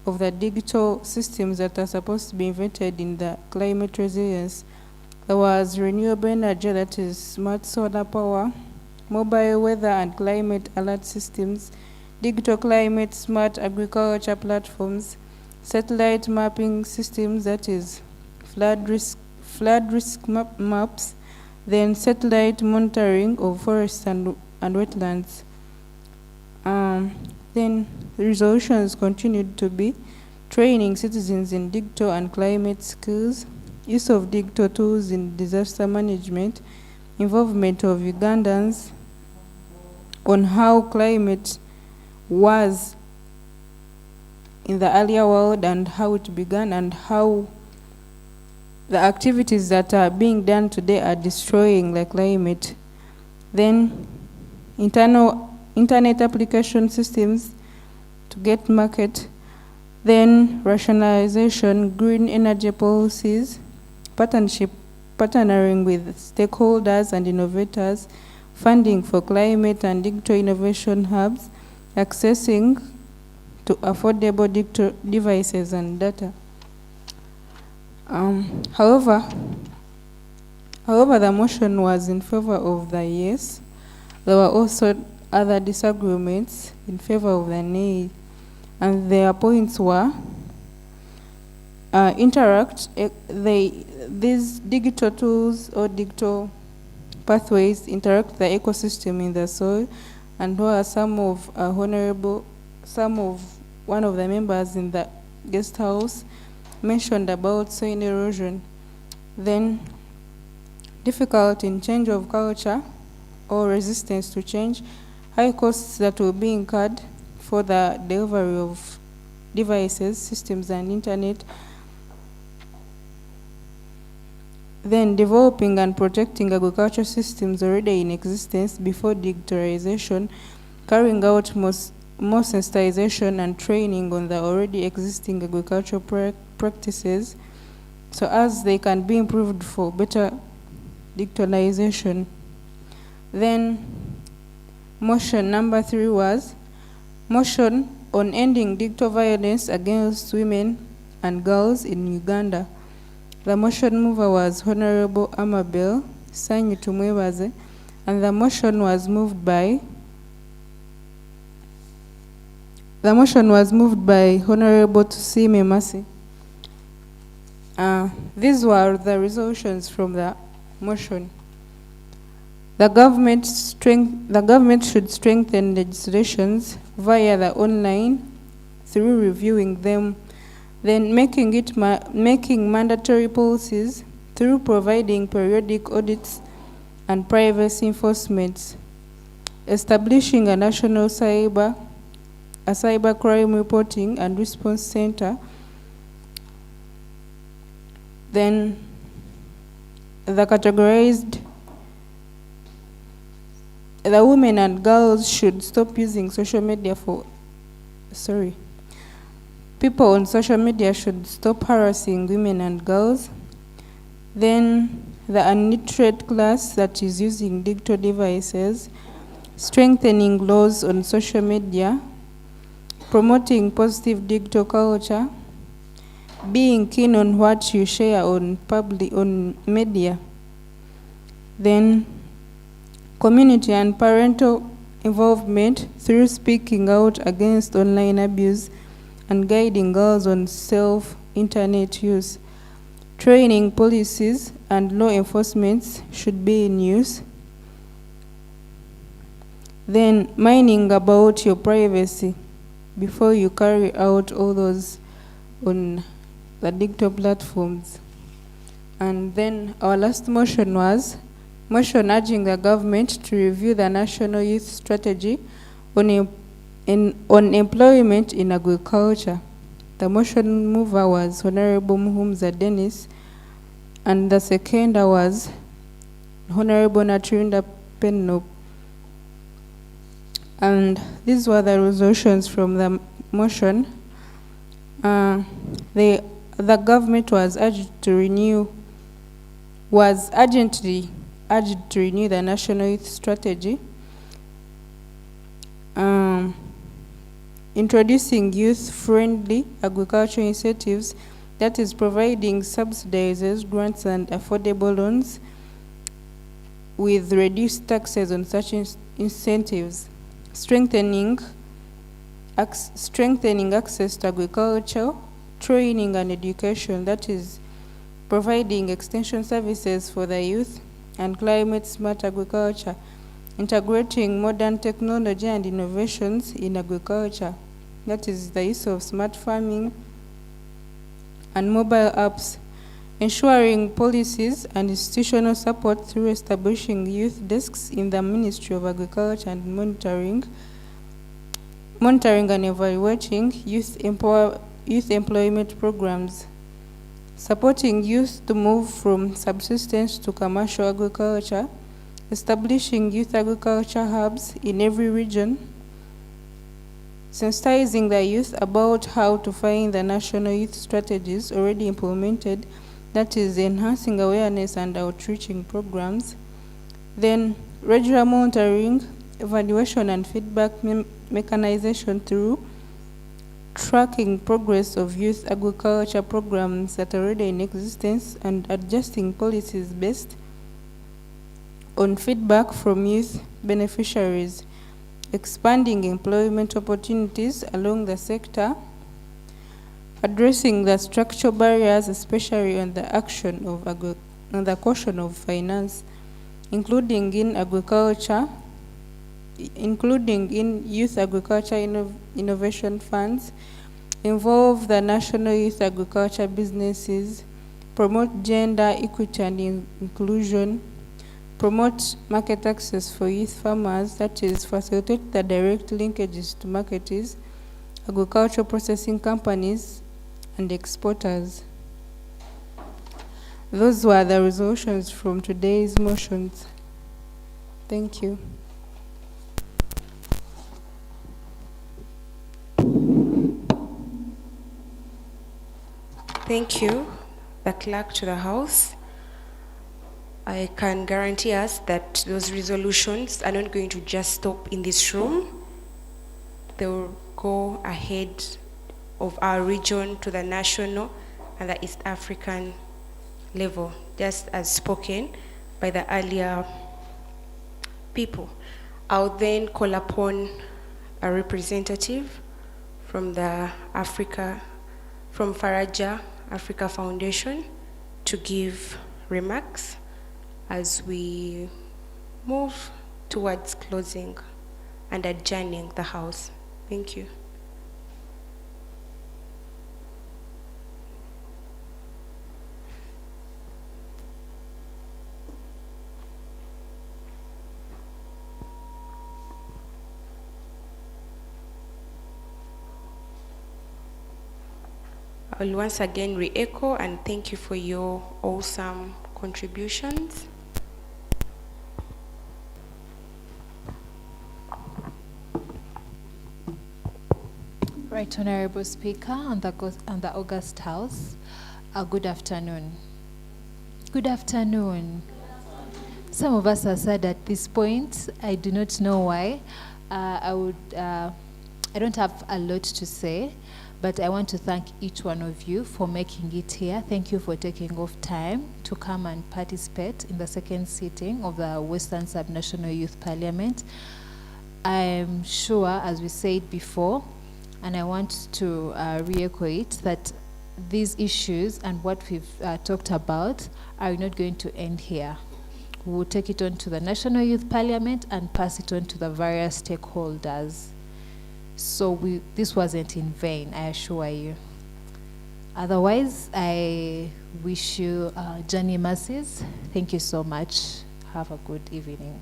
of the digital systems that are supposed to be invented in the climate resilience. There was renewable energy, that is smart solar power, mobile weather and climate alert systems, digital climate smart agriculture platforms, satellite mapping systems, that is flood risk maps, then satellite monitoring of forests and wetlands. Then resolutions continued to be training citizens in digital and climate skills, use of digital tools in disaster management, involvement of Ugandans on how climate was in the earlier world and how it began and how the activities that are being done today are destroying the climate. Then internet application systems to get market, then rationalization, green energy policies, partnering with stakeholders and innovators, funding for climate and digital innovation hubs, accessing to affordable digital devices and data. However, the motion was in favor of the yes. There were also other disagreements in favor of the nay, and their points were these digital tools or digital pathways interact the ecosystem in the soil, and where one of the members in the guest house mentioned about soil erosion. Then difficulty in change of culture or resistance to change, high costs that will be incurred for the delivery of devices, systems, and internet. Then developing and protecting agriculture systems already in existence before digitalization, carrying out more sensitization and training on the already existing agricultural practices so as they can be improved for better digitalization. Then motion number 3 was motion on ending digital violence against women and girls in Uganda. The motion mover was Honorable Amabel Sanyu Tumwebaze, and the motion was moved by Honorable Tusime Masi. These were the resolutions from the motion. The government should strengthen legislations via the online through reviewing them, then making mandatory policies through providing periodic audits and privacy enforcement, establishing a national cyber crime reporting and response center. Then the women and girls should stop using social media people on social media should stop harassing women and girls. Then the unliterate class that is using digital devices, strengthening laws on social media, promoting positive digital culture, being keen on what you share on media. Then community and parental involvement through speaking out against online abuse and guiding girls on safe internet use. Training policies and law enforcement should be in use. Then minding about your privacy before you carry out all those on the digital platforms. And then our last motion was motion urging the government to review the national youth strategy on employment in agriculture. The motion mover was Honorable Muhumza Dennis, and the seconder was Honorable Naturinda Penno. And these were the resolutions from the motion. The government was urgently urged to renew the national youth strategy, introducing youth-friendly agricultural incentives, that is providing subsidizes, grants and affordable loans with reduced taxes on such incentives, strengthening access to agriculture, training and education, that is providing extension services for the youth, and climate-smart agriculture, integrating modern technology and innovations in agriculture, that is the use of smart farming and mobile apps, ensuring policies and institutional support through establishing youth desks in the Ministry of Agriculture and monitoring and evaluating youth employment programs, supporting youth to move from subsistence to commercial agriculture, establishing youth agriculture hubs in every region, sensitizing the youth about how to find the national youth strategies already implemented, that is enhancing awareness and outreaching programs, then regular monitoring, evaluation and feedback mechanization through tracking progress of youth agriculture programs that are already in existence and adjusting policies based on feedback from youth beneficiaries, expanding employment opportunities along the sector, addressing the structural barriers, especially on the caution of finance, including in youth agriculture innovation funds, involve the national youth agriculture businesses, promote gender equity and inclusion, promote market access for youth farmers, that is facilitate the direct linkages to marketers, agricultural processing companies, and exporters. Those were the resolutions from today's motions. Thank you. Thank you, the clerk to the House. I can guarantee us that those resolutions are not going to just stop in this room. They will go ahead of our region to the national and the East African level, just as spoken by the earlier people. I'll then call upon a representative from the Faraja Africa Foundation to give remarks as we move towards closing and adjourning the House. Thank you. I'll once again re-echo and thank you for your awesome contributions. Right, Honorable Speaker and the August House, good afternoon. Good afternoon. Some of us are sad at this point. I do not know why. I don't have a lot to say, but I want to thank each one of you for making it here. Thank you for taking off time to come and participate in the second sitting of the Western Sub National Youth Parliament. I'm sure, as we said before, and I want to re-echo it, that these issues and what we've talked about are not going to end here. We will take it on to the National Youth Parliament and pass it on to the various stakeholders. So this wasn't in vain, I assure you. Otherwise, I wish you journey mercies. Thank you so much. Have a good evening.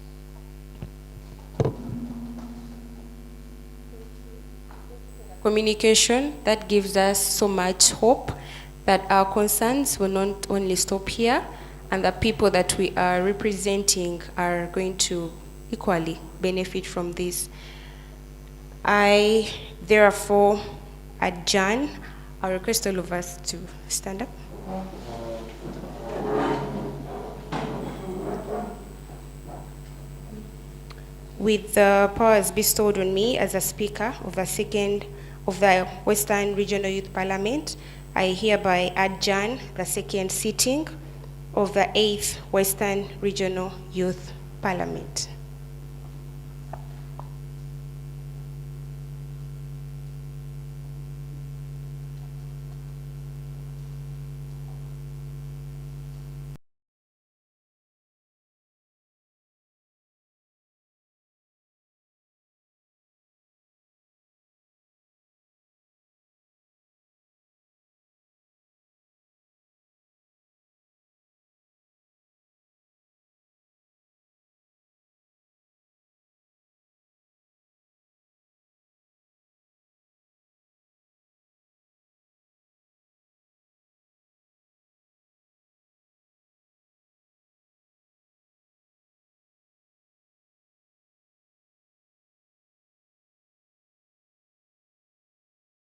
Communication that gives us so much hope that our concerns will not only stop here, and the people that we are representing are going to equally benefit from this. I therefore adjourn. I request all of us to stand up. With the powers bestowed on me as a speaker of the Western Regional Youth Parliament, I hereby adjourn the second sitting of the 8th Western Regional Youth Parliament.